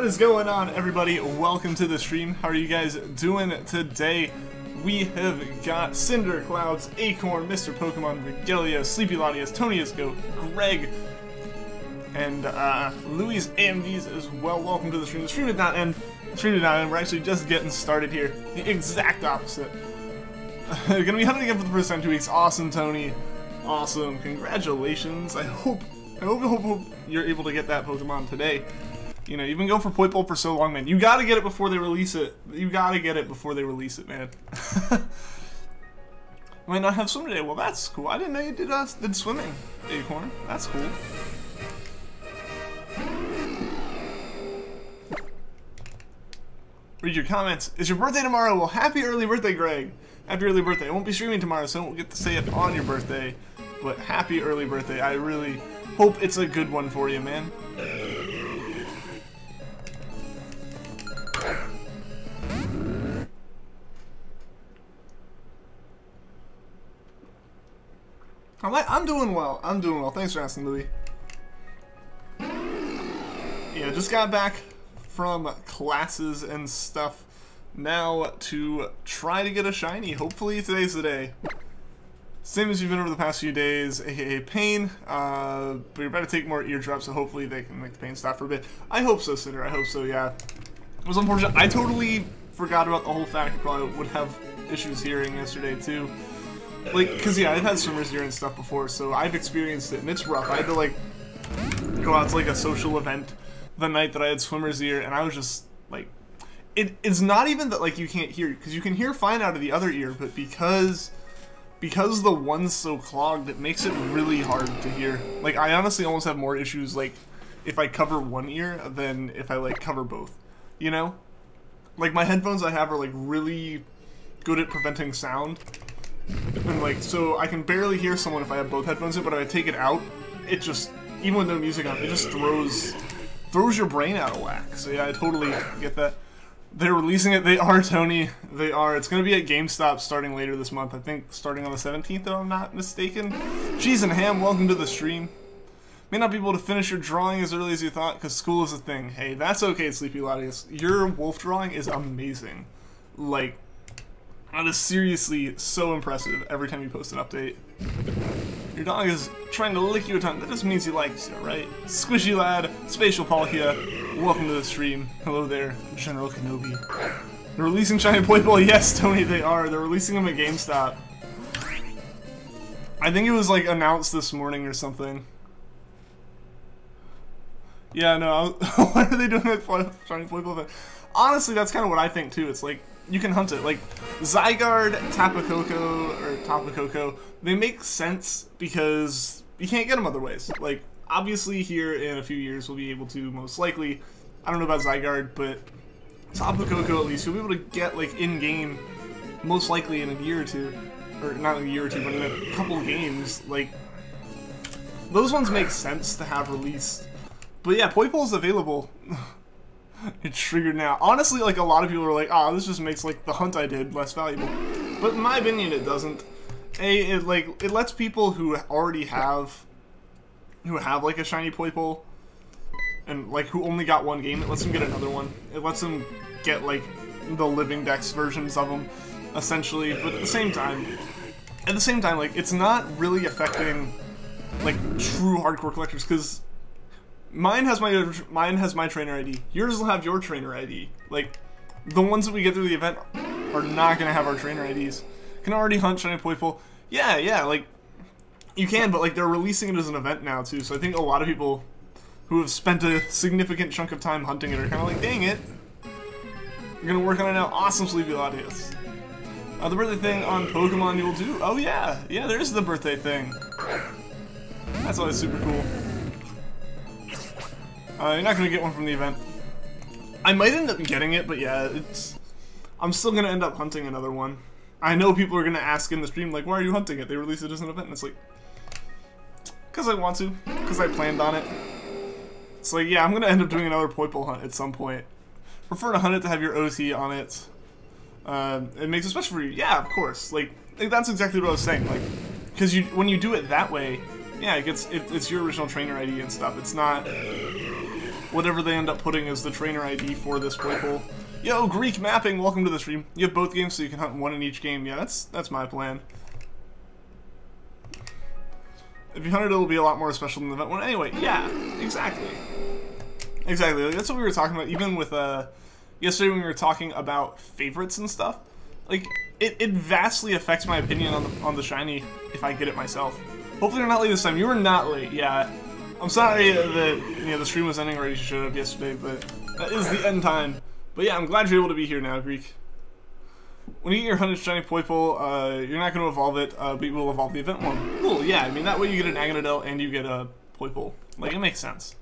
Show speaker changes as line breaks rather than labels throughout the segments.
is going on, everybody? Welcome to the stream. How are you guys doing today? We have got Cinder, Clouds, Acorn, Mr. Pokemon, Regice, Sleepy Latias, Tony's Goat, Greg, and Louis AMVs as well. Welcome to the stream. The stream did not end. We're actually just getting started here. The exact opposite. Gonna be hunting again for the first time in 2 weeks. Awesome, Tony. Awesome. Congratulations. I hope you're able to get that Pokemon today. You know, you've been going for Poipole for so long, man. You gotta get it before they release it. You gotta get it before they release it, man. Might not have swim today. Well, that's cool. I didn't know you did swimming, Acorn. That's cool. Read your comments. Is your birthday tomorrow? Well, happy early birthday, Greg. Happy early birthday. I won't be streaming tomorrow, so I won't get to say it on your birthday. But happy early birthday. I really hope it's a good one for you, man. I'm doing well. I'm doing well. Thanks for asking, Louis. Yeah, just got back from classes and stuff. Now to try to get a shiny. Hopefully today's the day. Same as you've been over the past few days, aka pain. But you're about to take more eardrops, so hopefully they can make the pain stop for a bit. I hope so, Cinder. I hope so, yeah. It was unfortunate. I totally forgot about the whole fact you probably would have issues hearing yesterday, too. Like, cause yeah, I've had swimmer's ear and stuff before, so I've experienced it, and it's rough. I had to, like, go out to, like, a social event the night that I had swimmer's ear, and I was just, like, it's not even that, like, you can't hear, because you can hear fine out of the other ear, but because the one's so clogged, it makes it really hard to hear. Like, I honestly almost have more issues, like, if I cover one ear than if I, like, cover both, you know? Like, my headphones I have are, like, really good at preventing sound. And like, so I can barely hear someone if I have both headphones in, but if I take it out, it just, even with no music on, it just throws your brain out of whack. So yeah, I totally get that. They're releasing it. They are, Tony. They are. It's going to be at GameStop starting later this month. I think starting on the 17th, if I'm not mistaken. Cheese and Ham, welcome to the stream. May not be able to finish your drawing as early as you thought, because school is a thing. Hey, that's okay, Sleepy Latias. Your wolf drawing is amazing. Like, that is seriously so impressive every time you post an update. Your dog is trying to lick you a ton. That just means he likes you, right? Squishy Lad, Spatial Poochyena, welcome to the stream. Hello there, General Kenobi. They're releasing Shiny Poipole. Yes, Tony, they are. They're releasing them at GameStop. I think it was, like, announced this morning or something. Yeah, no, why are they doing that Shiny Poipole thing? Honestly, that's kind of what I think, too. It's like, you can hunt it. Like, Zygarde, Tapacoco, they make sense because you can't get them other ways. Like, obviously here in a few years we'll be able to, most likely, I don't know about Zygarde, but Tapacoco at least, you'll be able to get, like, in-game, most likely in a year or two. Or, not in a year or two, but in a couple games. Like, those ones make sense to have released. But yeah, Poipole's available. It's triggered now. Honestly, like, a lot of people are like, oh, this just makes, like, the hunt I did less valuable. But in my opinion, it doesn't. It lets people who already have, like, a shiny Poipole, and, like, who only got one game, it lets them get another one. It lets them get, like, the living dex versions of them, essentially. But at the same time, like, it's not really affecting, like, true hardcore collectors, because Mine has my trainer ID. Yours will have your trainer ID. Like, the ones that we get through the event are not gonna have our trainer IDs. Can already hunt Shiny Poipole. Yeah, like, you can, but, like, they're releasing it as an event now, too, so I think a lot of people who have spent a significant chunk of time hunting it are kind of like, dang it. You're gonna work on it now. Awesome, Sleepy Latias. The birthday thing on Pokemon you'll do? Oh, yeah, there is the birthday thing. That's always super cool. You're not gonna get one from the event. I might end up getting it, but yeah, I'm still gonna end up hunting another one. I know people are gonna ask in the stream, like, why are you hunting it? They released it as an event, and it's like, because I want to, because I planned on it. It's like, yeah, I'm gonna end up doing another Poipole hunt at some point. Prefer to hunt it to have your OT on it. It makes it special for you. Yeah, of course. Like that's exactly what I was saying. Like, because when you do it that way, yeah, it's your original trainer ID and stuff. It's not whatever they end up putting as the trainer ID for this Poipole. Yo, Greek Mapping, welcome to the stream. You have both games so you can hunt one in each game. Yeah, that's my plan. If you hunt it, it'll be a lot more special than the event one. Anyway, yeah, exactly. Exactly, like, that's what we were talking about, even with, yesterday when we were talking about favorites and stuff. Like, it vastly affects my opinion on the shiny if I get it myself. Hopefully you're not late this time. You were not late, yeah. I'm sorry that, the stream was ending already, you showed up yesterday, but that is the end time. But yeah, I'm glad you're able to be here now, Greek. When you get your 100 shiny Poipole, you're not going to evolve it, but you will evolve the event one. Cool, yeah, I mean, that way you get an Agonadel and you get a Poipole. Like, it makes sense.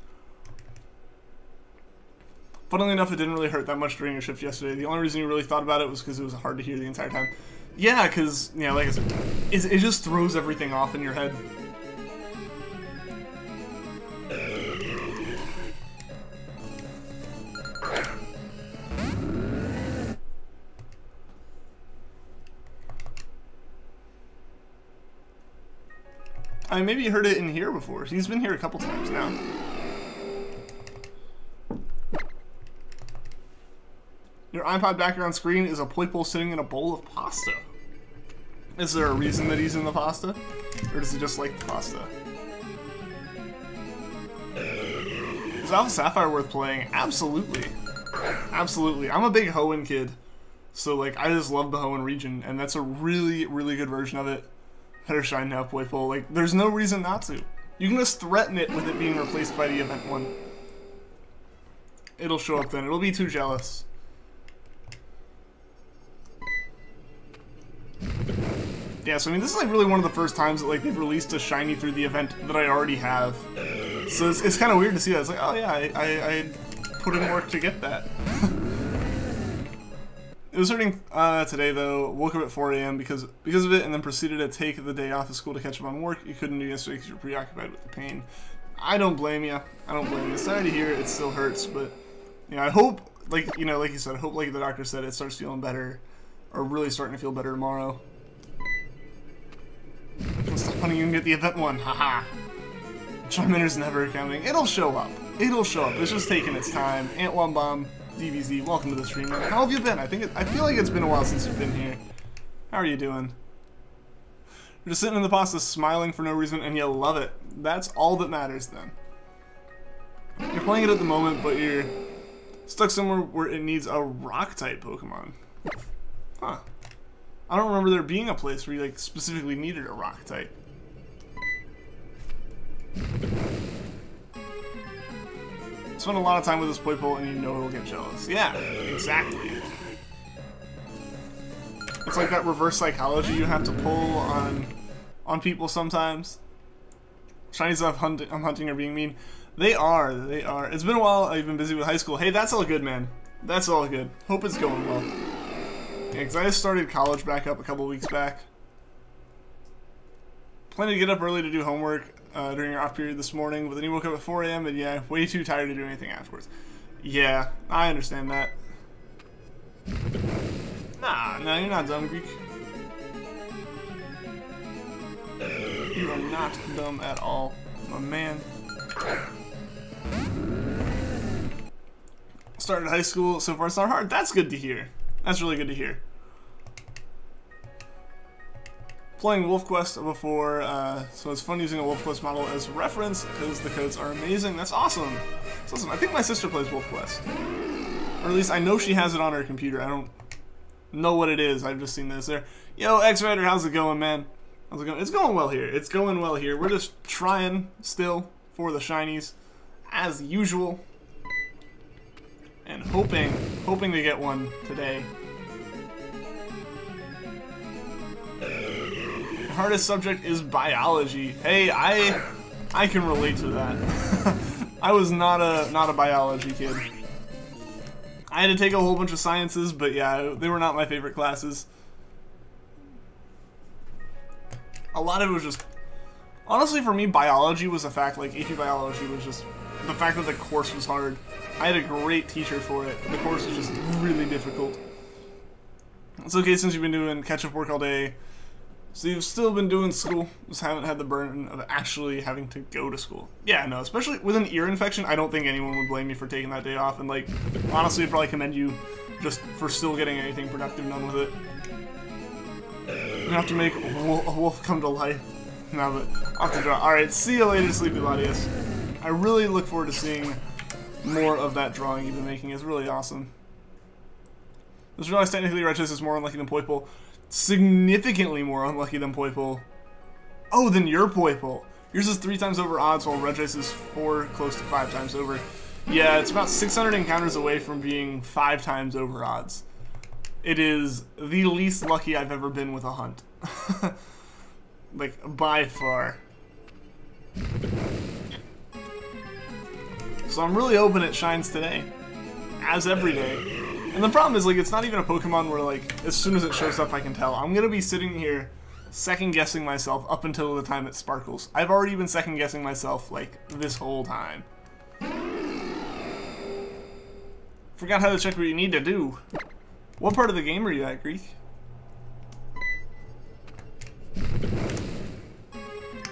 Funnily enough, it didn't really hurt that much during your shift yesterday. The only reason you really thought about it was because it was hard to hear the entire time. Yeah, because, like I said, it just throws everything off in your head. I mean, maybe you heard it in here before. He's been here a couple times now. Your iPod background screen is a Poipole sitting in a bowl of pasta. Is there a reason that he's in the pasta? Or does he just like the pasta? Is Alpha Sapphire worth playing? Absolutely. Absolutely. I'm a big Hoenn kid. So, like, I just love the Hoenn region. And that's a really, really good version of it. Better shine now, Poipole. Like, there's no reason not to. You can just threaten it with it being replaced by the event one. It'll show up then. It'll be too jealous. Yeah, so I mean, this is like really one of the first times that like they've released a shiny through the event that I already have. So it's kind of weird to see that. It's like, oh yeah, I put in work to get that. It was hurting today though. Woke up at 4 AM because of it, and then proceeded to take the day off of school to catch up on work. You couldn't do yesterday because you're preoccupied with the pain. I don't blame you. I don't blame you. Sorry to hear it. It still hurts, but I hope, like you said, I hope like the doctor said, it starts feeling better, or really starting to feel better tomorrow. Stop hunting, you can get the event one. Haha. Charmander's never coming. It'll show up. It'll show up. It's just taking its time. Ant1Bomb, DBZ, welcome to the stream. How have you been? I feel like it's been a while since you've been here. How are you doing? You're just sitting in the pasta smiling for no reason and you love it. That's all that matters then. You're playing it at the moment, but you're stuck somewhere where it needs a rock-type Pokemon. Huh. I don't remember there being a place where you like specifically needed a rock type. Spend a lot of time with this Poipole and you know it'll get jealous. Yeah, exactly. It's like that reverse psychology you have to pull on people sometimes. Shinies I'm hunting are being mean. They are. It's been a while. I've been busy with high school. Hey, that's all good, man. That's all good. Hope it's going well. Yeah, because I just started college back up a couple weeks back. Planning to get up early to do homework during your off period this morning, but then you woke up at 4 AM and yeah, way too tired to do anything afterwards. Yeah, I understand that. Nah, no, you're not dumb, Greek. You are not dumb at all, my man. Started high school, so far it's not hard. That's good to hear. That's really good to hear. Playing WolfQuest before, so it's fun using a WolfQuest model as reference because the codes are amazing. That's awesome. That's awesome. I think my sister plays WolfQuest. Or at least I know she has it on her computer. I don't know what it is. I've just seen this there. Yo, X-Rider, how's it going, man? How's it going? It's going well here. It's going well here. We're just trying still for the shinies, as usual. And hoping to get one today. The hardest subject is biology. Hey, I can relate to that. I was not a biology kid. I had to take a whole bunch of sciences, but yeah, they were not my favorite classes. A lot of it was just, honestly for me, biology was a fact. Like AP biology was just the fact that the course was hard. I had a great teacher for it. The course was just really difficult. It's okay since you've been doing catch-up work all day. So you've still been doing school, just haven't had the burden of actually having to go to school. Yeah, no, especially with an ear infection, I don't think anyone would blame you for taking that day off, and like, honestly, I'd probably commend you just for still getting anything productive done with it. You have to make a wolf come to life. Now that I'll have to draw. Alright, see you later, Sleepy Latias. I really look forward to seeing more of that drawing you've been making. It's really awesome. Just realized technically Regice is more unlucky than Poipole. Significantly more unlucky than Poipole. Oh, than your Poipole. Yours is 3 times over odds, while Regice is 4, close to 5 times over. Yeah, it's about 600 encounters away from being 5 times over odds. It is the least lucky I've ever been with a hunt. Like, by far. So I'm really hoping it shines today. As every day. And the problem is, like, it's not even a Pokemon where, like, as soon as it shows up I can tell. I'm gonna be sitting here second-guessing myself up until the time it sparkles. I've already been second-guessing myself, like, this whole time. Forgot how to check what you need to do. What part of the game are you at, Greek?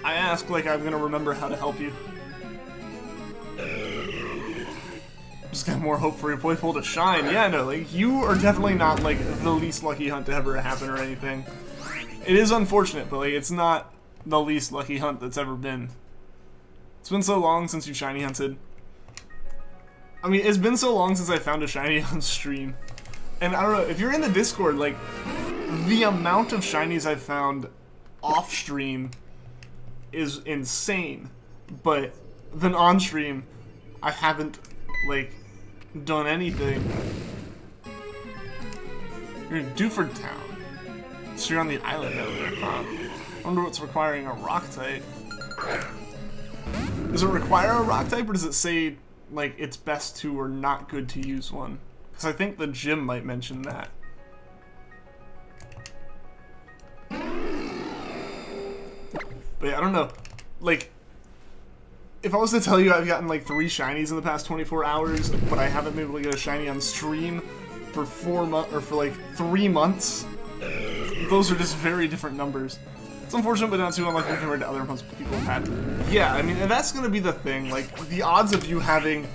I ask like I'm gonna remember how to help you. Just got more hope for your Poipole to shine. Yeah, no, like, you are definitely not, like, the least lucky hunt to ever happen or anything. It is unfortunate, but, like, it's not the least lucky hunt that's ever been. It's been so long since you shiny hunted. I mean, it's been so long since I found a shiny on stream. And I don't know, if you're in the Discord, like, the amount of shinies I've found off stream is insane. But then on stream, I haven't, like, done anything. You're in Dewford Town. So you're on the island over there, huh? I wonder what's requiring a rock type. Does it require a rock type, or does it say, like, it's best to or not good to use one? Because I think the gym might mention that. But yeah, I don't know. Like, if I was to tell you I've gotten like 3 shinies in the past 24 hours, but I haven't been able to get a shiny on stream for 4 months, or for like 3 months, those are just very different numbers. It's unfortunate, but not too unlucky compared to other months people have had. Yeah, I mean, and that's gonna be the thing. Like, the odds of you having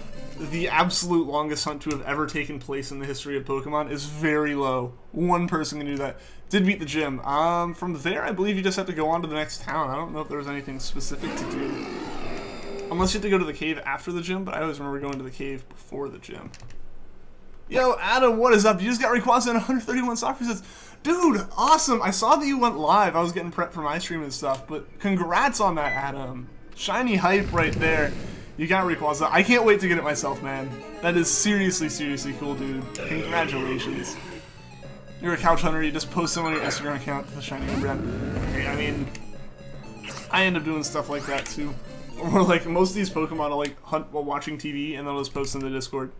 the absolute longest hunt to have ever taken place in the history of Pokemon is very low. One person can do that. Did beat the gym. From there, I believe you just have to go on to the next town. I don't know if there was anything specific to do. Unless you have to go to the cave after the gym, but I always remember going to the cave before the gym. Yo, Adam, what is up? You just got Rayquaza and 131 soccer sets. Dude, awesome! I saw that you went live. I was getting prepped for my stream and stuff, but congrats on that, Adam. Shiny hype right there. You got Rayquaza. I can't wait to get it myself, man. That is seriously, seriously cool, dude. Congratulations. You're a couch hunter. You just post them on your Instagram account for the shiny brand. Okay, I mean, I end up doing stuff like that too. Or like most of these Pokemon will like hunt while watching TV, and they'll just post in the Discord.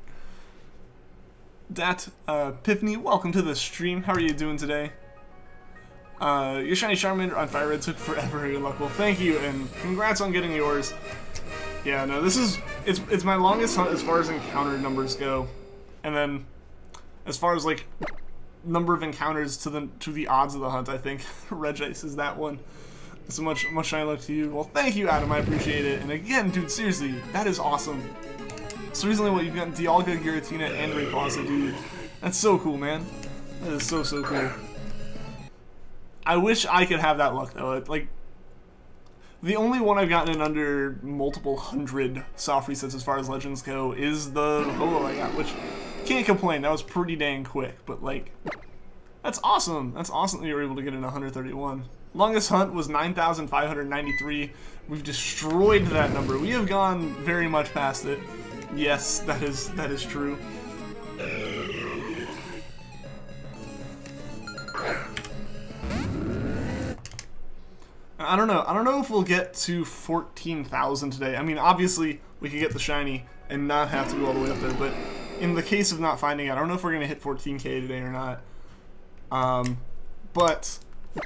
Dat Epiphany, welcome to the stream. How are you doing today? Your shiny Charmander on Fire Red took forever. Good luck. Well, thank you, and congrats on getting yours. Yeah, no, this is it's my longest hunt as far as encounter numbers go, and then as far as like number of encounters to the odds of the hunt, I think Regice is that one. So much shiny luck to you. Well, thank you, Adam. I appreciate it. And again, dude, seriously, that is awesome. So recently, what you've got Dialga, Giratina, and Rayquaza, dude. That's so cool, man. That is so cool. I wish I could have that luck though. Like, the only one I've gotten in under multiple hundred soft resets as far as legends go is the Holo I got, which can't complain. That was pretty dang quick, but like, that's awesome. That's awesome that you were able to get in 131. Longest hunt was 9,593. We've destroyed that number. We have gone very much past it. Yes, that is true. I don't know. I don't know if we'll get to 14,000 today. I mean, obviously, we could get the shiny and not have to go all the way up there, but in the case of not finding it, I don't know if we're going to hit 14k today or not. But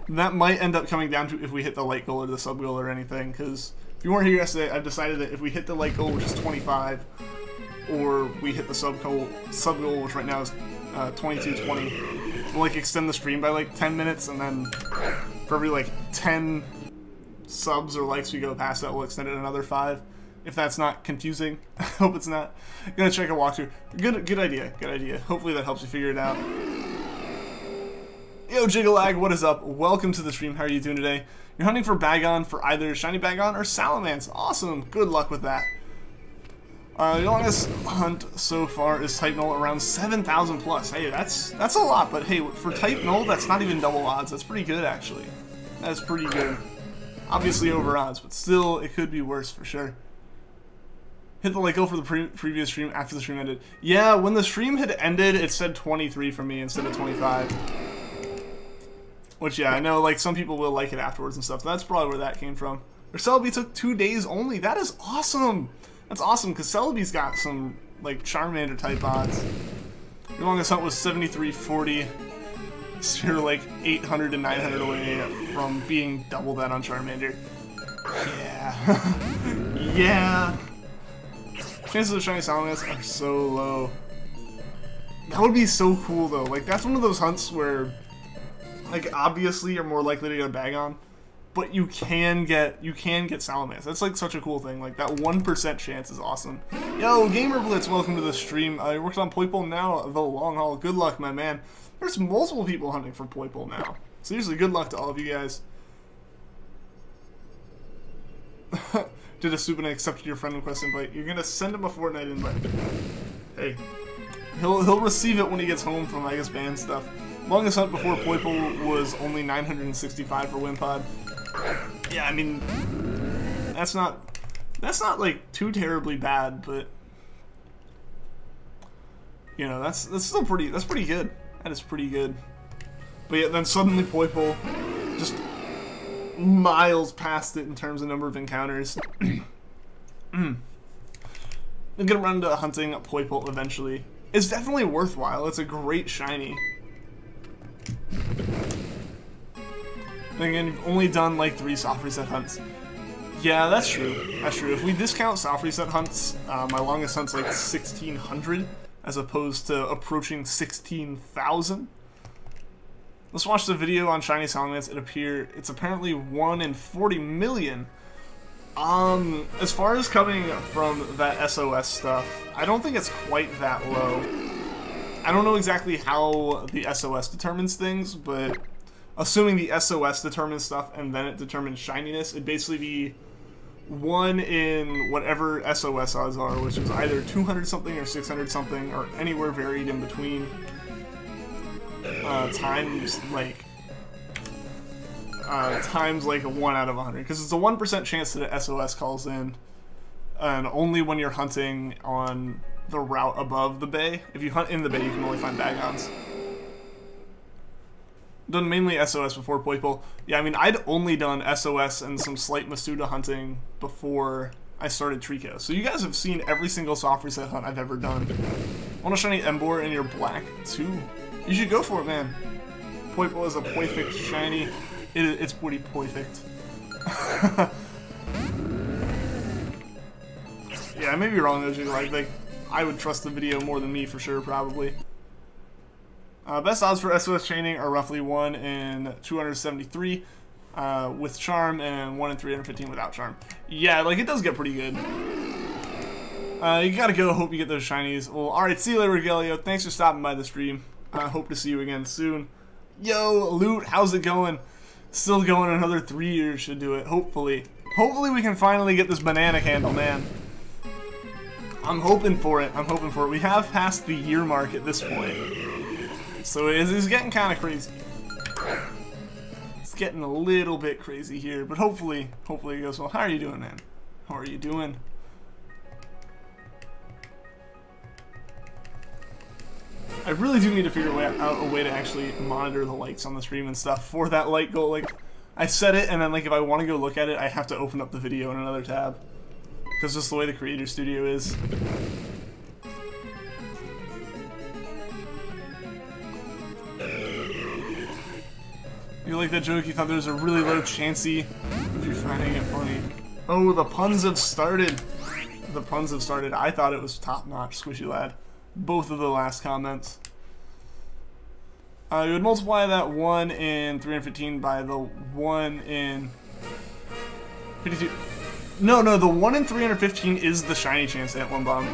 that might end up coming down to if we hit the light goal or the sub goal or anything, because if you weren't here yesterday, I've decided that if we hit the light goal, which is 25, or we hit the sub goal, which right now is 22:20, we'll like extend the stream by like 10 minutes, and then For every like 10 subs or likes we go past that, we'll extend it another 5. If that's not confusing, I hope it's not. Gonna check a walkthrough. Good idea. Good idea. Hopefully that helps you figure it out. Yo, Jigalag, what is up? Welcome to the stream. How are you doing today? You're hunting for Bagon for either Shiny Bagon or Salamence. Awesome. Good luck with that. The longest hunt so far is Type Null around 7,000 plus. Hey, that's a lot, but hey, for Type Null, that's not even double odds. That's pretty good, actually. That's pretty good. Obviously over odds, but still, it could be worse for sure. Hit the like goal for the previous stream after the stream ended. Yeah, when the stream had ended, it said 23 for me instead of 25. Which, yeah, I know, like, some people will like it afterwards and stuff. That's probably where that came from. Or Celebi took 2 days only. That is awesome! That's awesome, because Celebi's got some, like, Charmander type odds. Your longest hunt was 7340. So you're, like, 800 to 900 away from being double that on Charmander. Yeah. Yeah. Chances of shiny Salamence are so low. That would be so cool, though. Like, that's one of those hunts where, like, obviously you're more likely to get a Bagon, but you can get Salamence. That's, like, such a cool thing. Like, that 1% chance is awesome. Yo, Gamer Blitz, welcome to the stream. You're working on Poipole now, the long haul. Good luck, my man. There's multiple people hunting for Poipole now. Seriously, good luck to all of you guys. Did a soup and accepted your friend request invite. You're gonna send him a Fortnite invite. Hey, he'll receive it when he gets home from, I guess, band stuff. Longest hunt before Poipole was only 965 for Wimpod. Yeah, I mean, that's not like too terribly bad, but you know, that's still pretty good. That is pretty good. But yeah, then suddenly Poipole just miles past it in terms of number of encounters. I'm gonna run into hunting Poipole eventually. It's definitely worthwhile. It's a great shiny. And again, you've only done like 3 soft reset hunts. Yeah, that's true. That's true. If we discount soft reset hunts, my longest hunt's like 1,600 as opposed to approaching 16,000. Let's watch the video on Shiny Salamence. It's apparently 1 in 40 million. As far as coming from that SOS stuff, I don't think it's quite that low. I don't know exactly how the SOS determines things, but assuming the SOS determines stuff and then it determines shininess, it'd basically be 1 in whatever SOS odds are, which is either 200 something or 600 something, or anywhere varied in between. Times like a 1 out of 100, because it's a 1% chance that an SOS calls in, and only when you're hunting on the route above the bay. If you hunt in the bay, you can only find Bagons. Done mainly SOS before Poipole. Yeah, I mean, I'd only done SOS and some slight Masuda hunting before I started Treecko. So you guys have seen every single soft reset hunt I've ever done. Want a shiny Emboar in your black too? You should go for it, man. Poipole is a perfect shiny. It's pretty perfect. Yeah, I may be wrong though, like I would trust the video more than me for sure, probably. Best odds for SOS chaining are roughly 1 in 273 with charm and 1 in 315 without charm. Yeah, like it does get pretty good. You gotta go. Hope you get those shinies. Well, alright, see you later, Regalio. Thanks for stopping by the stream. Hope to see you again soon. Yo, Loot, how's it going? Still going. Another 3 years should do it. Hopefully. Hopefully we can finally get this banana candle, man. I'm hoping for it. I'm hoping for it. We have passed the year mark at this point. So it's getting kind of crazy. It's getting a little bit crazy here, but hopefully it goes well. How are you doing, man? How are you doing? I really do need to figure out a way to actually monitor the lights on the stream and stuff for that light goal. Like, I set it, and then like if I want to go look at it, I have to open up the video in another tab. Because just the way the Creator Studio is. You like that joke? You thought there was a really low chancey if you're finding it funny. Oh, the puns have started. The puns have started. I thought it was top-notch, Squishy Lad. Both of the last comments. You would multiply that 1 in 315 by the 1 in 52. No, the 1 in 315 is the shiny chance to hit one bomb.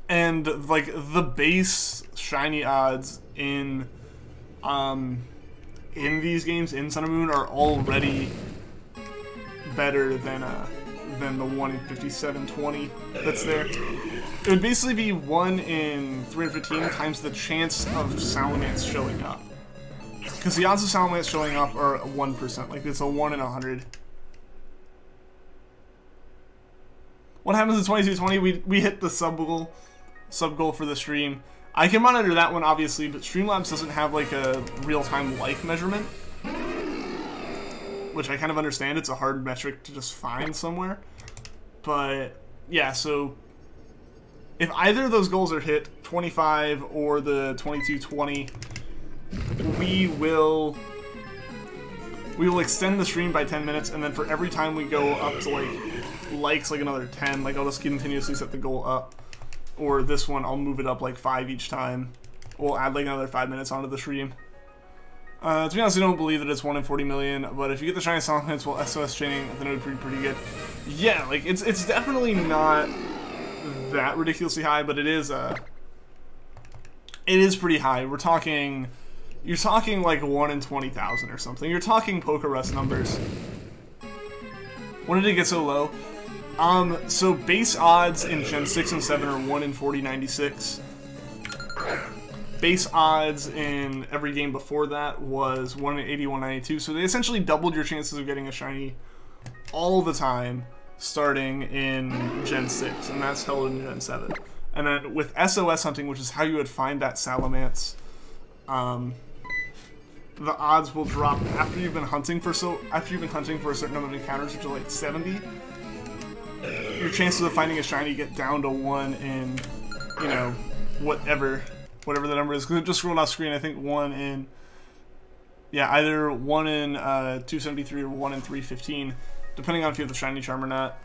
And, like, the base shiny odds in these games, in Sun and Moon, are already better than the 1 in 5720 that's there. It would basically be 1 in 315 times the chance of Salamence showing up. Because the odds of Salamence showing up are 1%, like it's a 1 in 100. What happens in 2220? We hit the sub goal for the stream. I can monitor that one obviously, but Streamlabs doesn't have like a real-time like measurement, which I kind of understand. It's a hard metric to just find somewhere. But yeah, so if either of those goals are hit, 25 or the 2220, we will extend the stream by 10 minutes, and then for every time we go up to likes like another 10, like I'll just continuously set the goal up. Or this one, I'll move it up like 5 each time. We'll add like another 5 minutes onto the stream. To be honest, I don't believe that it's 1 in 40 million, but if you get the shiny Salamence while SOS chaining, then it would be pretty good. Yeah, like it's definitely not that ridiculously high, but it is pretty high. You're talking like 1 in 20,000 or something. You're talking Pokerus numbers. When did it get so low? So base odds in Gen 6 and 7 are 1 in 4096. Base odds in every game before that was 1 in 8192. So they essentially doubled your chances of getting a shiny all the time, starting in Gen 6, and that's held in Gen 7. And then with SOS hunting, which is how you would find that Salamence, the odds will drop after you've been hunting for a certain number of encounters, which are like 70. Your chances of finding a shiny get down to 1 in, you know, whatever the number is. Because it just scrolled off screen, I think 1 in, yeah, either 1 in 273 or 1 in 315, depending on if you have the shiny charm or not.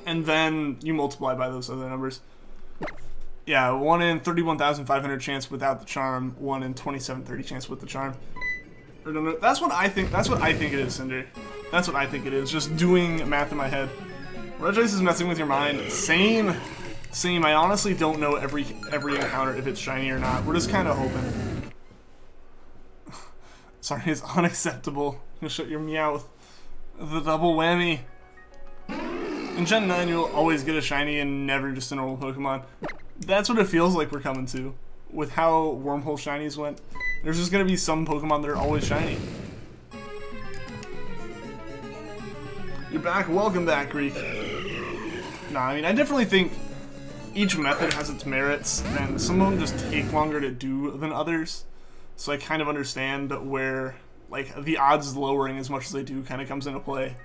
And then you multiply by those other numbers. Yeah, 1 in 31,500 chance without the charm, 1 in 2730 chance with the charm. Or no, that's what I think it is, Cinder. That's what I think it is, just doing math in my head. Regice is messing with your mind. Same. I honestly don't know every encounter if it's shiny or not. We're just kind of hoping. Sorry, it's unacceptable. You'll shut your meowth. The double whammy. In Gen 9, you'll always get a shiny and never just a normal Pokemon. That's what it feels like we're coming to. With how Wormhole shinies went. There's just going to be some Pokemon that are always shiny. You're back. Welcome back, Greek. Nah, I mean, I definitely think each method has its merits, and some of them just take longer to do than others. So I kind of understand where, like, the odds lowering as much as they do kind of comes into play.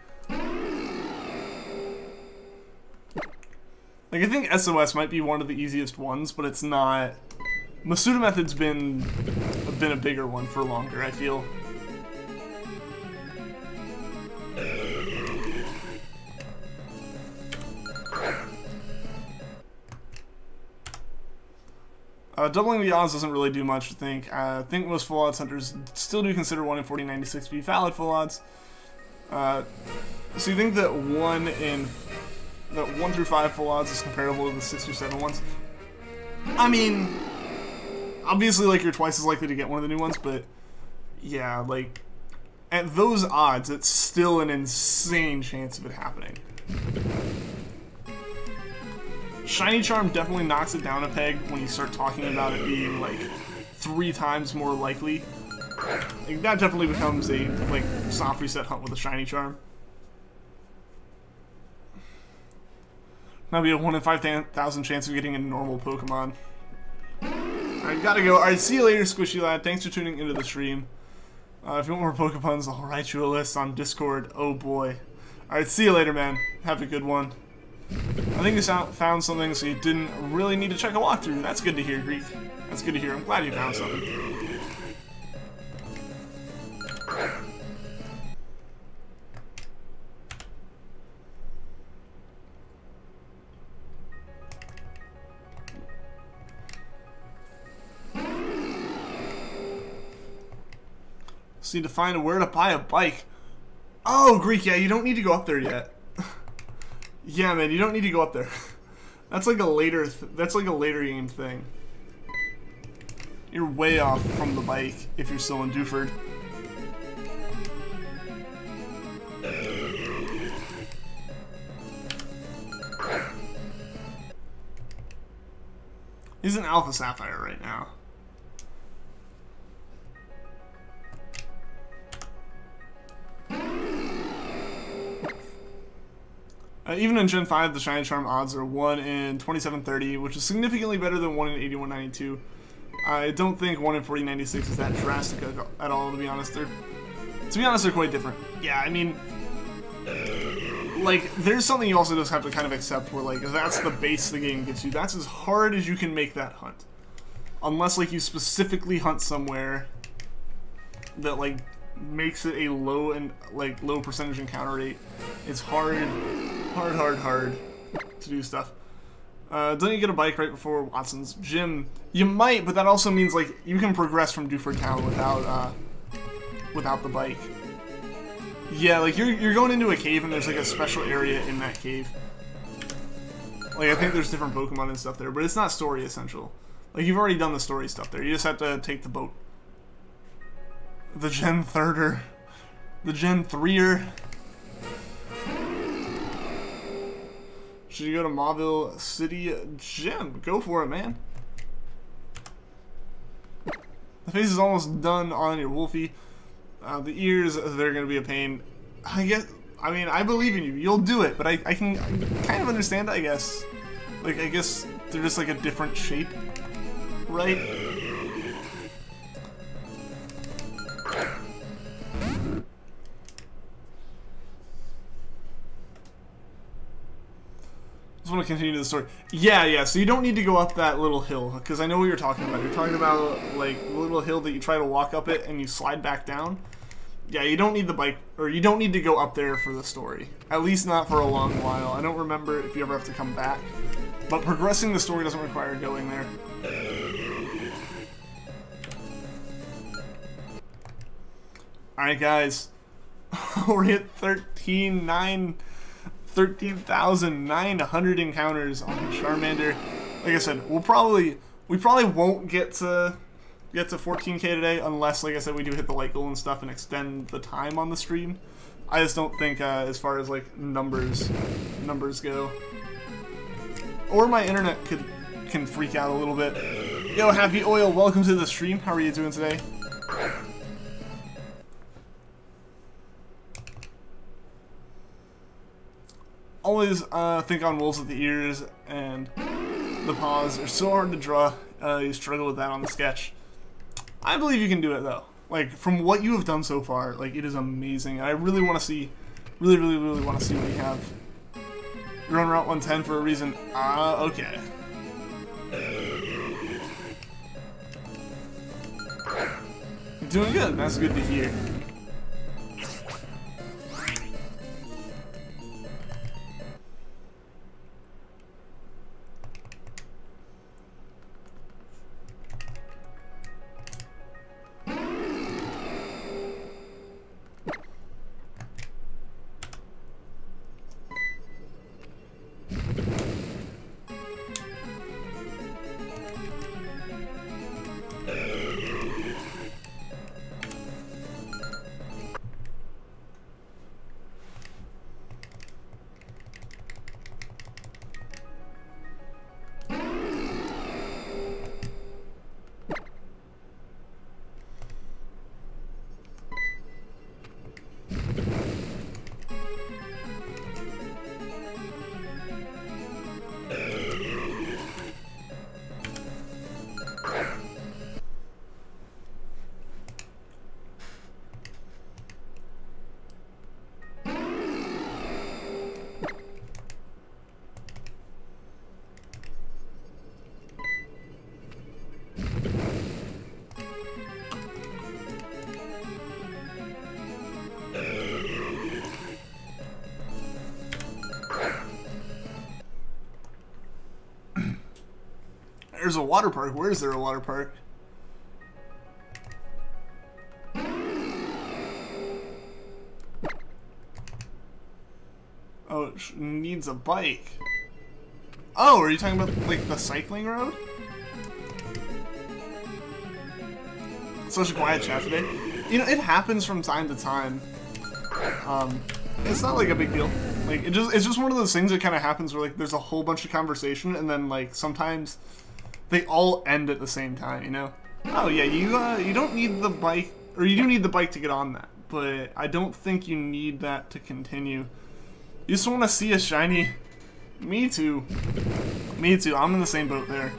Like, I think SOS might be one of the easiest ones, but it's not. Masuda method's been a bigger one for longer, I feel. Doubling the odds doesn't really do much, I think most full odds hunters still do consider 1 in 4096 to be valid full odds. So you think that 1 through 5 full odds is comparable to the 6 or 7 ones? I mean, obviously, like, you're twice as likely to get one of the new ones, but yeah, like, at those odds, it's still an insane chance of it happening. Shiny Charm definitely knocks it down a peg when you start talking about it being, like, 3 times more likely. Like, that definitely becomes a, like, soft reset hunt with a Shiny Charm. That'd be a 1 in 5,000 chance of getting a normal Pokemon. Alright, gotta go. Alright, see you later, Squishy Lad. Thanks for tuning into the stream. If you want more Pokepuns, I'll write you a list on Discord. Oh boy. Alright, see you later, man. Have a good one. I think you found something, so you didn't really need to check a walkthrough. That's good to hear, Greek. That's good to hear. I'm glad you found something. Just need to find where to buy a bike. Oh, Greek, yeah, you don't need to go up there yet. Yeah, man, you don't need to go up there. That's like a later game thing. You're way off from the bike if you're still in Dewford. He's an Alpha Sapphire right now. Even in Gen 5, the Shiny Charm odds are 1 in 2730, which is significantly better than 1 in 8192. I don't think 1 in 4096 is that drastic at all, to be honest. They're quite different. Yeah, I mean, like, there's something you also just have to kind of accept where, like, that's the base the game gives you. That's as hard as you can make that hunt. Unless, like, you specifically hunt somewhere that, like, makes it a low percentage encounter rate. It's hard to do stuff. Don't you get a bike right before Watson's gym? You might, but that also means, like, you can progress from Dewford Town without the bike. Yeah, like, you're going into a cave and there's, like, a special area in that cave. Like, I think there's different Pokemon and stuff there, but it's not story essential. Like, you've already done the story stuff there. You just have to take the boat. The Gen 3rder. The Gen 3er. Should you go to Mauville City Gym? Go for it, man. The face is almost done on your Wolfie. The ears, they're going to be a pain. I mean, I believe in you. You'll do it, but I can kind of understand, I guess. Like, I guess they're just like a different shape, right? I just want to continue the story. Yeah, so you don't need to go up that little hill, because I know what you're talking about. You're talking about, like, a little hill that you try to walk up it and you slide back down. Yeah, you don't need the bike, or you don't need to go up there for the story. At least not for a long while. I don't remember if you ever have to come back. But progressing the story doesn't require going there. Alright, guys. We're at 13,900 encounters on Charmander. Like I said, we probably won't get to 14K today unless, like I said, we do hit the light goal and stuff and extend the time on the stream. I just don't think as far as like numbers go, or my internet can freak out a little bit. Yo, Happy Oil, welcome to the stream. How are you doing today? Always think on wolves with the ears and the paws. They're so hard to draw. You struggle with that on the sketch. I believe you can do it though. Like, from what you have done so far, like, it is amazing. I really want to see, really want to see what you have. You're on Route 110 for a reason. Okay. You're doing good. That's good to hear. There's a water park. Where is there a water park? Ouch. Needs a bike. Oh, are you talking about, like, the cycling road? Such a quiet chat today. You know, it happens from time to time. It's not, like, a big deal. Like, it's just one of those things that kind of happens where, like, there's a whole bunch of conversation, and then, like, sometimes they all end at the same time, you know? Oh, yeah, you don't need the bike, or you do need the bike to get on that, but I don't think you need that to continue. You just want to see a shiny. Me too. Me too. I'm in the same boat there.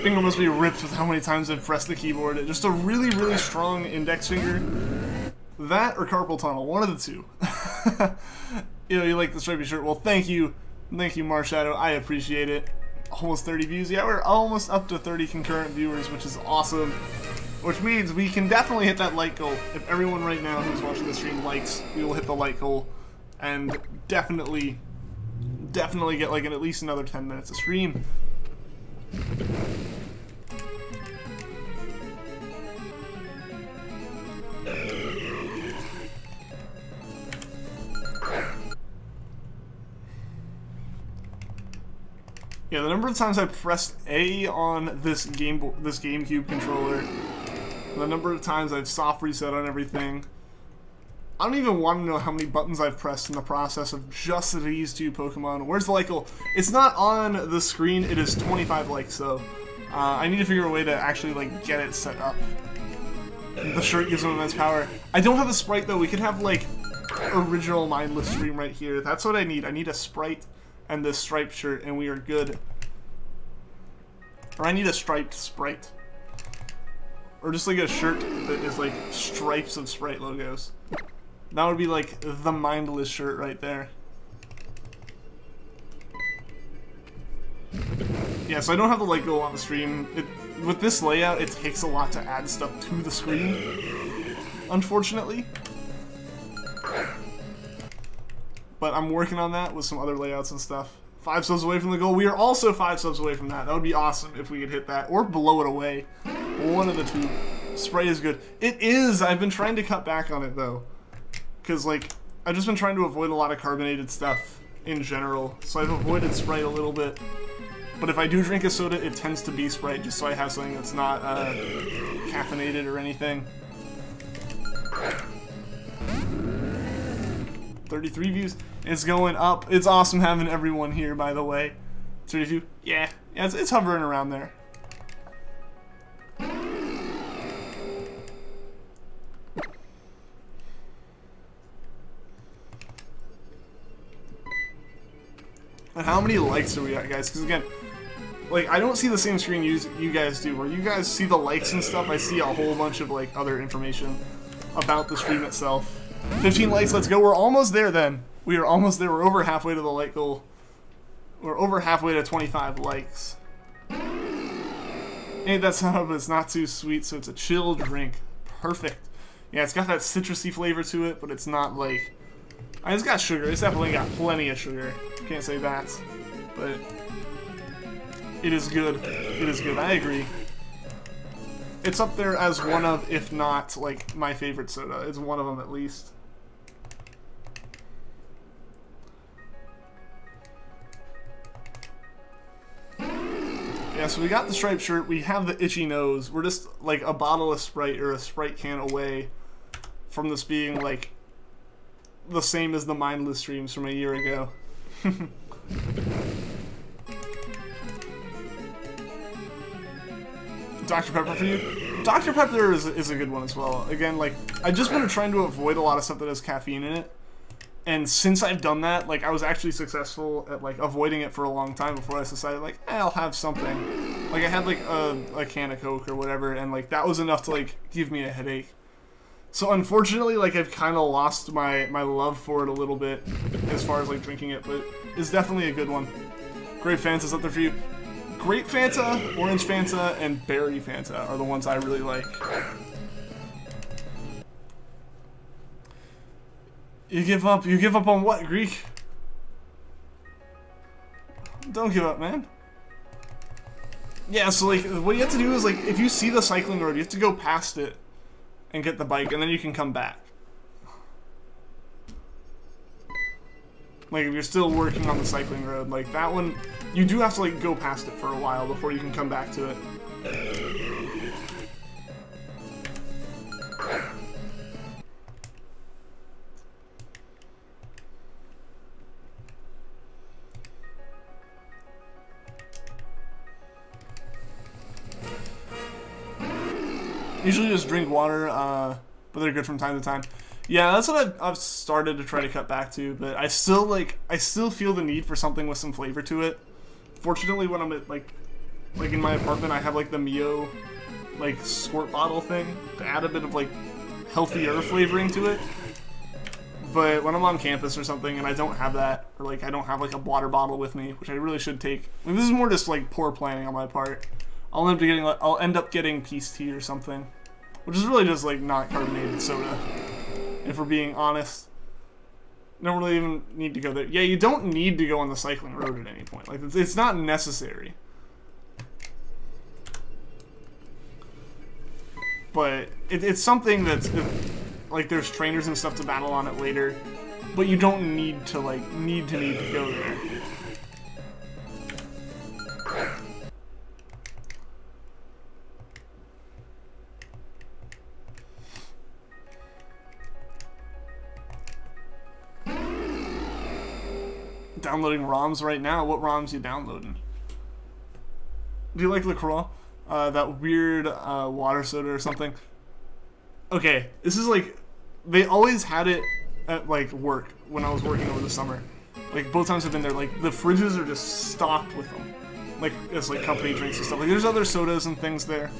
Finger must be ripped with how many times I've pressed the keyboard. Just a really, really strong index finger. That or carpal tunnel. One of the two. You know, you like the stripy shirt. Well, thank you. Thank you, Marshadow. I appreciate it. Almost 30 views. Yeah, we're almost up to 30 concurrent viewers, which is awesome. Which means we can definitely hit that like goal. If everyone right now who's watching the stream likes, we will hit the like goal. And definitely get like at least another 10 minutes of stream. Yeah, the number of times I pressed A on this GameCube controller, the number of times I've soft reset on everything. I don't even want to know how many buttons I've pressed in the process of just these two Pokemon. Where's the like goal? It's not on the screen. It is 25 likes, though. I need to figure a way to actually like get it set up. The shirt gives him immense power. I don't have a sprite though. We could have like original mindless stream right here. That's what I need. I need a sprite and this striped shirt, and we are good. Or I need a striped sprite. Or just like a shirt that is like stripes of sprite logos. That would be like the mindless shirt right there. Yeah, so I don't have the like go on the stream. With this layout, it takes a lot to add stuff to the screen, unfortunately. But I'm working on that with some other layouts and stuff. 5 subs away from the goal. We are also 5 subs away from that. That would be awesome if we could hit that. Or blow it away. One of the two. Sprite is good. It is! I've been trying to cut back on it, though. Because, like, I've just been trying to avoid a lot of carbonated stuff in general. So I've avoided Sprite a little bit. But if I do drink a soda, it tends to be Sprite, just so I have something that's not caffeinated or anything. 33 views. It's going up. It's awesome having everyone here, by the way. 32? Yeah. Yeah, it's hovering around there. And how many likes do we got, guys? Because again, like, I don't see the same screen you guys do. Where you guys see the likes and stuff, I see a whole bunch of, like, other information about the stream itself. 15 likes, let's go. We're almost there, then. We are almost there. We're over halfway to the like goal. We're over halfway to 25 likes. Ain't that sound, but it's not too sweet, so it's a chill drink. Perfect. Yeah, it's got that citrusy flavor to it, but it's not, like... It's got sugar. It's definitely got plenty of sugar. Can't say that. But it is good. It is good. I agree. It's up there as one of, if not, like, my favorite soda. It's one of them at least. Yeah, so we got the striped shirt. We have the itchy nose. We're just, like, a bottle of Sprite or a Sprite can away from this being, like, the same as the mindless streams from a year ago. Dr. Pepper for you? Dr. Pepper is a good one as well. Again, like, I've just been trying to avoid a lot of stuff that has caffeine in it. And since I've done that, like, I was actually successful at, like, avoiding it for a long time before I decided, like, I'll have something. Like, I had, like, a can of Coke or whatever, and, like, that was enough to, like, give me a headache. So, unfortunately, like, I've kind of lost my love for it a little bit as far as, like, drinking it, but it's definitely a good one. Grape Fanta's up there for you. Grape Fanta, Orange Fanta, and Berry Fanta are the ones I really like. You give up? You give up on what, Greek? Don't give up, man. Yeah, so, like, what you have to do is, like, if you see the cycling road, you have to go past it and get the bike, and then you can come back. Like, if you're still working on the cycling road, like, that one, you do have to, like, go past it for a while before you can come back to it. Usually just drink water, but they're good from time to time. Yeah, that's what I've started to try to cut back to, but I still feel the need for something with some flavor to it. Fortunately, when I'm at, like in my apartment, I have, like, the Mio, like, squirt bottle thing to add a bit of, like, healthier flavoring to it. But when I'm on campus or something and I don't have that, or, like, I don't have, like, a water bottle with me, which I really should take. I mean, this is more just, like, poor planning on my part. I'll end up getting peace tea or something, which is really just, like, not carbonated soda, if we're being honest. Don't really even need to go there. Yeah, you don't need to go on the cycling road at any point. Like, it's not necessary. But it's something that's, like, there's trainers and stuff to battle on it later, but you don't need to, like, need to go there. Downloading ROMs right now. What ROMs you downloading? Do you like LaCroix? That weird water soda or something? Okay, this is like, they always had it at, like, work when I was working over the summer. Like, both times I've been there, like, the fridges are just stocked with them. Like, it's like company drinks and stuff. Like, there's other sodas and things there,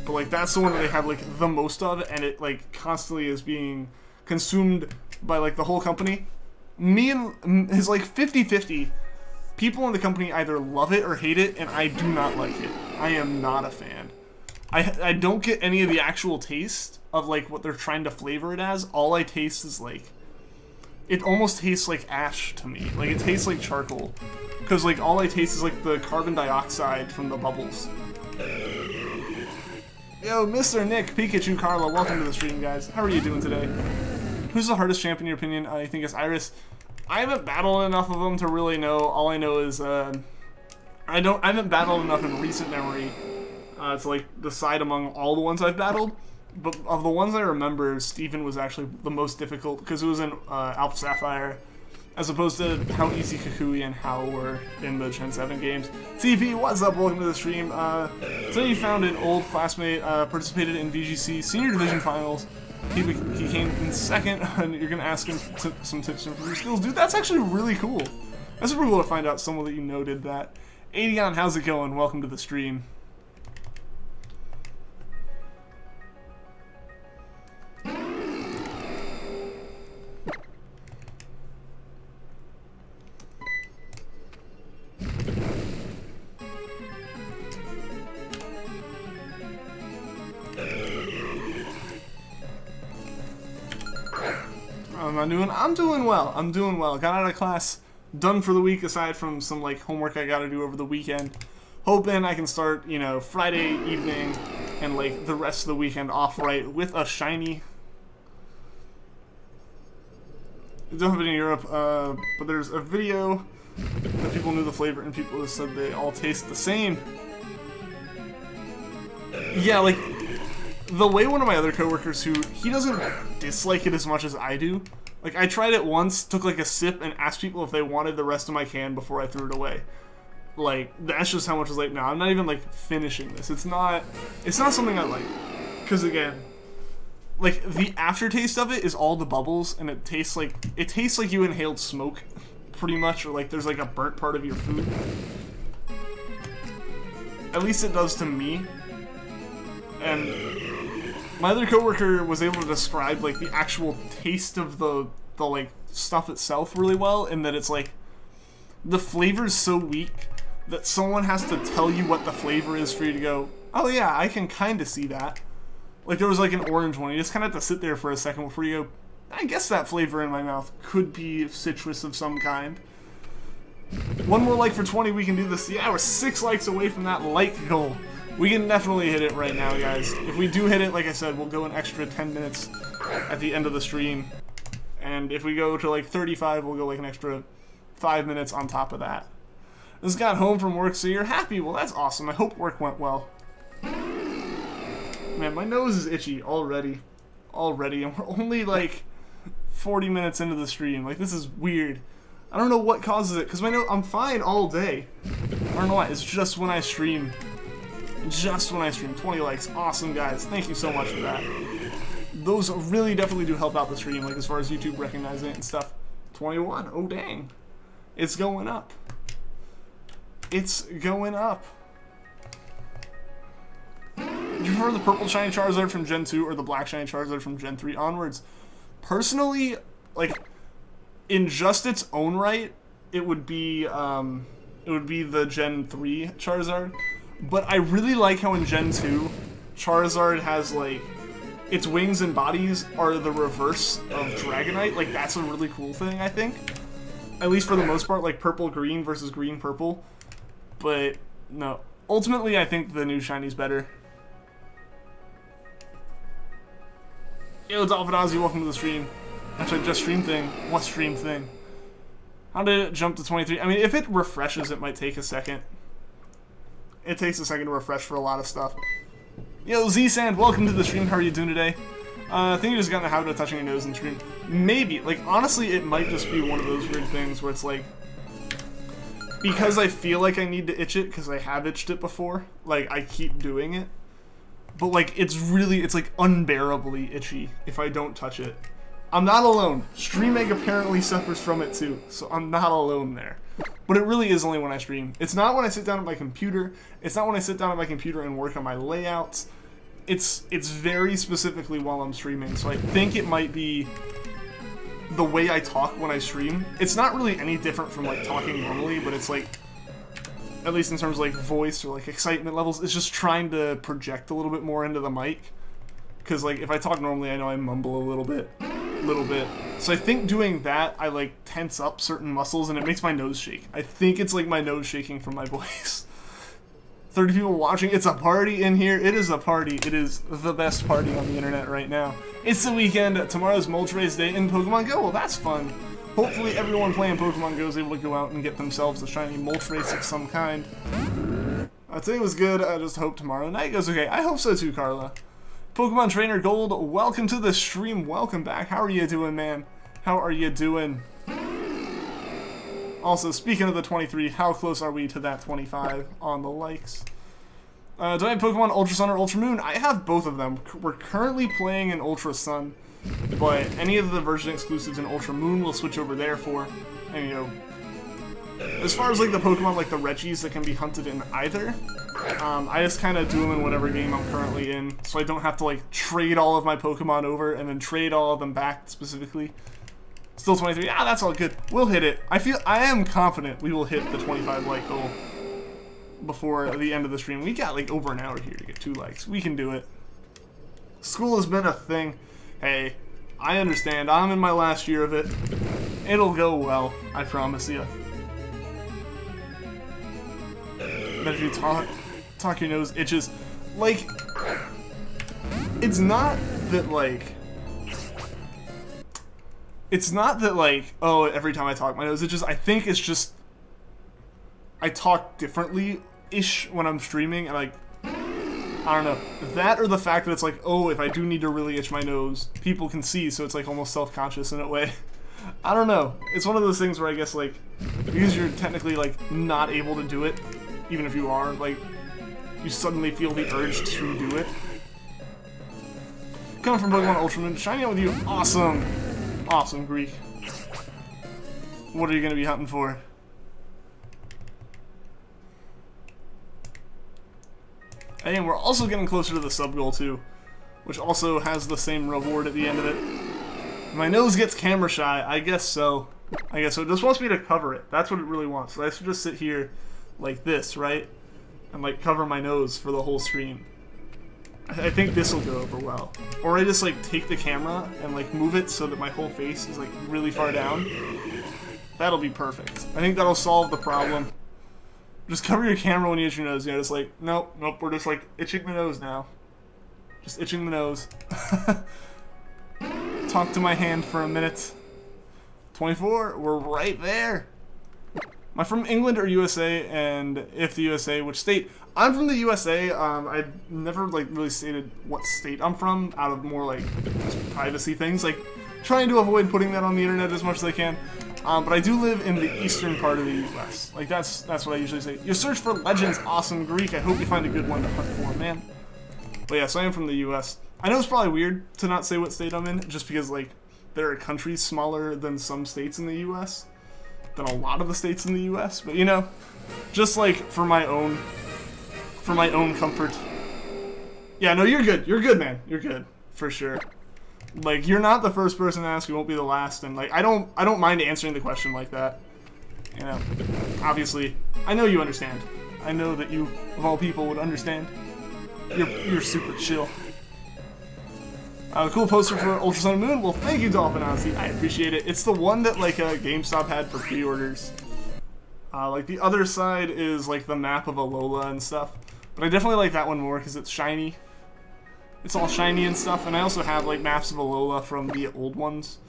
but, like, that's the one that they have, like, the most of, and it, like, constantly is being consumed by, like, the whole company. Me and it's like 50-50. People in the company either love it or hate it, and I do not like it. I am not a fan. I don't get any of the actual taste of, like, what they're trying to flavor it as. All I taste is, like, it almost tastes like ash to me. Like, it tastes like charcoal. Because, like, all I taste is, like, the carbon dioxide from the bubbles. Yo, Mr. Nick, Pikachu, Carla, welcome to the stream, guys. How are you doing today? Who's the hardest champ in your opinion? I think it's Iris. I haven't battled enough of them to really know. All I know is I haven't battled enough in recent memory to, like, decide among all the ones I've battled. But of the ones I remember, Steven was actually the most difficult because it was in Alpha Sapphire, as opposed to how easy Kukui and Hao were in the Gen 7 games. TP, what's up? Welcome to the stream. So you found an old classmate, participated in VGC Senior Division Finals. He came in second, and you're gonna ask him some tips for your skills. Dude, that's actually really cool. That's super cool to find out someone that you know did that. Adion, how's it going? Welcome to the stream. I'm doing well. I'm doing well. Got out of class, done for the week, aside from some, like, homework I gotta do over the weekend. Hoping I can start, you know, Friday evening and, like, the rest of the weekend off right with a shiny. I don't have it in Europe, but there's a video that people knew the flavor and people said they all taste the same. Yeah, like, the way one of my other coworkers he doesn't dislike it as much as I do. Like, I tried it once, took, like, a sip, and asked people if they wanted the rest of my can before I threw it away. Like, that's just how much I was like, no, I'm not even, like, finishing this. It's not something I like. Because, again, like, the aftertaste of it is all the bubbles, and it tastes like you inhaled smoke, pretty much, or, like, there's, like, a burnt part of your food. At least it does to me. And my other coworker was able to describe, like, the actual taste of the like, stuff itself really well, in that it's, like, the flavor's so weak that someone has to tell you what the flavor is for you to go, oh yeah, I can kind of see that. Like, there was, like, an orange one. You just kind of have to sit there for a second before you go, I guess that flavor in my mouth could be citrus of some kind. One more like for 20, we can do this. Yeah, we're 6 likes away from that like goal. We can definitely hit it right now, guys. If we do hit it, like I said, we'll go an extra 10 minutes at the end of the stream. And if we go to, like, 35, we'll go, like, an extra 5 minutes on top of that. Just got home from work, so you're happy. Well, that's awesome. I hope work went well. Man, my nose is itchy already. And we're only like 40 minutes into the stream. Like, this is weird. I don't know what causes it, because I'm fine all day. I don't know why. It's just when I stream. Just when I stream. 20 likes. Awesome, guys. Thank you so much for that. Those really definitely do help out the stream, like as far as YouTube recognizing it and stuff. 21. Oh, dang. It's going up. It's going up. Do you prefer the purple shiny Charizard from Gen 2 or the black shiny Charizard from Gen 3 onwards? Personally, like, in just its own right, it would be the Gen 3 Charizard. But I really like how in Gen 2, Charizard has, like, its wings and bodies are the reverse of Dragonite. Like, that's a really cool thing, I think. At least for the most part, like purple-green versus green-purple. But, no. Ultimately, I think the new shiny's better. Yo, Dolphin Ozzy, welcome to the stream. Actually, just stream thing. What stream thing? How did it jump to 23? I mean, if it refreshes, it might take a second. It takes a second to refresh for a lot of stuff. Yo, Z-Sand, welcome to the stream. How are you doing today? I think you just got in the habit of touching your nose and stream. Maybe. Like, honestly, it might just be one of those weird things where it's like, because I feel like I need to itch it, because I have itched it before, like, I keep doing it. But, like, it's like, unbearably itchy if I don't touch it. I'm not alone. Stream Egg apparently suffers from it, too, so I'm not alone there. But it really is only when I stream. It's not when I sit down at my computer. It's not when I sit down at my computer and work on my layouts. It's very specifically while I'm streaming, so I think it might be the way I talk when I stream. It's not really any different from, like, talking normally, but it's, like, at least in terms of, like, voice or, like, excitement levels, it's just trying to project a little bit more into the mic. Because, like, if I talk normally, I know I mumble a little bit. So I think doing that, I, like, tense up certain muscles, and it makes my nose shake. I think it's, like, my nose shaking from my voice. 30 people watching. It's a party in here. It is a party. It is the best party on the internet right now. It's the weekend. Tomorrow's Moltres Day in Pokemon Go. Well, that's fun. Hopefully everyone playing Pokemon Go is able to go out and get themselves a shiny Moltres of some kind. Today was good. I just hope tomorrow night goes okay. I hope so too, Carla. Pokemon Trainer Gold, welcome to the stream. Welcome back. How are you doing, man? How are you doing? Also, speaking of the 23, how close are we to that 25 on the likes? Do I have Pokemon Ultra Sun or Ultra Moon? I have both of them. We're currently playing in Ultra Sun, but any of the version exclusives in Ultra Moon will switch over there for. And, you know, as far as, like, the Pokemon, like the Regis that can be hunted in either, I just kind of do them in whatever game I'm currently in, so I don't have to, like, trade all of my Pokemon over and then trade all of them back specifically. Still 23. Ah, that's all good. We'll hit it. I am confident we will hit the 25 like goal before the end of the stream. We got, like, over an hour here to get 2 likes. We can do it. School has been a thing. Hey, I understand. I'm in my last year of it. It'll go well. I promise you. But if you talk your nose itches. Like, it's not that, like, oh, every time I talk my nose itches. I think it's just, I talk differently-ish when I'm streaming, and, like, I don't know. That or the fact that it's like, oh, if I do need to really itch my nose, people can see, so it's, like, almost self-conscious in a way. I don't know. It's one of those things where I guess, like, because you're technically, like, not able to do it, even if you are, like, you suddenly feel the urge to do it. Coming from Pokemon Ultra Moon, shining out with you. Awesome. Awesome, Greek. What are you going to be hunting for? And we're also getting closer to the sub-goal, too, which also has the same reward at the end of it. My nose gets camera shy. I guess so. I guess so. It just wants me to cover it. That's what it really wants. So I should just sit here like this, right? And, like, cover my nose for the whole stream. I think this will go over well. Or I just, like, take the camera and, like, move it so that my whole face is, like, really far down. That'll be perfect. I think that'll solve the problem. Just cover your camera when you itch your nose. You know, just like, nope, we're just, like, itching the nose now. Just itching the nose. Talk to my hand for a minute. 24, we're right there. I from England or USA? And if the USA, which state? I'm from the USA. I've never like really stated what state I'm from out of more like just privacy things. Like trying to avoid putting that on the internet as much as I can. But I do live in the eastern part of the U.S. Like that's what I usually say. Your search for legends, awesome Greek. I hope you find a good one to hunt for, man. But yeah, so I am from the U.S. I know it's probably weird to not say what state I'm in, just because like there are countries smaller than some states in the U.S. than a lot of the states in the U.S. But you know, just like for my own comfort. Yeah, no, you're good. You're good, man. You're good for sure. Like, you're not the first person to ask, you won't be the last, and like I don't mind answering the question like that. You know, obviously, I know you understand. I know that you, of all people, would understand. You're super chill. Cool poster for Ultra Sun and Moon. Well, thank you, Dolphin Ozzy. I appreciate it. It's the one that like GameStop had for pre-orders. Like the other side is like the map of Alola and stuff, but I definitely like that one more because it's shiny. It's all shiny and stuff, and I also have like maps of Alola from the old ones.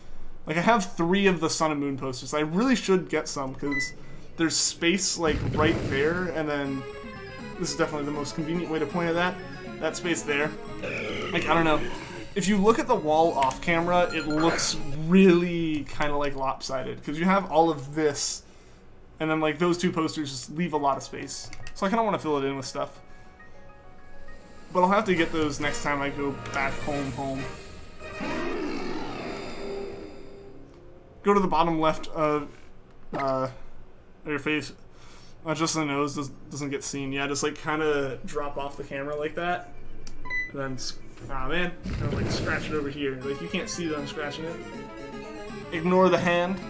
Like I have 3 of the Sun and Moon posters. I really should get some because there's space like right there, and then this is definitely the most convenient way to point at that space there. Like I don't know, if you look at the wall off camera, it looks really kind of like lopsided because you have all of this, and then like those 2 posters just leave a lot of space. So I kind of want to fill it in with stuff. But I'll have to get those next time I go back home. Go to the bottom left of your face. Just so the nose doesn't get seen. Yeah, just like kind of drop off the camera like that. And then, ah man, kind of like scratch it over here. Like you can't see that I'm scratching it. Ignore the hand.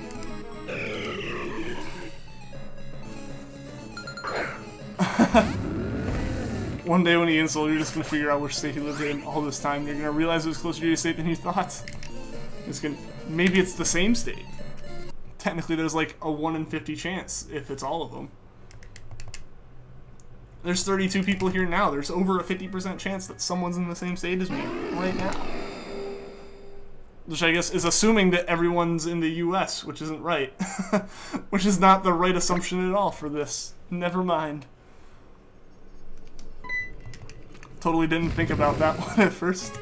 One day when he insults, you're just gonna figure out which state he lived in all this time. You're gonna realize it was closer to your state than you thought. Maybe it's the same state. Technically, there's like a 1 in 50 chance if it's all of them. There's 32 people here now. There's over a 50% chance that someone's in the same state as me right now. Which I guess is assuming that everyone's in the US, which isn't right. Which is not the right assumption at all for this. Never mind. Totally didn't think about that one at first.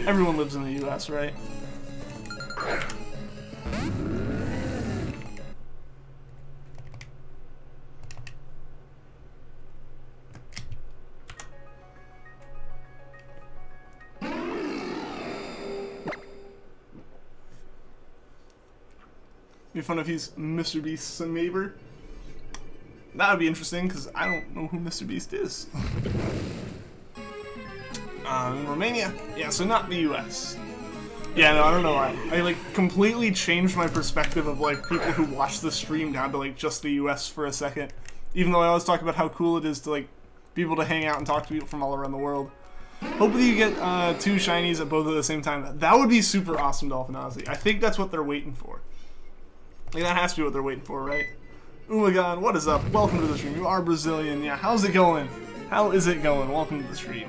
Everyone lives in the US, right? Be fun if he's Mr. Beast's neighbor. That would be interesting, because I don't know who Mr. Beast is. In Romania? Yeah, so not the US. Yeah, no, I don't know why. I, like, completely changed my perspective of, like, people who watch the stream down to, like, just the US for a second. Even though I always talk about how cool it is to, like, be able to hang out and talk to people from all around the world. Hopefully you get 2 shinies at both at the same time. That would be super awesome, Dolphin Ozzy. I think that's what they're waiting for. Like, that has to be what they're waiting for, right? Oh my god, what is up? Welcome to the stream. You are Brazilian. Yeah, how's it going? How is it going? Welcome to the stream.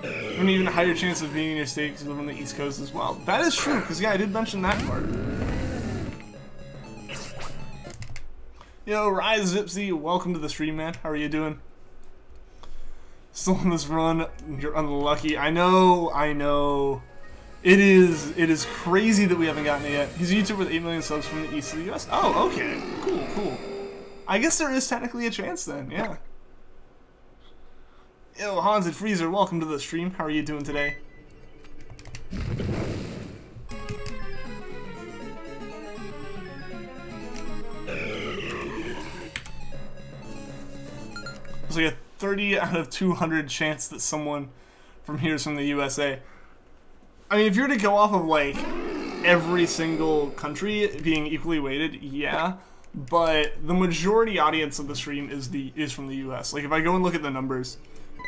You have an even higher chance of being in your state because you live on the East Coast as well. That is true, because yeah, I did mention that part. Yo, Rise Zipsy, welcome to the stream, man. How are you doing? Still on this run, you're unlucky. I know. It is crazy that we haven't gotten it yet. He's a YouTuber with 8 million subs from the east of the US. Oh, okay. Cool. I guess there is technically a chance then, yeah. Yo, Haunted Freezer, welcome to the stream. How are you doing today? There's like a 30 out of 200 chance that someone from here is from the USA. I mean, if you're to go off of, like, every single country being equally weighted, yeah. But the majority audience of the stream is from the US. Like, if I go and look at the numbers.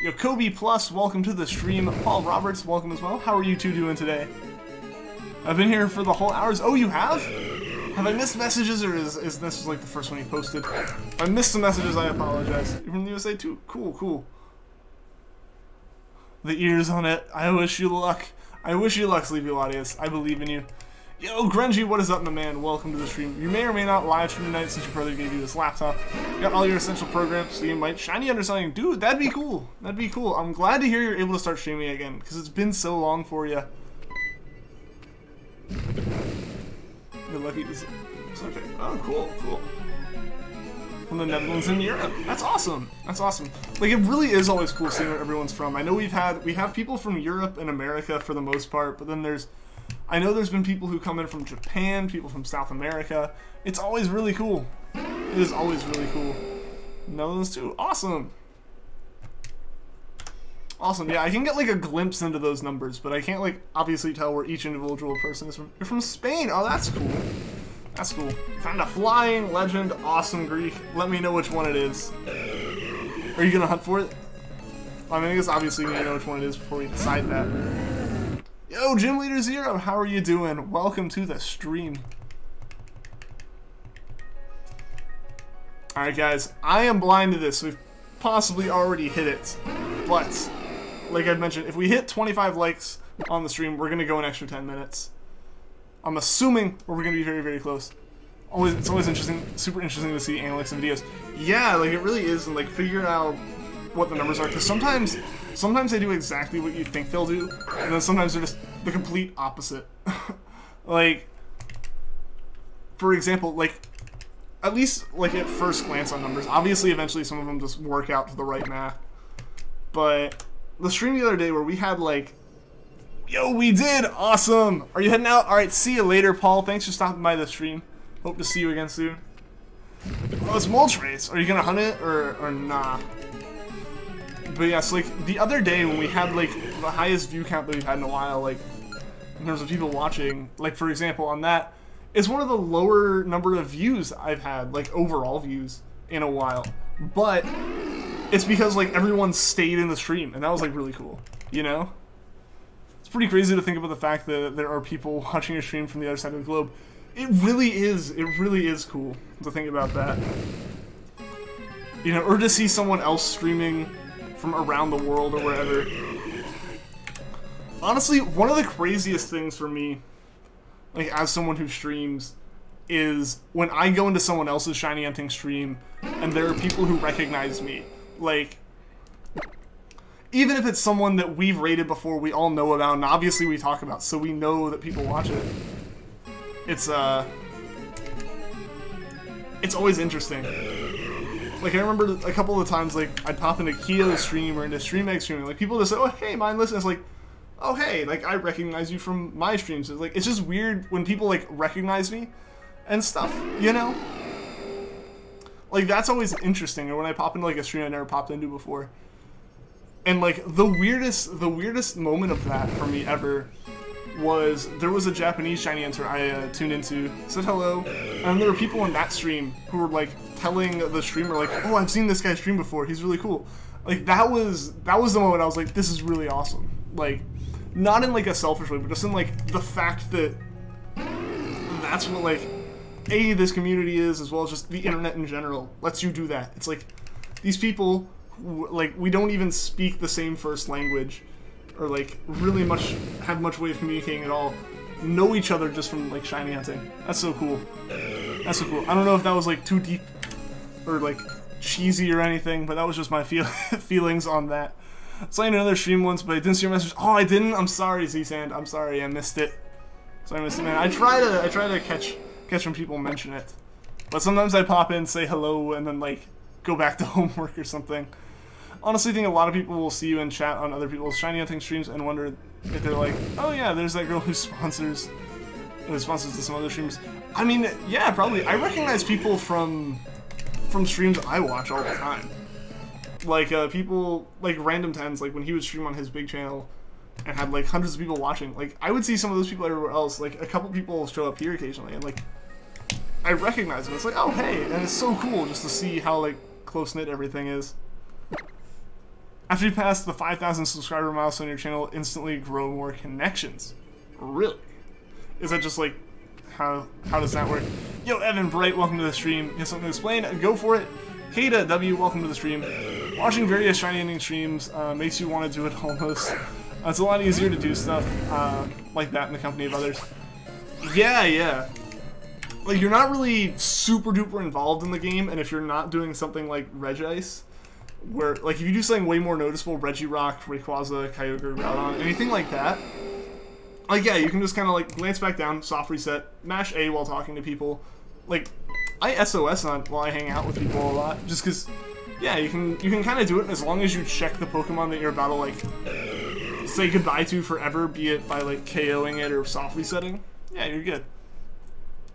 Yo, Kobe Plus, welcome to the stream. Paul Roberts, welcome as well. How are you two doing today? I've been here for the whole hours. Oh, you have? Have I missed messages, or is this like the first one you posted? If I missed some messages, I apologize. You're from the USA too? Cool. The ears on it. I wish you luck. I wish you luck, Sleepy Latias. I believe in you. Yo, Grungy, what is up, my man? Welcome to the stream. You may or may not live stream tonight since your brother gave you this laptop. You got all your essential programs, so you might shiny underselling. Dude, that'd be cool. That'd be cool. I'm glad to hear you're able to start streaming again, because it's been so long for you. You're lucky to see. Okay. Oh, cool, cool. From the Netherlands and Europe. That's awesome. That's awesome. Like, it really is always cool seeing where everyone's from. I know we have people from Europe and America for the most part, but then I know there's been people who come in from Japan, people from South America. It's always really cool. It is always really cool. Netherlands too. Awesome. Awesome. Yeah, I can get like a glimpse into those numbers, but I can't like obviously tell where each individual person is from. You're from Spain. Oh, that's cool. That's cool. Found a flying legend. Awesome Greek. Let me know which one it is. Are you gonna hunt for it? I mean, I guess obviously we need to know which one it is before we decide that. Yo, Gym Leader Zero, how are you doing? Welcome to the stream. Alright guys, I am blind to this, so we've possibly already hit it. But, like I mentioned, if we hit 25 likes on the stream, we're going to go an extra 10 minutes. I'm assuming we're going to be very, very close. It's always interesting, super interesting to see analytics and videos. Yeah, like it really is, and like figure out what the numbers are, because sometimes they do exactly what you think they'll do, and then sometimes they're just the complete opposite. Like, for example, like, at least like at first glance on numbers, obviously eventually some of them just work out to the right math, but the stream the other day where we had like, yo, we did, awesome, are you heading out? Alright, see you later, Paul, thanks for stopping by the stream, hope to see you again soon. Oh, it's Moltres, are you gonna hunt it, or nah? But yeah, so like the other day when we had like the highest view count that we've had in a while, like in terms of people watching, like for example on that, it's one of the lower number of views I've had, like overall views in a while. But it's because like everyone stayed in the stream, and that was like really cool, you know? It's pretty crazy to think about the fact that there are people watching a stream from the other side of the globe. It really is cool to think about that. You know, or to see someone else streaming from around the world or wherever. Honestly, one of the craziest things for me, like as someone who streams, is when I go into someone else's Shiny Hunting stream and there are people who recognize me. Like, even if it's someone that we've rated before, we all know about, and obviously we talk about, so we know that people watch it. It's always interesting. Like, I remember a couple of times, like, I'd pop into Kyo's stream or into StreamEgg streaming, like, people just say, oh, hey, mindless, and it's like, oh, hey, like, I recognize you from my streams. So, like, it's just weird when people, like, recognize me and stuff, you know? Like, that's always interesting, or when I pop into, like, a stream I never popped into before. And, like, the weirdest moment of that for me ever was, there was a Japanese Shiny Hunter I tuned into, said hello, and there were people in that stream who were, like, telling the streamer, like, oh, I've seen this guy stream before, he's really cool. Like, that was the moment I was like, this is really awesome. Like, not in, like, a selfish way, but just in, like, the fact that that's what, like, A, this community is, as well as just the internet in general, lets you do that. It's like, these people, like, we don't even speak the same first language, or, like, really have much way of communicating at all, know each other just from, like, Shiny Hunting. That's so cool. That's so cool. I don't know if that was, like, too deep, or, like, cheesy or anything, but that was just my feelings on that. I saw you in another stream once, but I didn't see your message. Oh, I didn't? I'm sorry, Z-Sand. I'm sorry, I missed it. Sorry, I missed it, man. I try to catch when people mention it. But sometimes I pop in, say hello, and then, like, go back to homework or something. Honestly, I think a lot of people will see you in chat on other people's Shiny Hunting streams and wonder if they're like, oh yeah, there's that girl who sponsors to some other streams. I mean, yeah, probably. I recognize people from streams I watch all the time. Like, people, like, Random Tens, like, when he would stream on his big channel and had, like, hundreds of people watching, like, I would see some of those people everywhere else. Like, a couple people show up here occasionally, and, like, I recognize them. It's like, oh, hey, and it's so cool just to see how, like, close-knit everything is. After you pass the 5,000 subscriber milestone on your channel, instantly grow more connections. Really? Is that just, like, how does that work? Yo, Evan Bright, welcome to the stream. You have something to explain? Go for it. Kata W, welcome to the stream. Watching various Shiny Hunting streams makes you want to do it almost. It's a lot easier to do stuff like that in the company of others. Yeah, yeah. Like, you're not really super duper involved in the game, and if you're not doing something like Regice, where, like, if you do something way more noticeable, Regirock, Rayquaza, Kyogre, Groudon, anything like that, like, yeah, you can just kind of, like, glance back down, soft reset, mash A while talking to people. Like, I SOS on while I hang out with people a lot, just because, yeah, you can kind of do it as long as you check the Pokemon that you're about to, like, say goodbye to forever, be it by, like, KOing it or soft resetting. Yeah, you're good.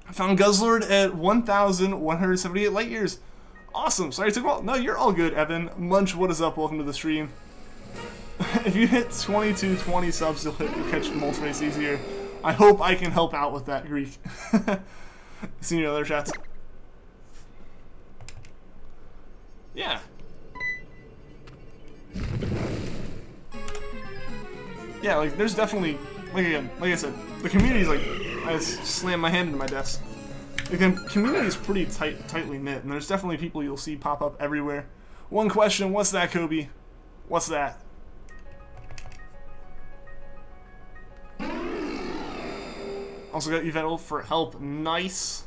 I found Guzzlord at 1,178 light years. Awesome. Sorry it took a while. No, you're all good, Evan. Munch, what is up? Welcome to the stream. If you hit 20 subs, you'll catch Moltres easier. I hope I can help out with that, Greek. See you in other chats. Yeah. Yeah, like, there's definitely, like, again, like I said, the community's, like, I just slammed my hand into my desk. Like, the community is pretty tightly knit, and there's definitely people you'll see pop up everywhere. One question, what's that, Kobe? What's that? Also got Yvettle for help. Nice.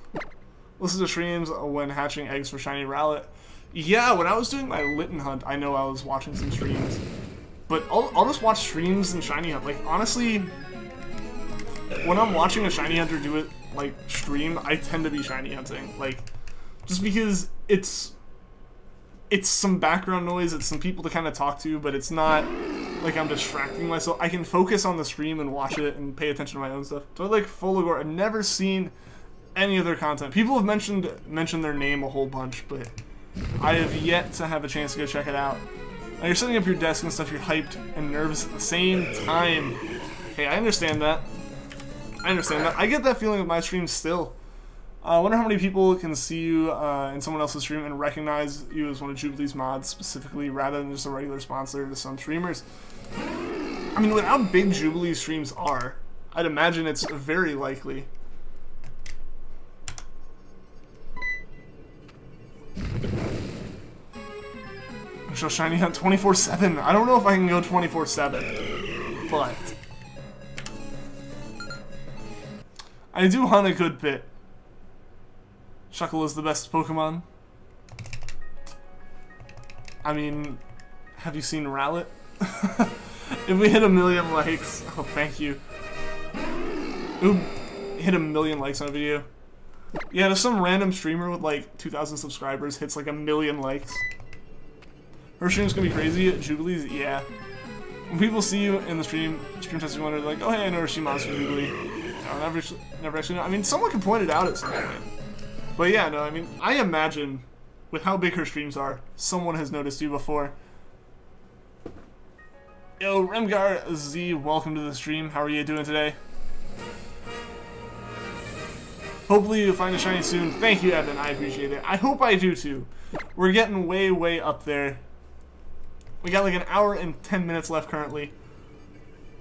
Listen to streams when hatching eggs for Shiny Rowlet. Yeah, when I was doing my Litten hunt, I know I was watching some streams. But I'll just watch streams and Shiny Hunt. Like, honestly, when I'm watching a Shiny Hunter do it, like, stream, I tend to be Shiny Hunting. Like, just because it's some background noise, it's some people to kind of talk to, but it's not like I'm distracting myself. I can focus on the stream and watch it and pay attention to my own stuff. So I like Folagor. I've never seen any of their content. People have mentioned their name a whole bunch, but I have yet to have a chance to go check it out. Now you're setting up your desk and stuff, you're hyped and nervous at the same time. Hey, I understand that. I understand that. I get that feeling with my streams still. I wonder how many people can see you in someone else's stream and recognize you as one of Jubilee's mods specifically, rather than just a regular sponsor to some streamers. I mean, with how big Jubilee streams are, I'd imagine it's very likely. I shall Shiny Hunt 24/7. I don't know if I can go 24/7, but I do hunt a good bit. Shuckle is the best Pokemon. I mean, have you seen Rowlet? If we hit 1 million likes, oh, thank you. Ooh, hit 1 million likes on a video. Yeah, if some random streamer with like 2,000 subscribers hits like 1 million likes, her stream's gonna be crazy. Jubilee's, yeah. When people see you in the stream testing one, they're like, oh hey, I know she mods for Jubilee. No, never actually know. I mean, someone can point it out at some point. But yeah, no, I mean, I imagine with how big her streams are, someone has noticed you before. Yo, Remgar Z, welcome to the stream. How are you doing today? Hopefully you'll find a shiny soon. Thank you, Evan. I appreciate it. I hope I do too. We're getting way, way up there. We got like 1 hour and 10 minutes left currently.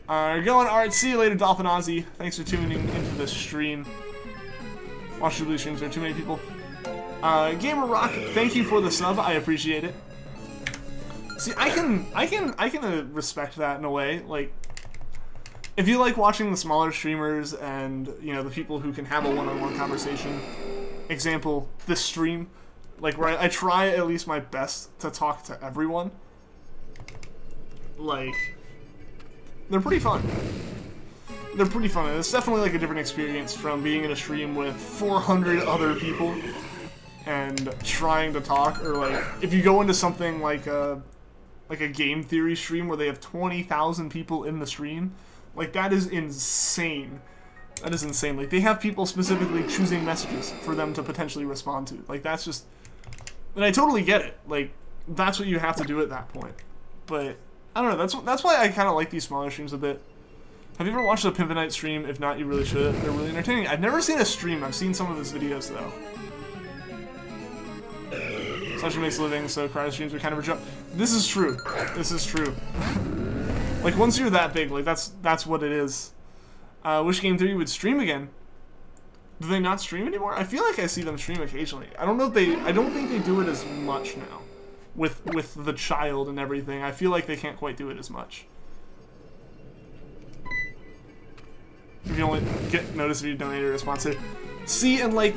You're going. Alright, see you later, Dolphin Ozzy. Thanks for tuning into the stream. Watch Jubilee streams, there are too many people. Gamer Rock, thank you for the sub. I appreciate it. See, I can respect that in a way. Like, if you like watching the smaller streamers and, you know, the people who can have a one-on-one conversation, example, this stream, like, where I try at least my best to talk to everyone, like, they're pretty fun. They're pretty fun. It's definitely like a different experience from being in a stream with 400 other people and trying to talk, or like, if you go into something like a game theory stream where they have 20,000 people in the stream, like, that is insane. That is insane. Like, they have people specifically choosing messages for them to potentially respond to. Like, that's just... And I totally get it. Like, that's what you have to do at that point. But, I don't know, that's why I kind of like these smaller streams a bit. Have you ever watched a Pimpinite stream? If not, you really should. They're really entertaining. I've never seen a stream. I've seen some of his videos, though. Sasha makes a living, so crowd streams are kind of a joke. This is true. This is true. Like, once you're that big, like, that's what it is. Wish Game 3 would stream again. Do they not stream anymore? I feel like I see them stream occasionally. I don't know if they... I don't think they do it as much now. With the child and everything. I feel like they can't quite do it as much. if you only get noticed if you donate or a sponsor. See, and like,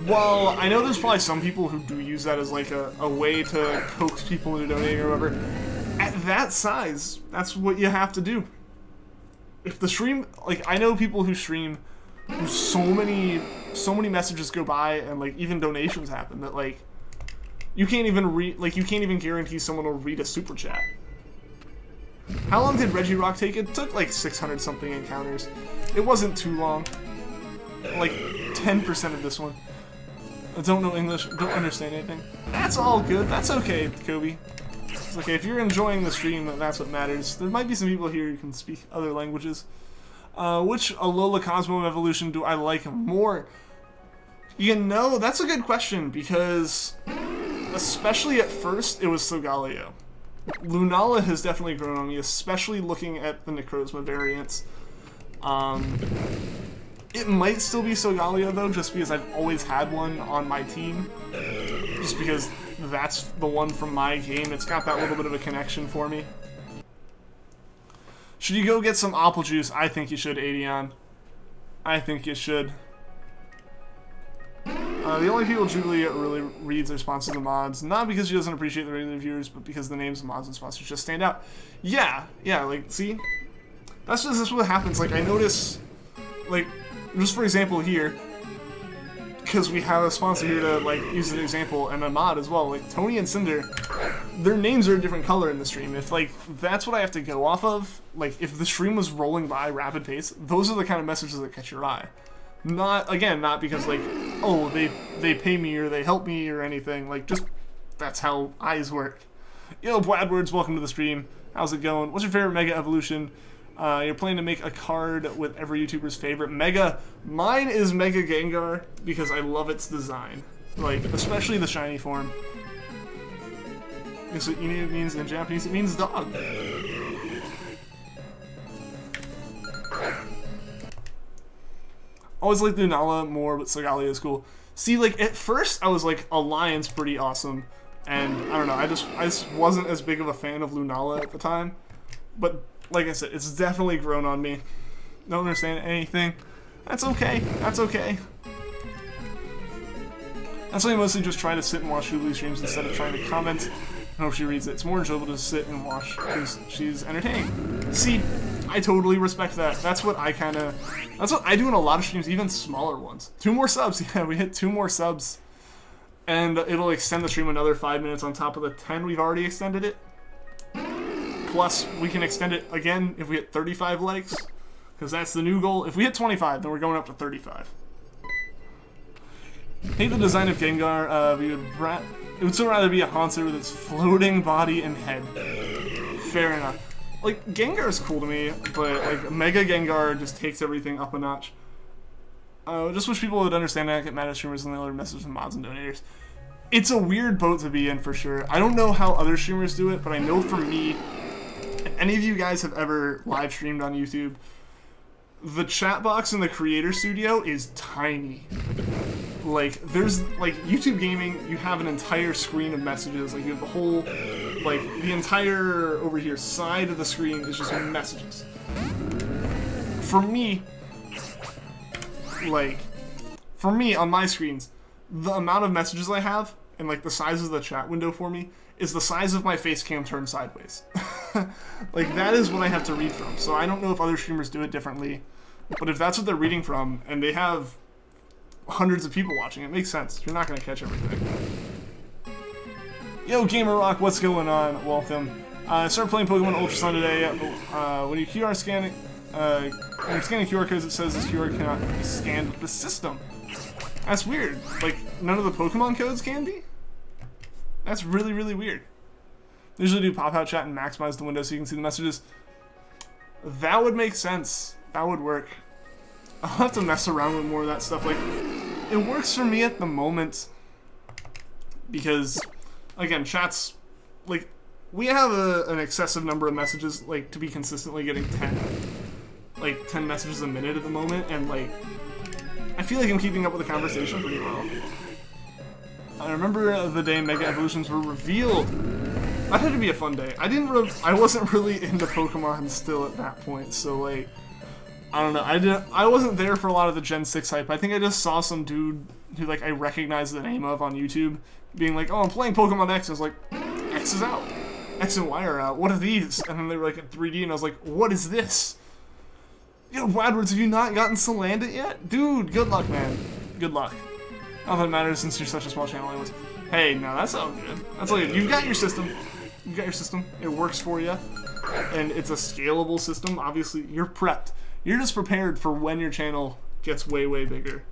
while I know there's probably some people who do use that as like a way to coax people into donating or whatever, at that size, that's what you have to do. If the stream, like, I know people who stream who so many messages go by and like even donations happen that like you can't even guarantee someone will read a super chat. How long did Regirock take? It took like 600 something encounters. It wasn't too long. Like 10% of this one. I don't know English, don't understand anything. That's all good, that's okay, Kobe. It's okay, if you're enjoying the stream, that's what matters. There might be some people here who can speak other languages. Which Alola Cosmo evolution do I like more? You know, that's a good question, because especially at first, it was Solgaleo. Lunala has definitely grown on me, especially looking at the Necrozma variants. It might still be Solgaleo though, just because I've always had one on my team. Just because that's the one from my game. It's got that little bit of a connection for me. Should you go get some apple juice? I think you should, Adion. I think you should. The only people Julia really reads are sponsors and mods, not because she doesn't appreciate the regular viewers, but because the names of mods and sponsors just stand out. Yeah, like, see? That's what happens. Like, I notice, like, just for example here, because we have a sponsor here to, like, use an example, and a mod as well, like, Tony and Cinder, their names are a different color in the stream. If, like, that's what I have to go off of, like, if the stream was rolling by rapid pace, those are the kind of messages that catch your eye. Not because, like, oh, they pay me or they help me or anything. Like, just, that's how eyes work. Yo, Bladwords, welcome to the stream. How's it going? What's your favorite Mega Evolution? You're planning to make a card with every YouTuber's favorite Mega. Mine is Mega Gengar because I love its design. Like, especially the shiny form. Guess what it means in Japanese? It means dog. Always liked Lunala more, but Solgaleo is cool. See, like, at first I was like, a lion's pretty awesome. And, I don't know, I just wasn't as big of a fan of Lunala at the time. But, like I said, it's definitely grown on me. Don't understand anything. That's okay. That's okay. That's why I mostly just try to sit and watch Julie streams instead of trying to comment and hope she reads it. It's more enjoyable to sit and watch because she's entertaining. See, I totally respect that. That's what I do in a lot of streams, even smaller ones. 2 more subs. Yeah, we hit 2 more subs. And it'll extend the stream another 5 minutes on top of the 10 we've already extended it. Plus, we can extend it again if we hit 35 likes, because that's the new goal. If we hit 25, then we're going up to 35. Hate the design of Gengar. It would still rather be a Haunter with its floating body and head. Fair enough. Like, Gengar is cool to me, but like Mega Gengar just takes everything up a notch. Just wish people would understand that I get mad at streamers and they other messages from mods and donators. It's a weird boat to be in for sure. I don't know how other streamers do it, but I know for me, if any of you guys have ever live streamed on YouTube, the chat box in the creator studio is tiny. Like, there's, like, YouTube gaming, you have an entire screen of messages. Like, you have the whole, like, the entire, over here, side of the screen is just messages. For me, on my screens, the amount of messages I have, and, like, the size of the chat window for me, is the size of my face cam turned sideways. Like, that is what I have to read from. So I don't know if other streamers do it differently, but if that's what they're reading from, and they have hundreds of people watching, it makes sense. You're not going to catch everything. Yo, Gamer Rock, what's going on? Welcome. I started playing Pokemon Ultra Sun today. When you QR scanning, when you're scanning QR codes, it says this QR cannot be scanned with the system. That's weird. Like, none of the Pokemon codes can be? That's really, really weird. They usually do pop-out chat and maximize the window so you can see the messages. That would make sense. That would work. I'll have to mess around with more of that stuff. Like, it works for me at the moment because, again, chat's, like, we have an excessive number of messages, like, to be consistently getting 10 messages a minute at the moment, and, like, I feel like I'm keeping up with the conversation pretty well. I remember the day Mega Evolutions were revealed. That had to be a fun day. I wasn't really into Pokemon still at that point, so, like, I don't know. I wasn't there for a lot of the Gen 6 hype. I think I just saw some dude who like I recognized the name of on YouTube being like, "Oh, I'm playing Pokemon X." I was like, "X is out. X and Y are out. What are these?" And then they were like in 3D, and I was like, "What is this?" Yo, Bradwards, have you not gotten Salandit yet? Dude, good luck, man. Good luck. Not that it matters since you're such a small channel anyways. Hey, no, that's all good. That's all good. You've got your system. You've got your system. It works for you. And it's a scalable system. Obviously, you're prepped. You're just prepared for when your channel gets way, way bigger.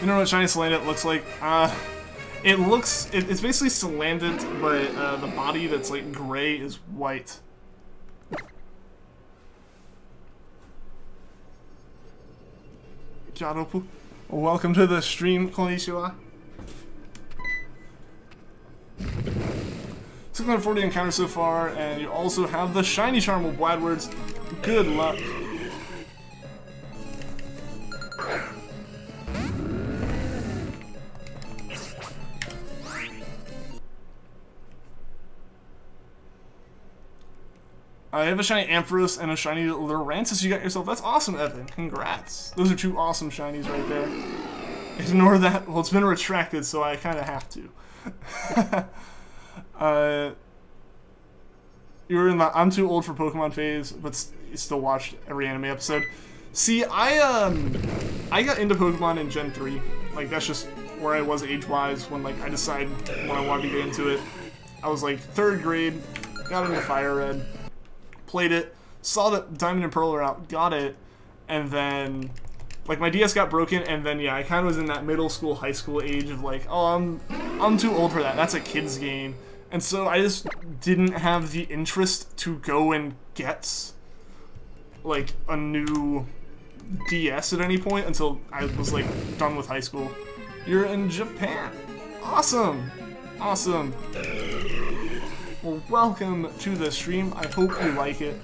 You know what Shiny Salandit looks like? It's basically Salandit, but the body that's like gray is white. Jaropu, welcome to the stream, konnichiwa. 640 encounters so far, and you also have the Shiny Charmander, Bladwords. Good luck. I have a shiny Ampharos and a shiny Lurantis you got yourself. That's awesome, Evan. Congrats. Those are two awesome shinies right there. Ignore that. Well, it's been retracted, so I kind of have to. You were in the I'm too old for Pokemon phase, but you still watched every anime episode. See, I got into Pokemon in Gen 3. Like, that's just where I was age-wise when, like, I decided when I wanted to get into it. I was, like, 3rd grade, got into Fire Red. Played it, saw that Diamond and Pearl are out, got it, and then, like, my DS got broken, and then, yeah, I kind of was in that middle school, high school age of, like, oh, I'm too old for that, that's a kid's game, and so I just didn't have the interest to go and get, like, a new DS at any point until I was, like, done with high school. You're in Japan! Awesome! Awesome! Well, welcome to the stream. I hope you like it.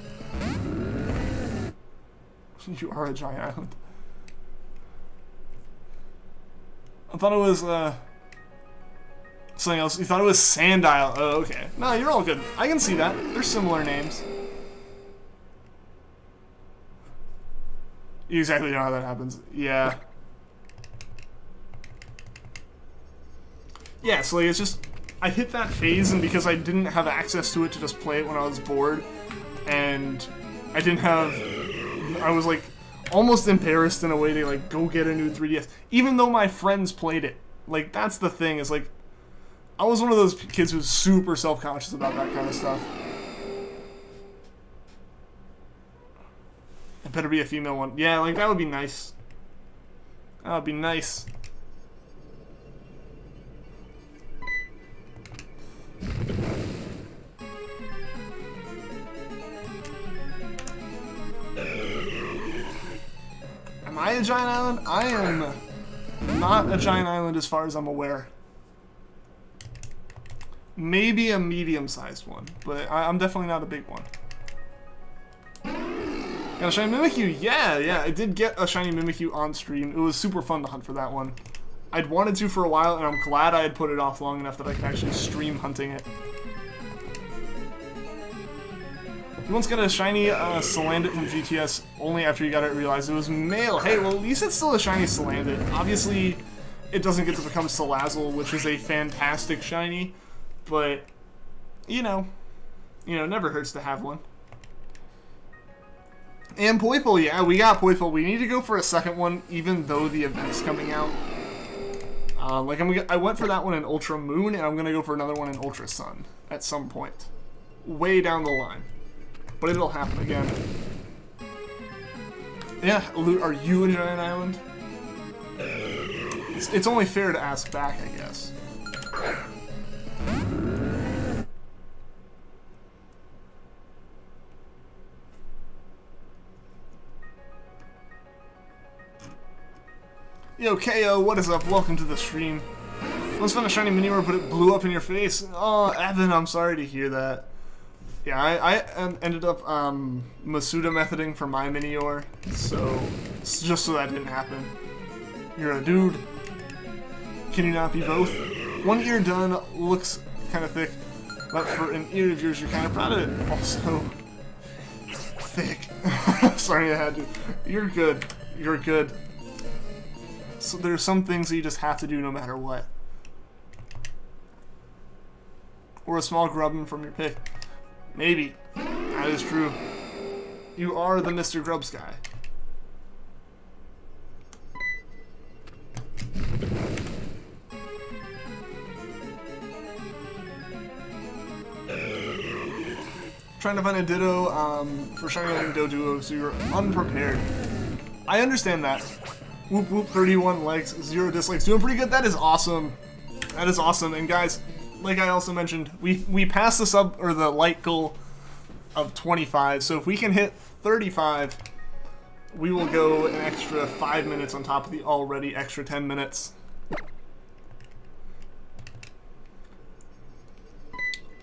You are a giant island. I thought it was, something else. You thought it was Sand Isle. Oh, okay. No, you're all good. I can see that. They're similar names. You exactly know how that happens. Yeah. Yeah, so, like, it's just... I hit that phase, and because I didn't have access to it to just play it when I was bored, and I was like almost embarrassed in a way to like go get a new 3DS, even though my friends played it. Like, that's the thing, is like, I was one of those kids who was super self-conscious about that kind of stuff. It better be a female one. Yeah, like, that would be nice. That would be nice. Am I a giant island? I am not a giant island as far as I'm aware. Maybe a medium-sized one, but I'm definitely not a big one. Got a shiny Mimikyu? Yeah, I did get a shiny Mimikyu on stream. It was super fun to hunt for that one. I'd wanted to for a while, and I'm glad I had put it off long enough that I could actually stream hunting it. You once got a shiny Salandit from GTS only after you got it realized it was male. Hey, well, at least it's still a shiny Salandit. Obviously, it doesn't get to become Salazzle, which is a fantastic shiny, but, you know, never hurts to have one. And Poipole, yeah, we got Poipole. We need to go for a second one, even though the event's coming out. Like, I went for that one in Ultra Moon, and I'm gonna go for another one in Ultra Sun at some point. Way down the line. But it'll happen again. Yeah, are you a giant island? It's only fair to ask back, I guess. Yo, KO, what is up? Welcome to the stream. Once found a shiny Minior, but it blew up in your face. Oh, Evan, I'm sorry to hear that. Yeah, I ended up Masuda methoding for my Minior, so just so that didn't happen. You're a dude. Can you not be both? One ear done, looks kind of thick. But for an ear of yours, you're kind of proud of it. Also, thick. Sorry, I had to. You're good. You're good. So there's some things that you just have to do no matter what. Or a small grubbin from your pick. Maybe. That is true. You are the Mr. Grubs guy. Trying to find a Ditto for Shiny Lightning Doduo, so you're unprepared. I understand that. Whoop whoop, 31 likes, 0 dislikes. Doing pretty good. That is awesome. That is awesome. And guys, like I also mentioned, we passed the sub or the light goal of 25. So if we can hit 35, we will go an extra 5 minutes on top of the already extra 10 minutes.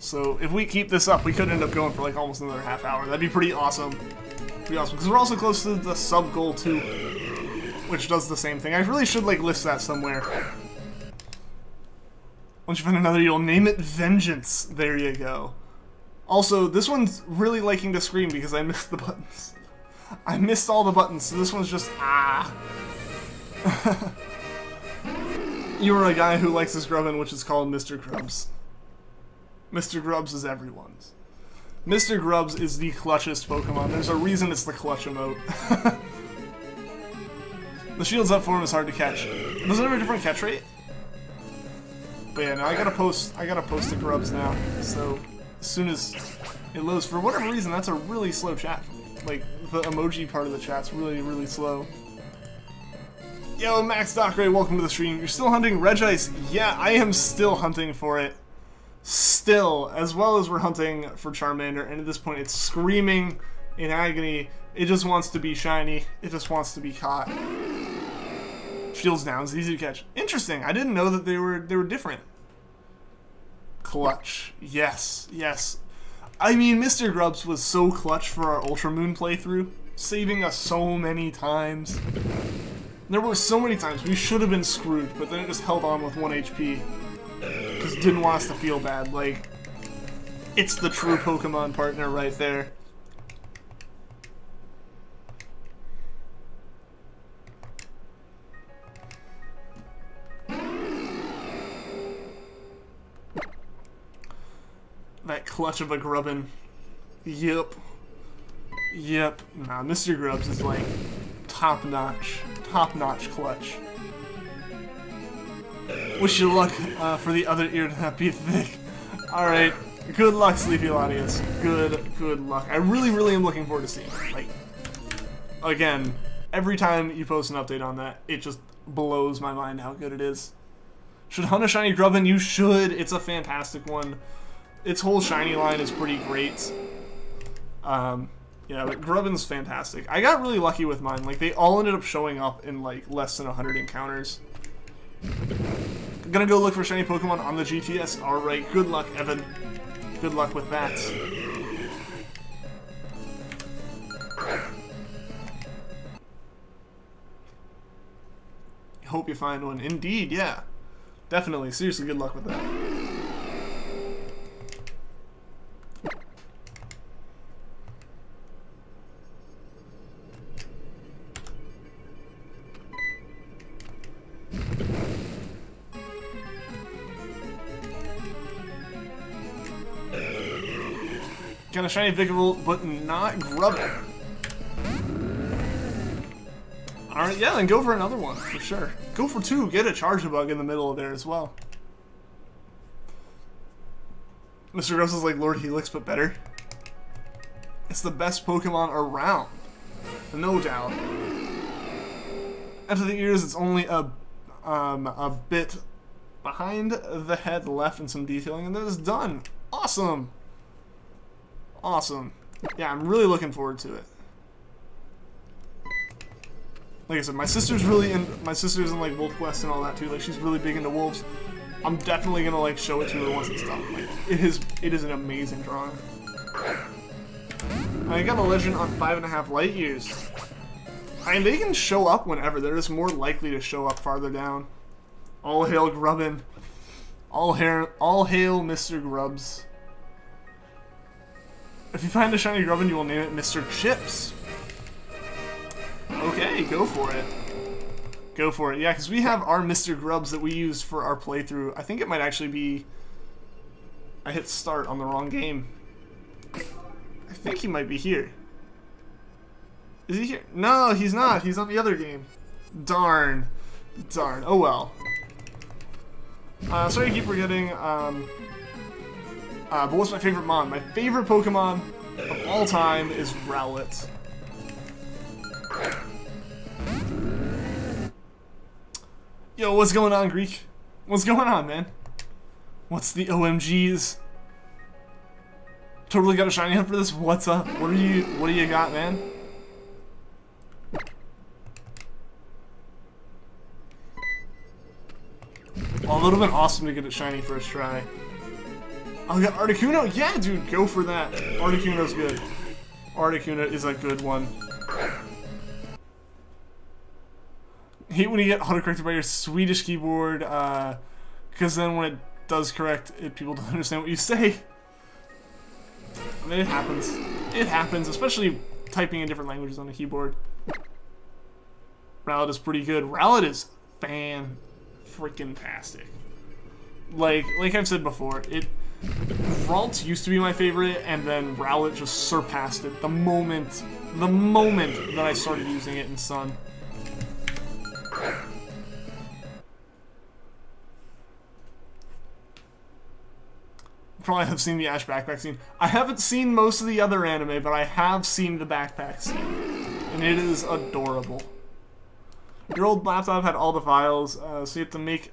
So if we keep this up, we could end up going for like almost another half hour. That'd be pretty awesome. Pretty awesome. Because we're also close to the sub goal too, which does the same thing. I really should like list that somewhere. Once you find another, you'll name it Vengeance. There you go. Also, this one's really liking to scream because I missed the buttons. I missed all the buttons, so this one's just ah. You are a guy who likes this grubbin, which is called Mr. Grubs. Mr. Grubs is everyone's. Mr. Grubs is the clutchest Pokemon. There's a reason it's the clutch emote. The Shields Up form is hard to catch. Does it have a different catch rate? But yeah, no, I gotta post the Grubs now. So as soon as it loads, for whatever reason, that's a really slow chat. Like the emoji part of the chat's really, really slow. Yo, Max Docray, welcome to the stream. You're still hunting Regice? Yeah, I am still hunting for it. Still, as well as we're hunting for Charmander, and at this point it's screaming in agony. It just wants to be shiny. It just wants to be caught. Shields down, it's easy to catch. Interesting, I didn't know that they were different. Clutch. Yes, yes. I mean, Mr. Grubs was so clutch for our Ultra Moon playthrough, saving us so many times. There were so many times we should have been screwed, but then it just held on with 1 HP. Because it didn't want us to feel bad. Like, it's the true Pokemon partner right there. That clutch of a Grubbin. Yep. Yep. Nah, Mr. Grubs is like top-notch clutch. Wish you luck for the other ear to not be thick. Alright, good luck, Sleepy Latias. Good luck. I really am looking forward to seeing it. Like, again, every time you post an update on that, it just blows my mind how good it is. Should hunt a shiny Grubbin? You should. It's a fantastic one. Its whole shiny line is pretty great. Yeah, but Grubbin's fantastic. I got really lucky with mine. Like, they all ended up showing up in, like, less than 100 encounters. I'm gonna go look for shiny Pokemon on the GTS. Alright, good luck, Evan. Good luck with that. Hope you find one. Indeed, yeah. Definitely. Seriously, good luck with that. Got a shiny Vigavolt, but not Grubbin. Alright, yeah, then go for another one, for sure. Go for 2, get a Charjabug in the middle of there as well. Mr. Gross is like Lord Helix, but better. It's the best Pokemon around. No doubt. After the ears, it's only a bit behind the head left and some detailing, and then it's done. Awesome. Awesome. Yeah, I'm really looking forward to it. Like I said, my sister's in like Wolf Quest and all that too. Like, she's really big into wolves. I'm definitely gonna like show it to her once it's done. Like, it is an amazing drawing. I got a legend on 5.5 light years. I mean, they can show up whenever. They're just more likely to show up farther down. All hail Grubbin. All hail Mr. Grubs. If you find a shiny Grubbin, you will name it Mr. Chips. Okay, go for it. Go for it. Yeah, because we have our Mr. Grubs that we used for our playthrough. I think it might actually be... I hit start on the wrong game. I think he might be here. Is he here? No, he's not. He's on the other game. Darn. Darn. Oh well. Sorry I keep forgetting. But what's my favorite mon? My favorite Pokemon of all time is Rowlet. Yo, what's going on, Greek? What's going on, man? What's the OMGs? Totally got a shiny hunt for this? What's up? What do you got, man? Oh, it would have been awesome to get it shiny first try. I'll get Articuno? Yeah, dude, go for that. Articuno's good. Articuno is a good one. Hate when you get autocorrected by your Swedish keyboard, because then when it does correct, people don't understand what you say. I mean, it happens. It happens, especially typing in different languages on the keyboard. Rowlet is pretty good. Rowlet is fan-freaking-tastic. Like I've said before, Ralt used to be my favorite, and then Rowlet just surpassed it the moment that I started using it in Sun. Probably have seen the Ash backpack scene. I haven't seen most of the other anime, but I have seen the backpack scene, and it is adorable. Your old laptop had all the files, so you have to make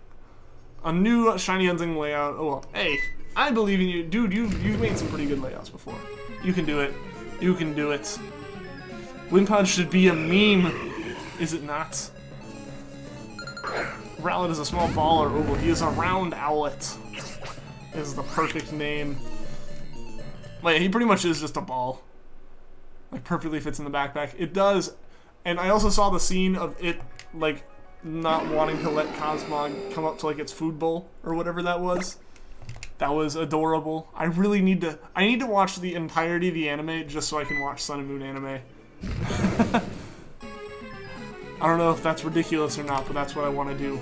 a new shiny hunting layout. Oh well, hey, I believe in you, dude. You've made some pretty good layouts before. You can do it. You can do it. Wimpod should be a meme, is it not? Rowlet is a small ball or oval. He is a round owlet. Is the perfect name. Like, he pretty much is just a ball. Like, perfectly fits in the backpack. It does. And I also saw the scene of it, like, not wanting to let Cosmog come up to, like, its food bowl, or whatever that was. That was adorable. I really need to... I need to watch the entirety of the anime just so I can watch Sun and Moon anime. I don't know if that's ridiculous or not, but that's what I want to do.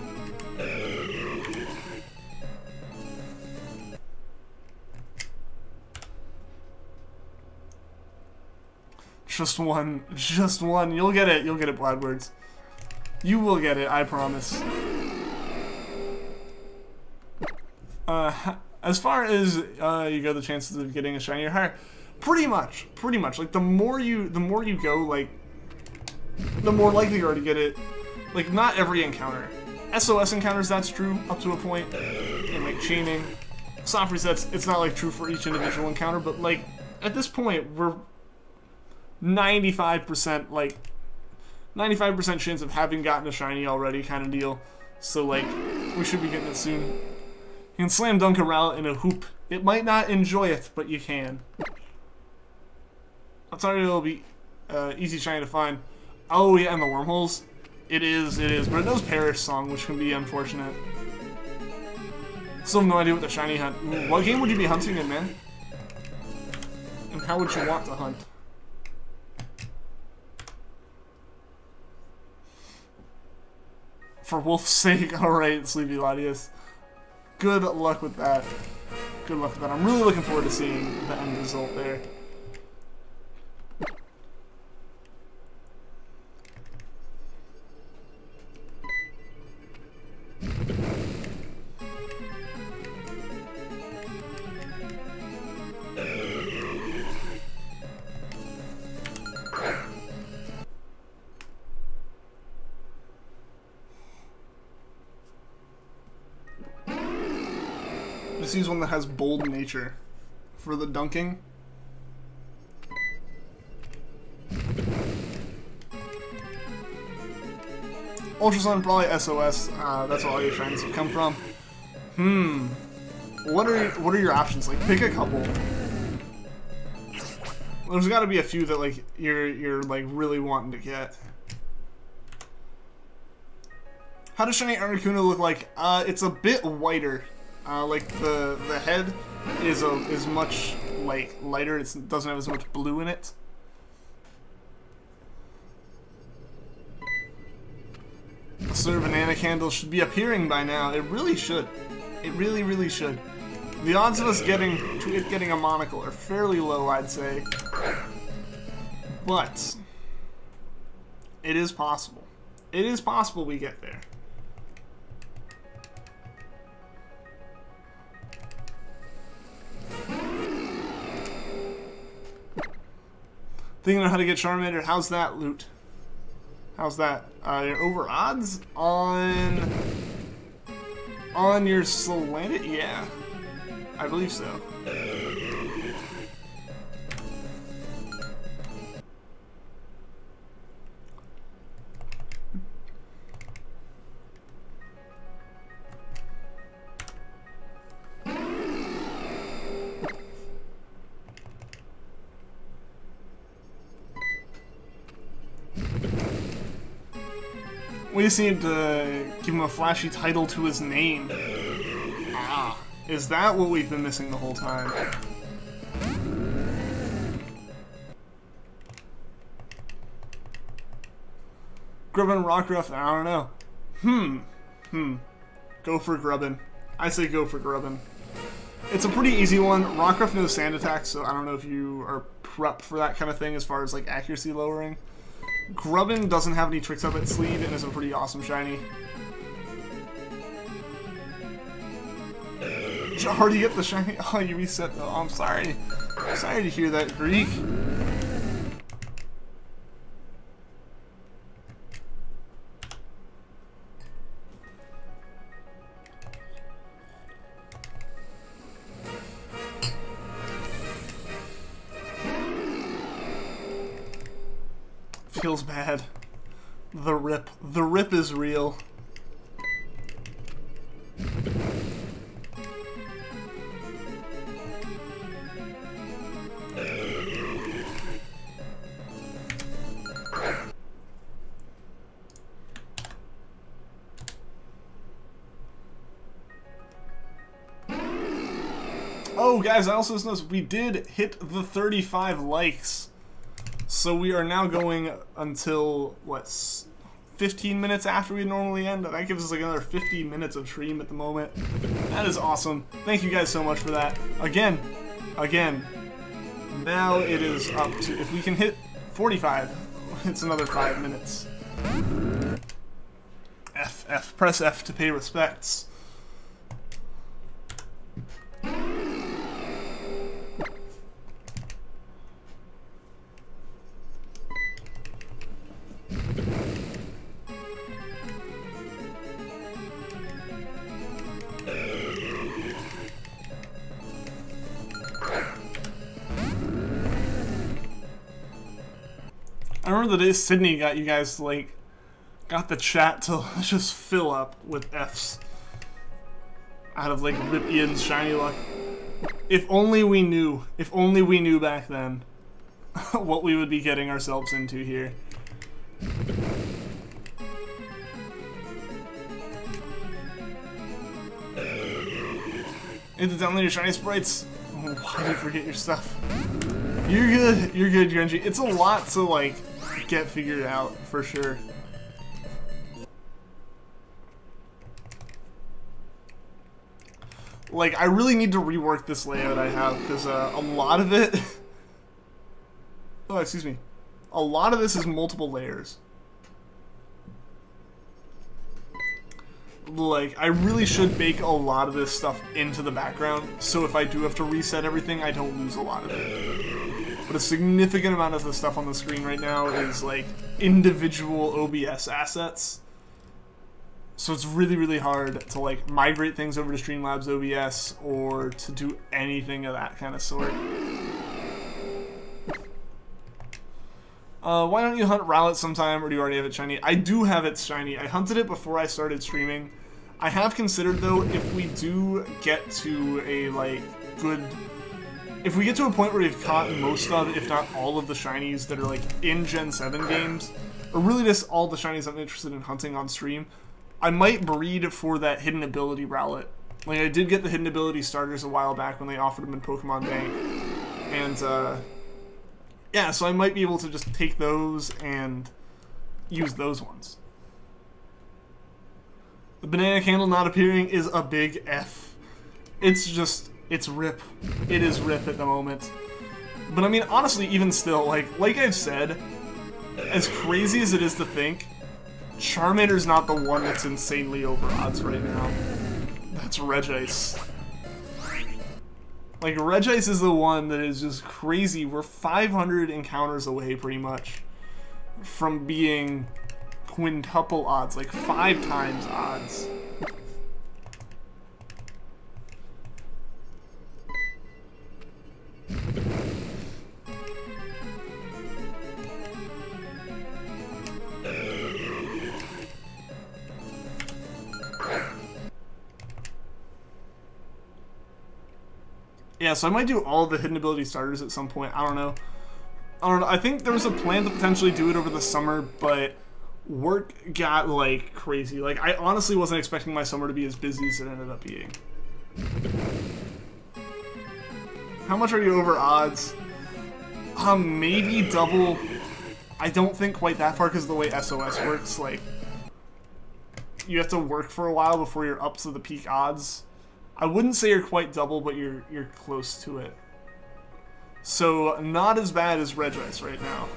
Just one. You'll get it, Bloodwords. You will get it, I promise. As far as you go, the chances of getting a shiny are higher. Pretty much. Like, the more you go, like, the more likely you are to get it. Like, not every encounter. SOS encounters, that's true, up to a point. And, like, chaining. Soft resets, it's not, like, true for each individual encounter, but, like, at this point, we're 95%, like, 95% chance of having gotten a shiny already kind of deal. So, like, we should be getting it soon. You can slam dunk a Rowlet in a hoop. It might not enjoy it, but you can. I'll tell you it'll be easy shiny to find. Oh, yeah, and the wormholes. It is, but it knows Perish Song, which can be unfortunate. Still have no idea what the shiny hunt. What game would you be hunting in, man? And how would you want to hunt? For Wolf's sake, alright, Sleepy Latias. Good luck with that. Good luck with that. I'm really looking forward to seeing the end result there. Just use one that has bold nature for the dunking. Ultrasun, probably SOS. That's where all your shinies have come from. What are your options? Like, pick a couple. There's got to be a few that like you're like really wanting to get. How does shiny Articuno look like? It's a bit whiter. Like the head is much like lighter. It doesn't have as much blue in it. A Sir Banana Candle should be appearing by now. It really should. It really, really should. The odds of us getting a monocle are fairly low, I'd say. But it is possible. It is possible we get there. Thinking of how to get Charmander. How's that, Loot? How's that? You're over odds on your Salandit? Yeah, I believe so. We just need to give him a flashy title to his name. Ah, is that what we've been missing the whole time? Grubbin, Rockruff, I don't know. Go for Grubbin. I say go for Grubbin. It's a pretty easy one. Rockruff knows sand attack, so I don't know if you are prepped for that kind of thing as far as like accuracy lowering. Grubbin doesn't have any tricks up its sleeve and is a pretty awesome shiny. Hard to get the shiny. Oh, you reset though. I'm sorry. Sorry to hear that, Greek. Feels bad. The rip. The rip is real. Oh, guys, I also just noticed we did hit the 35 likes. So we are now going until, what, 15 minutes after we normally end? That gives us like another 50 minutes of stream at the moment. That is awesome. Thank you guys so much for that. Again, now it is up to, if we can hit 45, it's another 5 minutes. Press F to pay respects. I remember the day Sydney got you guys, like, got the chat to just fill up with Fs out of, like, Rip Ian's shiny luck. If only we knew back then what we would be getting ourselves into here. Into download your shiny sprites. Oh, why do you forget your stuff? You're good, Genji. It's a lot to, like, get figured out, for sure. Like, I really need to rework this layout I have, because a lot of it... oh, excuse me. A lot of this is multiple layers. Like, I really should bake a lot of this stuff into the background, so if I do have to reset everything, I don't lose a lot of it. But a significant amount of the stuff on the screen right now is, like, individual OBS assets. So it's really, really hard to, like, migrate things over to Streamlabs OBS or to do anything of that kind of sort. Why don't you hunt Rowlet sometime, or do you already have it shiny? I do have it shiny. I hunted it before I started streaming. I have considered, though, if we do get to a, like, good... If we get to a point where we've caught most of, if not all of the shinies that are, like, in Gen 7 games, or really just all the shinies I'm interested in hunting on stream, I might breed for that hidden ability Rowlet. Like, I did get the hidden ability starters a while back when they offered them in Pokemon Bank. And, yeah, so I might be able to just take those and use those ones. The banana candle not appearing is a big F. It's just, it's rip. It is rip at the moment. But I mean, honestly, even still, like I've said, as crazy as it is to think, Charmander's not the one that's insanely over odds right now. That's Regice. Like, Regice is the one that is just crazy. We're 500 encounters away, pretty much, from being quintuple odds, like 5 times odds. Yeah, so I might do all the hidden ability starters at some point. I don't know. I think there was a plan to potentially do it over the summer, but work got, like, crazy. Like, I honestly wasn't expecting my summer to be as busy as it ended up being. How much are you over odds? Maybe double. I don't think quite that far because of the way SOS works. Like, you have to work for a while before you're up to the peak odds. I wouldn't say you're quite double, but you're close to it. So, not as bad as Regice right now.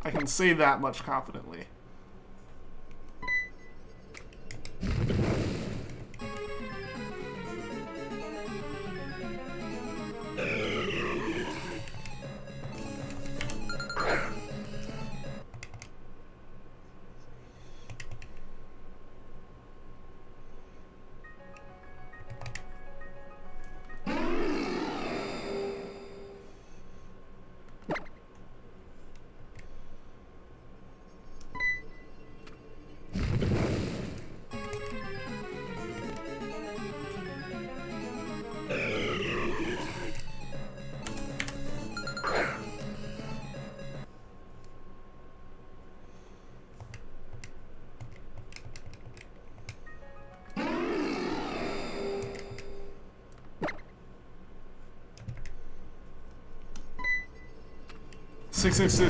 I can say that much confidently.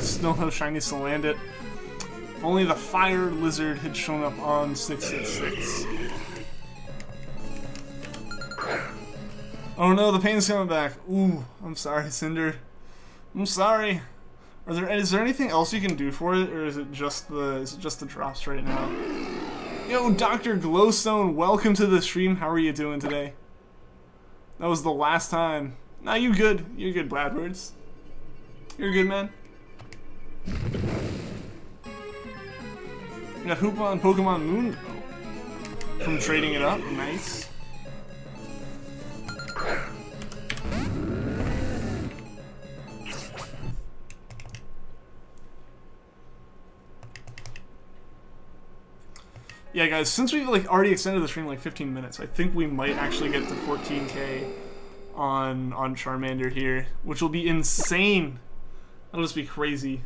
Still no Shinies to land it. If only the fire lizard had shown up on 666. Oh no, the pain's coming back. Ooh, I'm sorry, Cinder. I'm sorry. Is there anything else you can do for it, or is it just the drops right now? Yo, Dr. Glowstone, welcome to the stream. How are you doing today? That was the last time. Nah, you good. You're good, Bladwords. You're good, man. We got Hoopa on Pokemon Moon from trading it up. Nice. Yeah, guys, since we've like already extended the stream like 15 minutes, I think we might actually get to 14K on Charmander here, which will be insane. That'll just be crazy.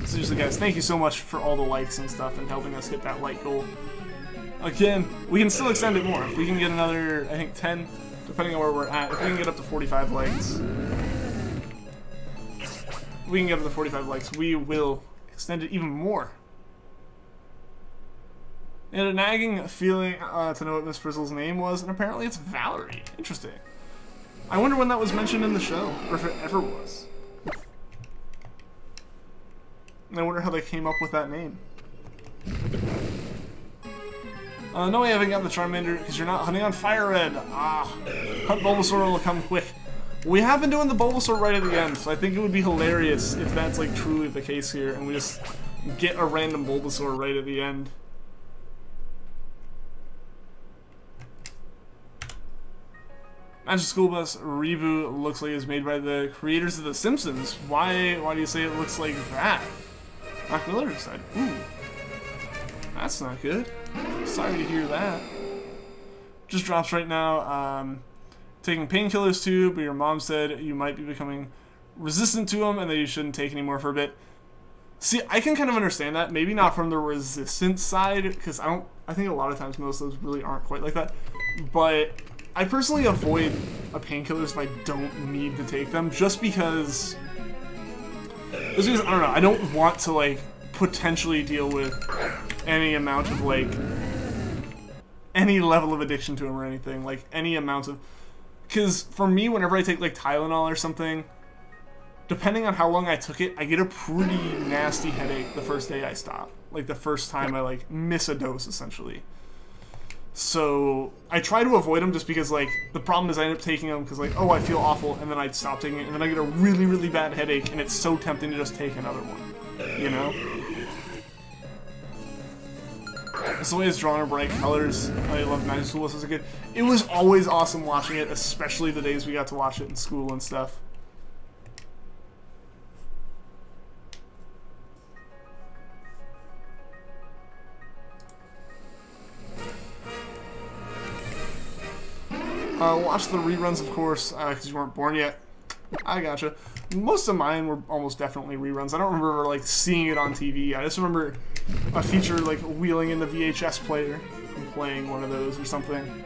Seriously, guys, thank you so much for all the likes and stuff and helping us hit that like goal. Again, we can still extend it more. If we can get another, I think, 10, depending on where we're at. If we can get up to 45 likes, we will extend it even more. And a nagging feeling to know what Miss Frizzle's name was, and apparently it's Valerie. Interesting. I wonder when that was mentioned in the show, or if it ever was. And I wonder how they came up with that name. No, we haven't gotten the Charmander because you're not hunting on Fire Red. Hunt Bulbasaur will come quick. We have been doing the Bulbasaur right at the end, so I think it would be hilarious if that's like truly the case here, and we just get a random Bulbasaur right at the end. Magic School Bus reboot looks like it's made by the creators of The Simpsons. Why do you say it looks like that? Mark Miller said, ooh, that's not good. Sorry to hear that. Just drops right now. Taking painkillers too, but your mom said you might be becoming resistant to them and that you shouldn't take any more for a bit. See, I can kind of understand that. Maybe not from the resistance side, because I think a lot of times most of those really aren't quite like that. But I personally avoid painkillers if I don't need to take them, just because I don't know, I don't want to, like, potentially deal with any amount of, like, any level of addiction to them or anything. Like, any amount of... Because for me, whenever I take, like, Tylenol or something, depending on how long I took it, I get a pretty nasty headache the first day I stop. Like, the first time I, like, miss a dose, essentially. So, I try to avoid them just because, like, the problem is I end up taking them because, like, oh, I feel awful, and then I stop taking it, and then I get a really, really bad headache, and it's so tempting to just take another one. You know? That's the way it's drawn in bright colors. I loved Magic School as a kid. It was always awesome watching it, especially the days we got to watch it in school and stuff. Watch the reruns, of course, because you weren't born yet. I gotcha. Most of mine were almost definitely reruns. I don't remember, like, seeing it on TV. I just remember a teacher, like, wheeling in the VHS player and playing one of those or something.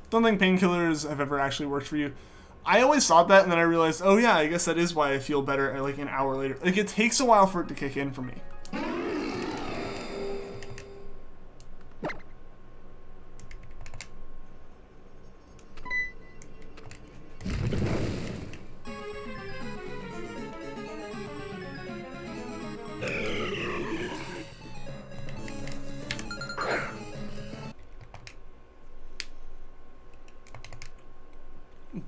Don't think painkillers have ever actually worked for you. I always thought that, and then I realized, oh yeah, I guess that is why I feel better, like, an hour later. Like, it takes a while for it to kick in for me.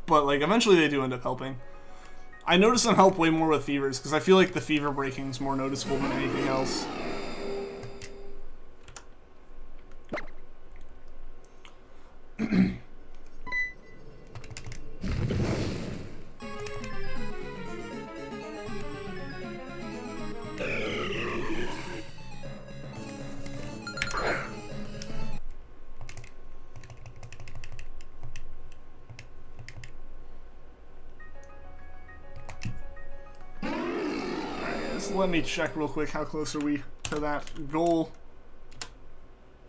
But, like, eventually they do end up helping. I notice them help way more with fevers, because I feel like the fever breaking is more noticeable than anything else. Let me check real quick how close are we to that goal.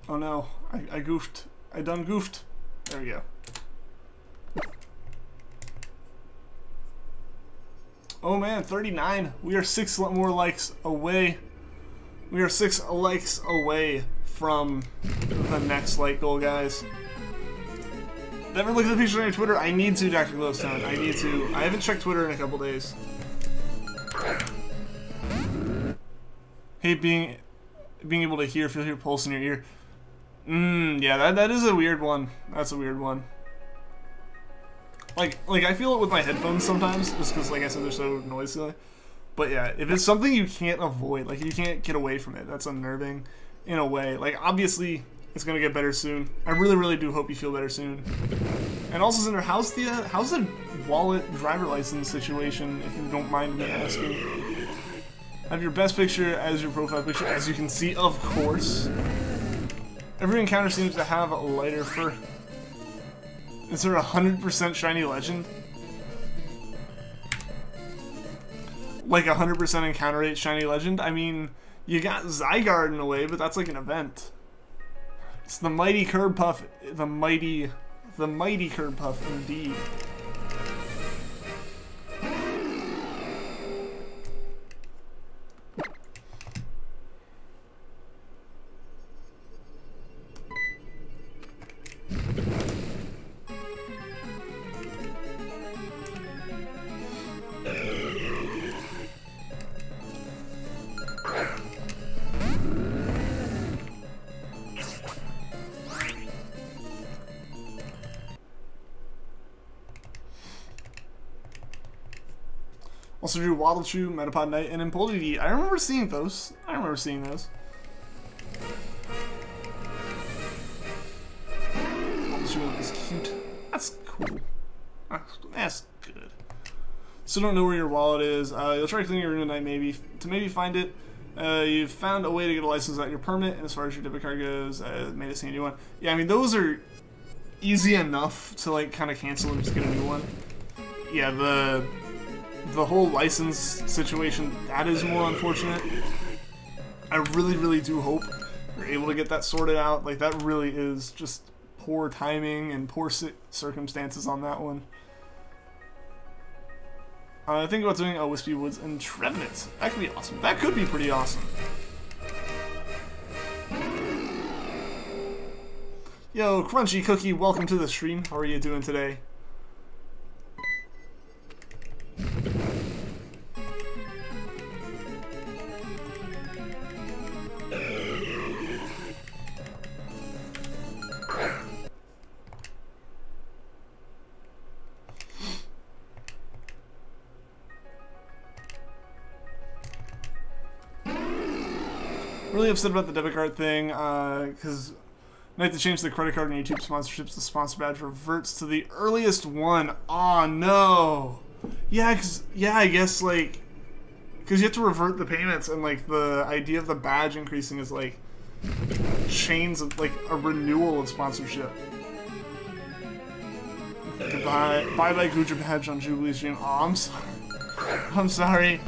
Oh no, I goofed. I done goofed. There we go. Oh man, 39. We are 6 more likes away. We are 6 likes away from the next like goal, guys. Never looked at the picture on your Twitter. I need to, Dr. Glowstone. I need to. I haven't checked Twitter in a couple days. Hey, being able to feel your pulse in your ear. Yeah, that is a weird one. That's a weird one. Like I feel it with my headphones sometimes, just because, like I said, they're so noisy. But yeah, if it's something you can't avoid, like you can't get away from it, that's unnerving in a way. Like, obviously, it's gonna get better soon. I really, really do hope you feel better soon. And also, Cinder, how's the wallet driver license situation, if you don't mind me asking? Have your best picture as your profile picture, as you can see, of course. Every encounter seems to have a lighter fur. Is there 100% shiny legend? Like 100% encounter rate shiny legend? I mean, you got Zygarde in a way, but that's like an event. It's the mighty Curb Puff, the mighty Curb Puff, indeed. Also drew Waddlechew, Metapod Knight, and Impulsivity. I remember seeing those. Waddlechew is cute. That's cool. That's good. Still don't know where your wallet is. You'll try cleaning your room tonight, maybe. To maybe find it. You've found a way to get a license without your permit, and as far as your debit card goes, made a seen a new one. Yeah, I mean, those are easy enough to, like, kind of cancel and just get a new one. yeah, the whole license situation, that is more unfortunate. I really do hope you're able to get that sorted out. Like, that really is just poor timing and poor circumstances on that one. I think about doing a Wispy Woods and Trevenant. That could be awesome. That could be pretty awesome. Yo, Crunchy Cookie, welcome to the stream. How are you doing today? Really upset about the debit card thing, because night to change the credit card in YouTube sponsorships, the sponsor badge reverts to the earliest one. Aw, no. Yeah, I guess, like, because you have to revert the payments, and, like, the idea of the badge increasing is, like, chains of, like, a renewal of sponsorship. Goodbye. Bye-bye Guja badge on Jubilee's stream. Aw, I'm sorry. I'm sorry.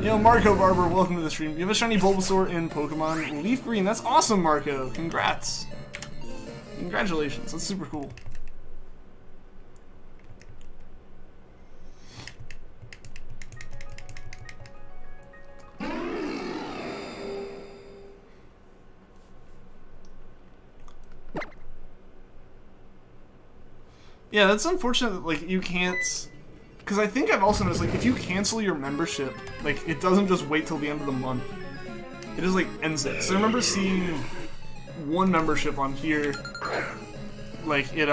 Yo, Marco Barber, welcome to the stream. You have a shiny Bulbasaur in Pokemon Leafgreen. That's awesome, Marco. Congrats. Congratulations. That's super cool. Yeah, that's unfortunate that, like, you can't... Because I think I've also noticed, like, if you cancel your membership, like, it doesn't just wait till the end of the month. It just, like, ends it. So I remember seeing one membership on here, like, it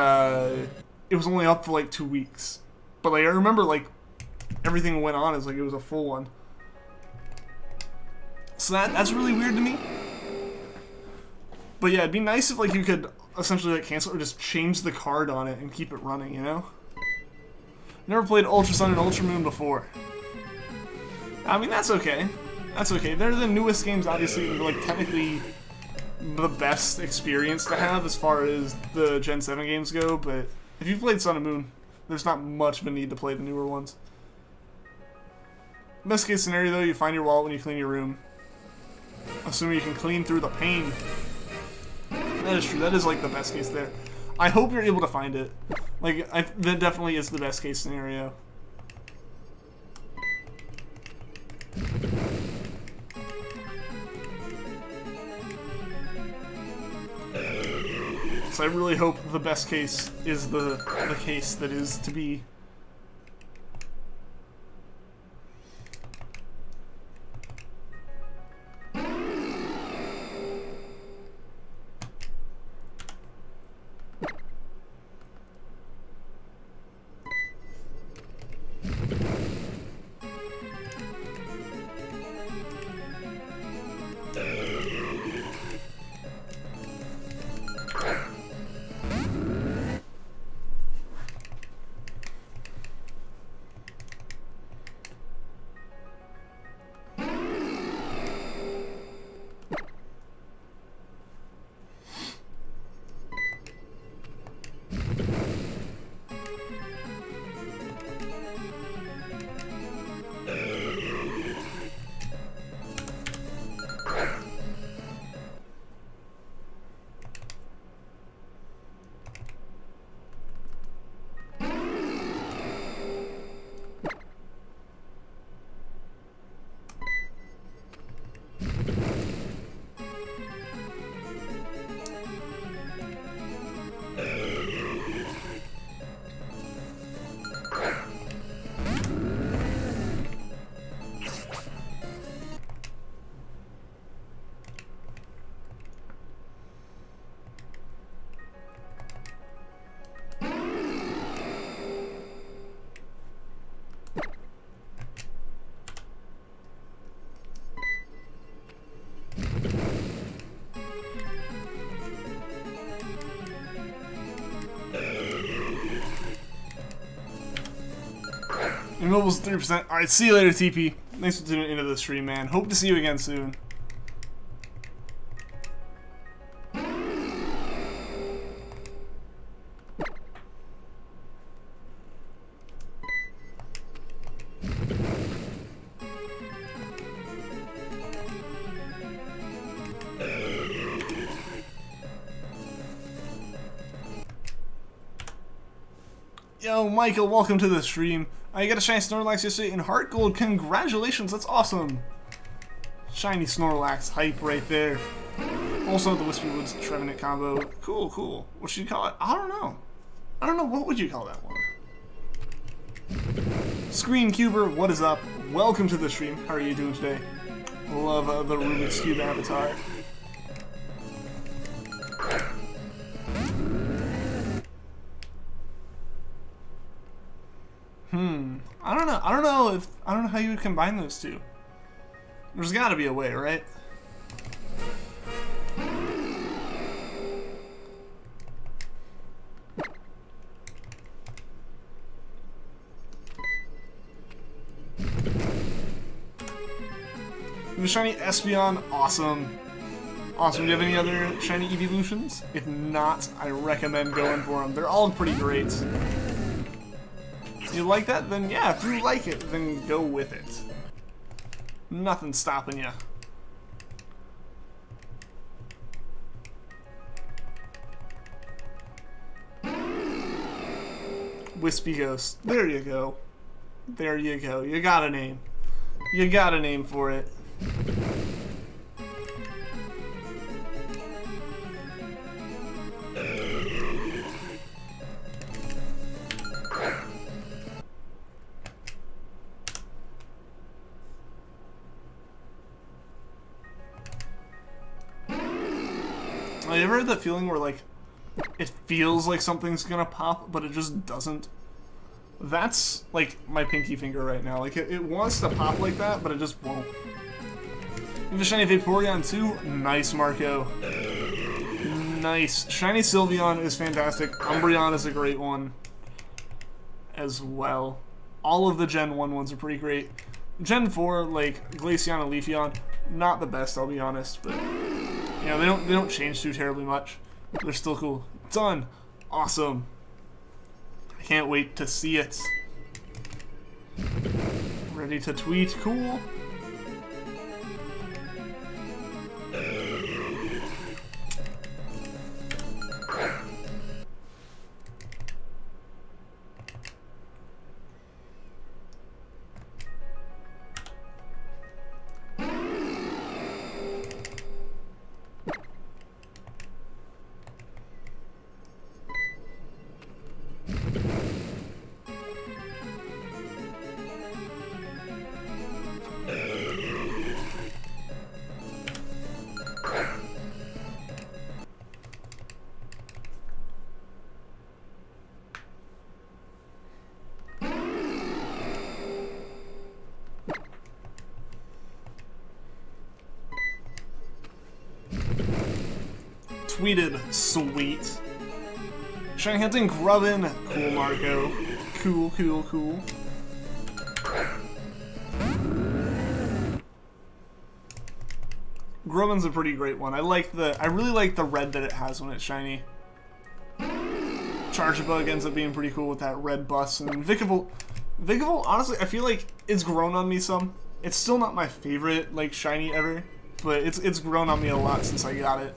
was only up for, like, 2 weeks. But, like, I remember, like, everything went on as, like, it was a full one. So that's really weird to me. But, yeah, it'd be nice if, like, you could essentially, like, cancel or just change the card on it and keep it running, you know? Never played Ultra Sun and Ultra Moon before. I mean, that's okay. That's okay. They're the newest games, obviously, like, technically the best experience to have as far as the Gen 7 games go, but if you've played Sun and Moon, there's not much of a need to play the newer ones. Best case scenario, though, you find your wallet when you clean your room. Assuming you can clean through the pain. That is true. That is, like, the best case there. I hope you're able to find it. Like, that definitely is the best case scenario. So I really hope the best case is the case that is to be. Mobile's 3%. Alright, see you later, TP. Thanks for tuning into the stream, man. Hope to see you again soon. Yo, Michael, welcome to the stream. I got a shiny Snorlax yesterday in Heart Gold. Congratulations, that's awesome. Shiny Snorlax hype right there. Also, the Wispy Woods Trevenant combo. Cool, cool. What should you call it? I don't know. I don't know. What would you call that one? Screen Cuber, what is up? Welcome to the stream. How are you doing today? Love the Rubik's Cube avatar. I don't know. I don't know how you would combine those two. There's got to be a way, right? The shiny Espeon, awesome. Awesome. Do you have any other shiny evolutions? If not, I recommend going for them. They're all pretty great. You like that? Then yeah, if you like it, then go with it. Nothing's stopping you. Wispy Ghost. There you go. There you go. You got a name. You got a name for it. You ever had that feeling where, like, it feels like something's gonna pop, but it just doesn't? That's, like, my pinky finger right now. Like, it wants to pop like that, but it just won't. You have a shiny Vaporeon too? Nice, Marco. Nice. Shiny Sylveon is fantastic. Umbreon is a great one as well. All of the Gen 1 ones are pretty great. Gen 4, like, Glaceon and Leafeon, not the best, I'll be honest, but... you know, they don't change too terribly much. They're still cool. Done. Awesome. I can't wait to see it. Ready to tweet. Cool. Tweeted, sweet. Shiny Hunting Grubbin, cool, Marco. Cool, cool, cool. Grubbin's a pretty great one. I really like the red that it has when it's shiny. Charjabug ends up being pretty cool with that red bus, and Vikavolt, honestly, I feel like it's grown on me some. It's still not my favorite, like, shiny ever, but it's grown on me a lot since I got it.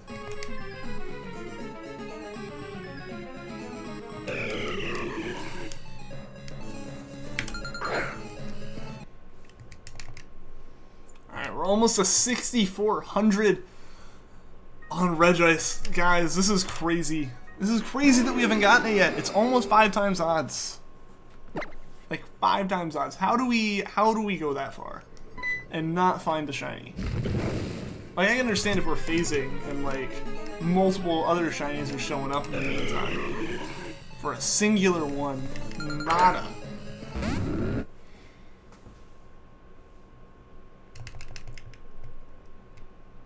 We're almost to 6,400 on Regice. Guys, this is crazy. This is crazy that we haven't gotten it yet. It's almost 5 times odds. Like 5 times odds. How do we go that far and not find the shiny? Like, I can understand if we're phasing and like multiple other shinies are showing up in the meantime. For a singular one, nada.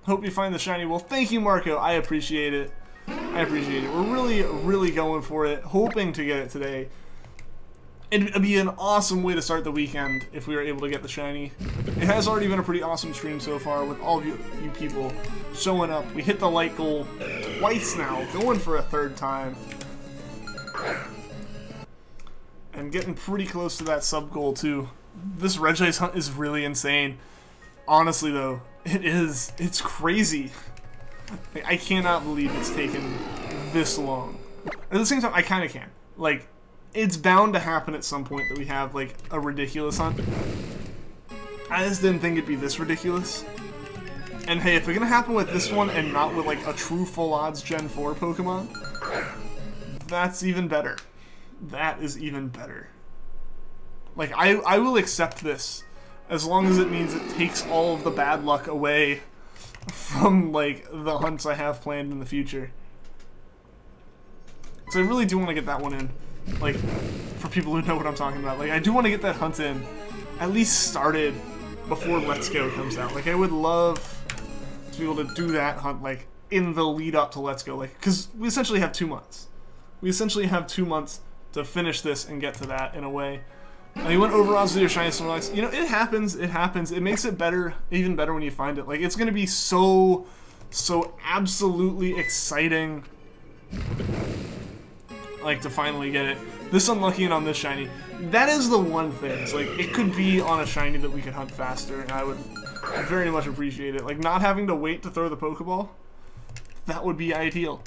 Hope you find the shiny. Well, thank you, Marco. I appreciate it. I appreciate it. We're really, really going for it. Hoping to get it today. It'd be an awesome way to start the weekend if we were able to get the shiny. It has already been a pretty awesome stream so far with all of you people showing up. We hit the like goal twice now, going for a 3rd time. And getting pretty close to that sub goal too. This Regice hunt is really insane. Honestly though, it is. It's crazy. Like, I cannot believe it's taken this long. At the same time, I kind of can. Like, it's bound to happen at some point that we have, like, a ridiculous hunt. I just didn't think it'd be this ridiculous. And hey, if it's gonna happen with this one and not with, like, a true full odds Gen 4 Pokemon, that's even better. That is even better. Like, I will accept this as long as it means it takes all of the bad luck away from, like, the hunts I have planned in the future. So I really do want to get that one in. Like, for people who know what I'm talking about. Like, I do want to get that hunt in, at least started before Let's Go comes out. Like, I would love to be able to do that hunt, like, in the lead up to Let's Go. Like, because we essentially have 2 months. We essentially have 2 months to finish this and get to that, in a way. And you went over odds with your Shiny Snorlax. You know, it happens, it happens. It makes it better, even better when you find it. Like, it's going to be so absolutely exciting, like, to finally get it. This unlucky and on this shiny. That is the one thing. It's like, it could be on a shiny that we could hunt faster, and I would very much appreciate it. Like, not having to wait to throw the Pokeball, that would be ideal.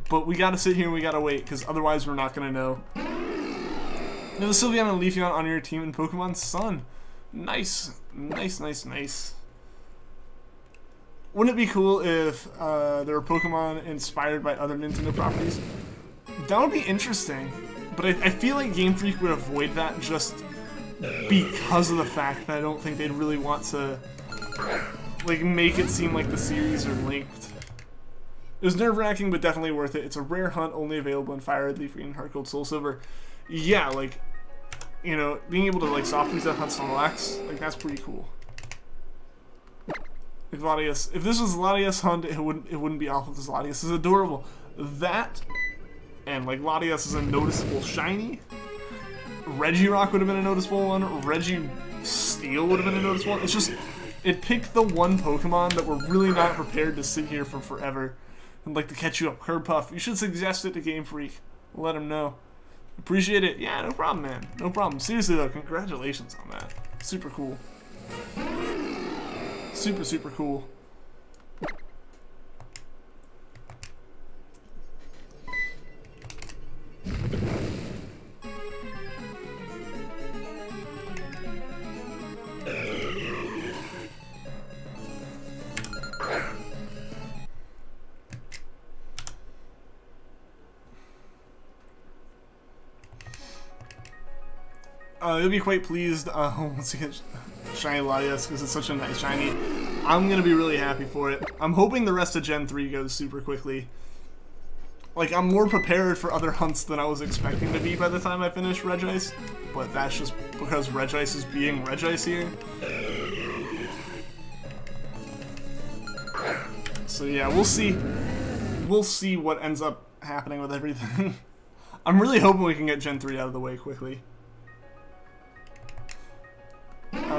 But we gotta sit here and we gotta wait, because otherwise we're not gonna know. You know, the Sylveon and Leafeon on your team in Pokemon Sun. Nice. Nice, nice, nice. Wouldn't it be cool if there were Pokemon inspired by other Nintendo properties? That would be interesting, but I feel like Game Freak would avoid that just because of the fact that I don't think they'd really want to, like, make it seem like the series are linked. It was nerve-wracking, but definitely worth it. It's a rare hunt, only available in Fire Red, Leaf Green, Heart Gold, Soul Silver. Yeah, like, you know, being able to, like, soft reset hunt Snorlax, like, that's pretty cool. Like, Latias, if this was Latias hunt, it wouldn't be awful because Latias is adorable. That, and, like, Latias is a noticeable shiny. Regirock would have been a noticeable one. Registeel would have been a noticeable one. It's just, it picked the one Pokemon that we're really not prepared to sit here for forever and, like, to catch you up. Curb you should suggest it to Game Freak. Let him know. Appreciate it. Yeah, no problem, man. No problem. Seriously, though, congratulations on that. Super cool. Super, super cool. You'll be quite pleased once you get Shiny Latias because it's such a nice shiny. I'm gonna be really happy for it. I'm hoping the rest of Gen 3 goes super quickly. Like, I'm more prepared for other hunts than I was expecting to be by the time I finish Regice, but that's just because Regice is being Regice here. So yeah, we'll see. We'll see what ends up happening with everything. I'm really hoping we can get Gen 3 out of the way quickly.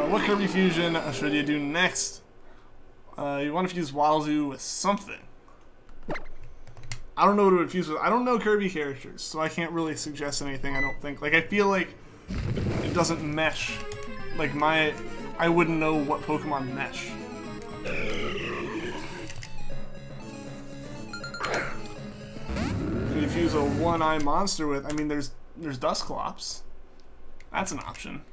What Kirby Fusion should you do next? You want to fuse Walzu with something. I don't know what it would fuse with. I don't know Kirby characters, so I can't really suggest anything, I don't think. Like, I feel like it doesn't mesh. Like, I wouldn't know what Pokemon mesh. Can you fuse a one-eye monster with? I mean, there's Dusclops. That's an option.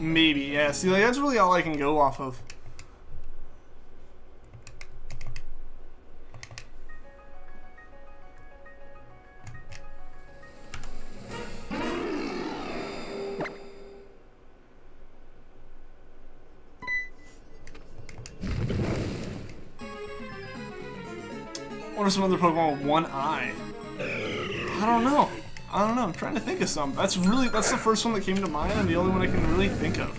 Maybe, yeah. See, like, that's really all I can go off of. What are some other Pokemon with one eye? I don't know. I'm trying to think of some. That's the first one that came to mind and the only one I can really think of.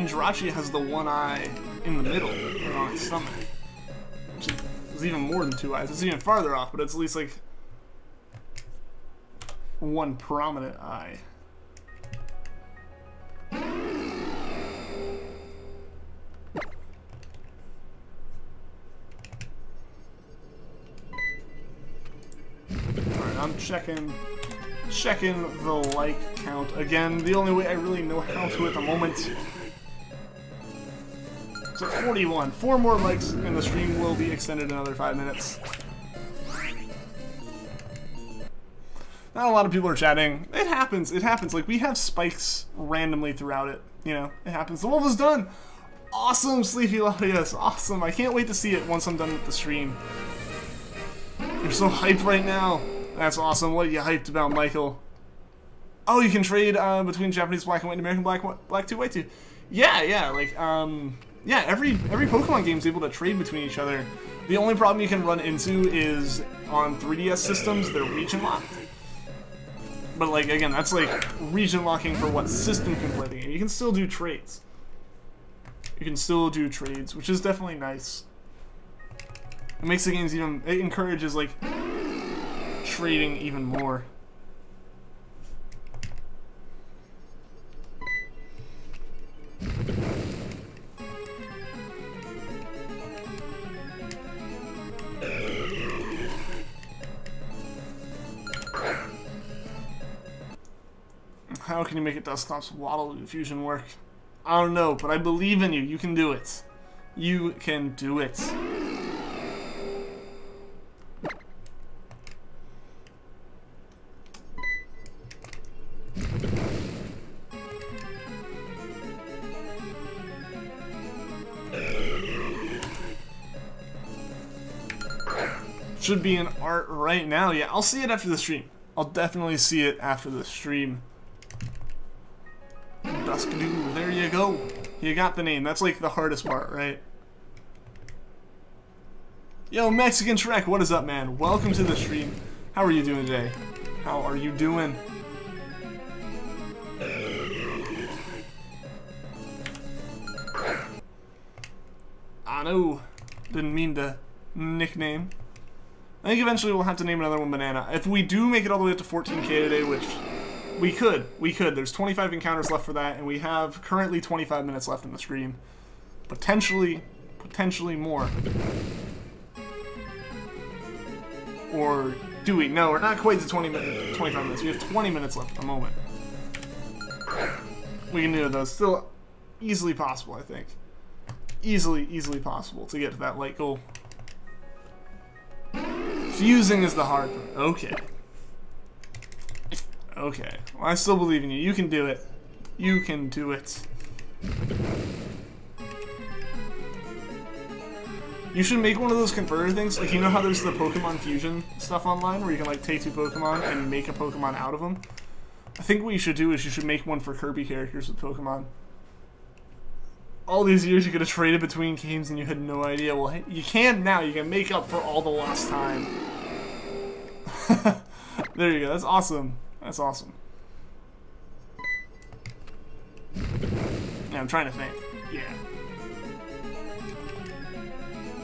Jirachi has the one eye in the middle, like on its stomach. Which is even more than two eyes. It's even farther off, but it's at least like one prominent eye. Alright, I'm checking the like count again. The only way I really know how to at the moment. So 41. 4 more likes and the stream will be extended another 5 minutes. Not a lot of people are chatting. It happens. It happens. Like, we have spikes randomly throughout it. You know, it happens. The wolf is done! Awesome, Sleepy Latias. Awesome. I can't wait to see it once I'm done with the stream. You're so hyped right now. That's awesome. What are you hyped about, Michael? Oh, you can trade between Japanese black and white and American black 2, white 2. Yeah, like, yeah, every Pokemon game is able to trade between each other. The only problem you can run into is on 3DS systems, they're region locked. But, like, again, that's like region locking for what system can play the game. You can still do trades. You can still do trades, which is definitely nice. It makes the games even, it encourages, like, trading even more. How can you make it Dusclops Waddle fusion work? I don't know, but I believe in you. You can do it. You can do it. Should be in art right now. Yeah, I'll see it after the stream. I'll definitely see it after the stream. Duskadoo, there you go. You got the name. That's like the hardest part, right? Yo, Mexican Shrek, what is up, man? Welcome to the stream. How are you doing today? How are you doing? I know. Didn't mean to nickname. I think eventually we'll have to name another one Banana. If we do make it all the way up to 14k today, which we could. There's 25 encounters left for that, and we have currently 25 minutes left in the stream. Potentially more. Or do we? No, we're not quite to 25 minutes. We have 20 minutes left at the moment. We can do those. Still easily possible, I think. Easily possible to get to that light goal. Fusing is the hard part. Okay. Okay. Well, I still believe in you. You can do it. You can do it. You should make one of those converter things. Like, you know how there's the Pokemon Fusion stuff online where you can, like, take 2 Pokemon and make a Pokemon out of them? I think what you should do is you should make one for Kirby characters with Pokemon. All these years you could have traded between games and you had no idea. Well, hey, you can now. You can make up for all the lost time. There you go. That's awesome. That's awesome. Yeah, I'm trying to think. Yeah.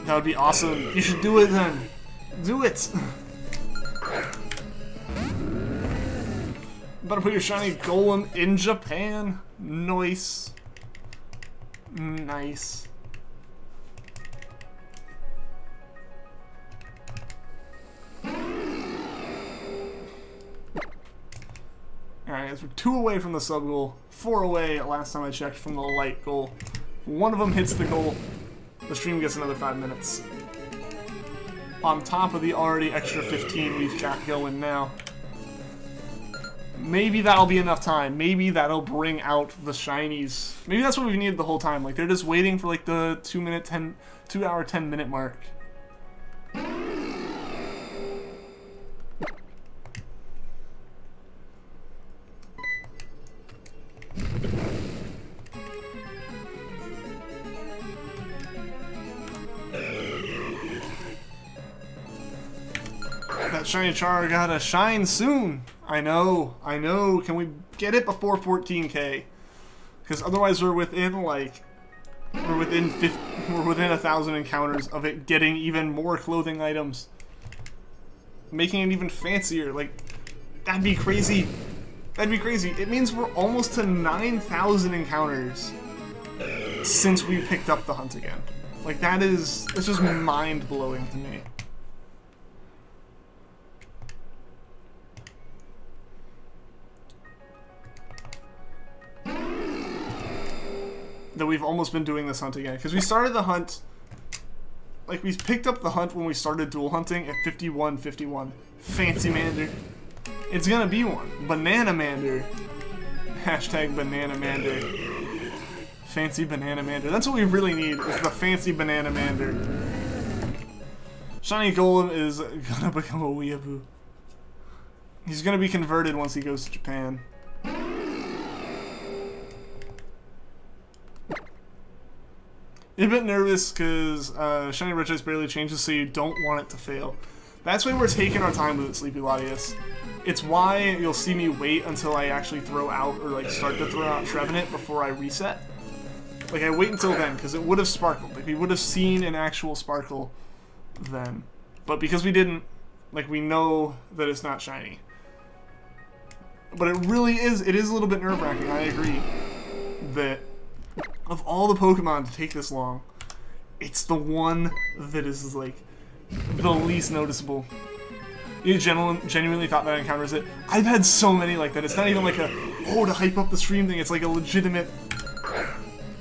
That would be awesome. You should do it then. Do it. Better put your shiny golem in Japan. Nice. Nice. Alright, guys, we're 2 away from the sub goal, 4 away last time I checked from the light goal. One of them hits the goal, the stream gets another 5 minutes. On top of the already extra 15 we've got going now. Maybe that'll be enough time. Maybe that'll bring out the shinies. Maybe that's what we've needed the whole time. Like, they're just waiting for, like, the 2 hour, 10 minute mark. That shiny Char gotta shine soon. I know. Can we get it before 14k? Because otherwise we're within like we're within 1,000 encounters of it getting even more clothing items, making it even fancier. Like, that'd be crazy. That'd be crazy. It means we're almost to 9,000 encounters since we picked up the hunt again. Like, it's just mind-blowing to me. That we've almost been doing this hunt again. Because we started the hunt, like, we picked up the hunt when we started dual hunting at 51-51. Fancy Mander. It's gonna be one. Banana Mander. Hashtag Banana Mander. Fancy Banana Mander. That's what we really need, is the fancy Banana Mander. Shiny Golem is gonna become a weeaboo. He's gonna be converted once he goes to Japan. You're a bit nervous because Shiny Regice barely changes, so you don't want it to fail. That's why we're taking our time with it, Sleepy Latias. It's why you'll see me wait until I actually throw out, or like start to throw out Trevenant before I reset. Like, I wait until then, because it would have sparkled. Like, we would have seen an actual sparkle then. But because we didn't, like, we know that it's not shiny. But it really is, it is a little bit nerve-wracking, I agree, that of all the Pokemon to take this long, it's the one that is, like, the least noticeable. You genuinely thought that encounters it? I've had so many like that. It's not even like a, oh, to hype up the stream thing. It's like a legitimate,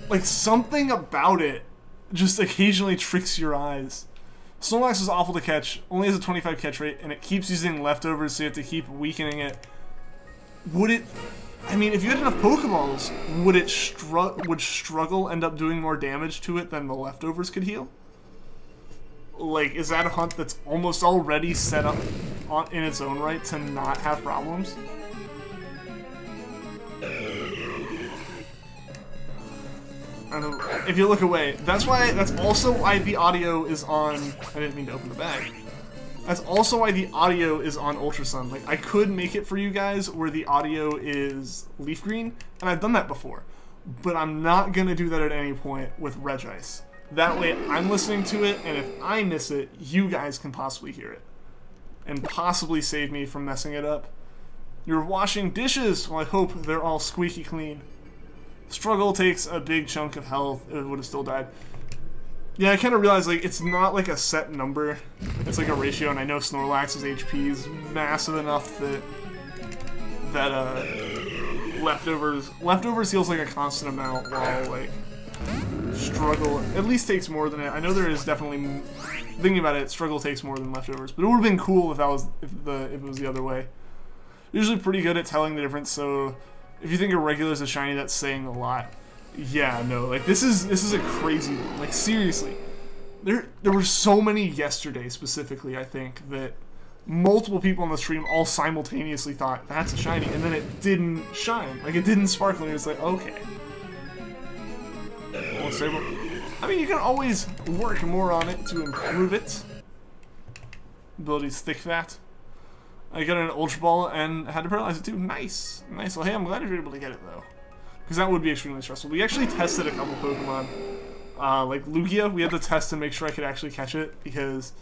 like, something about it just occasionally tricks your eyes. Snorlax is awful to catch, only has a 25 catch rate, and it keeps using leftovers, so you have to keep weakening it. Would it... I mean, if you had enough Pokeballs, would Struggle end up doing more damage to it than the leftovers could heal? Like, is that a hunt that's almost already set up in its own right to not have problems? I don't know. If you look away, that's also why the audio is on... I didn't mean to open the bag. That's also why the audio is on Ultrasun. Like, I could make it for you guys where the audio is Leafgreen, and I've done that before. But I'm not going to do that at any point with Regice. That way, I'm listening to it, and if I miss it, you guys can possibly hear it. And possibly save me from messing it up. You're washing dishes! Well, I hope they're all squeaky clean. Struggle takes a big chunk of health. It would have still died. Yeah, I kind of realized, like, it's not like a set number. It's like a ratio, and I know Snorlax's HP is massive enough that leftovers heals like a constant amount, while like Struggle at least takes more than it. I know there is definitely, thinking about it, Struggle takes more than leftovers, but it would have been cool if it was the other way. Usually pretty good at telling the difference, so if you think a regular is a shiny, that's saying a lot. Yeah, no, like, this is a crazy one. Like, seriously. There were so many yesterday, specifically, I think, that multiple people on the stream all simultaneously thought, that's a shiny, and then it didn't shine. Like, it didn't sparkle, and it's like, okay. I mean, you can always work more on it to improve it. Ability's Thick Fat. I got an Ultra Ball and had to paralyze it too. Nice. Nice. Well, hey, I'm glad you were able to get it, though. Because that would be extremely stressful. We actually tested a couple Pokemon. Like Lugia, we had to test to make sure I could actually catch it, because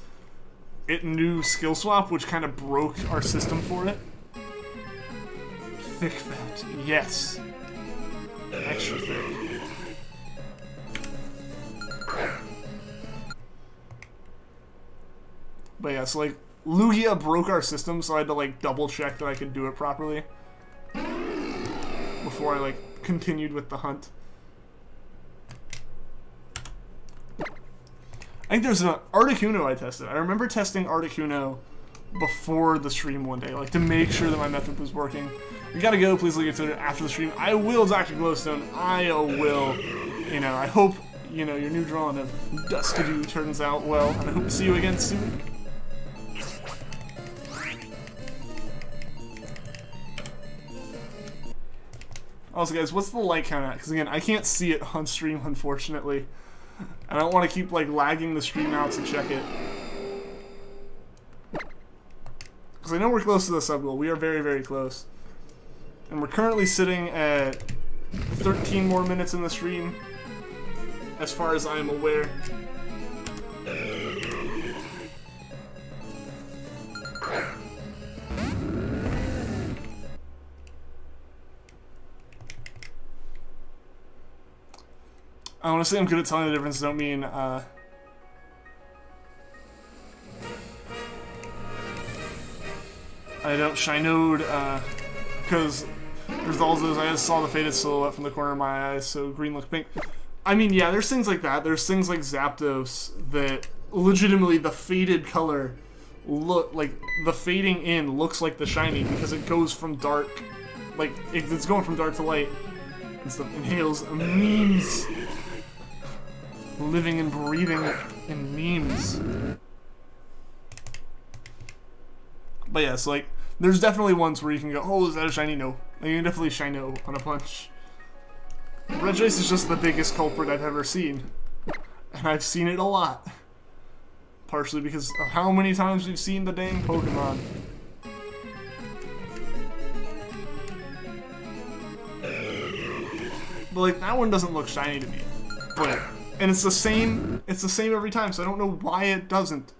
it knew Skill Swap, which kind of broke our system for it. Thick Fat. Yes. Extra thick. But yeah, so like, Lugia broke our system, so I had to like double check that I could do it properly before I like continued with the hunt. I think there's an Articuno I tested. I remember testing Articuno before the stream one day, like to make sure that my method was working. You gotta go, please leave it after the stream. I will, Dr. Glowstone. I will. You know, I hope, you know, your new drawing of Duskadoo turns out well, and I hope to see you again soon. Also, guys, what's the like count at? Because again, I can't see it on stream, unfortunately. I don't want to keep like lagging the stream out to check it. Because I know we're close to the sub goal. We are very, very close. And we're currently sitting at 13 more minutes in the stream, as far as I am aware. I want to say I'm good at telling the difference, don't mean, I don't Shinode, because there's all those, I just saw the faded silhouette from the corner of my eyes, so green looks pink. I mean, yeah, there's things like that. There's things like Zapdos that legitimately the faded color look, like, the fading in looks like the shiny because it goes from dark, like, it's going from dark to light and stuff. Inhales memes. Living and breathing in memes. But yeah, so like, there's definitely ones where you can go, oh, is that a shiny? No. Like, you can definitely Shino on a punch. Regice is just the biggest culprit I've ever seen. And I've seen it a lot. Partially because of how many times we've seen the dang Pokemon. But like, that one doesn't look shiny to me. But, and it's the same every time, so I don't know why it doesn't.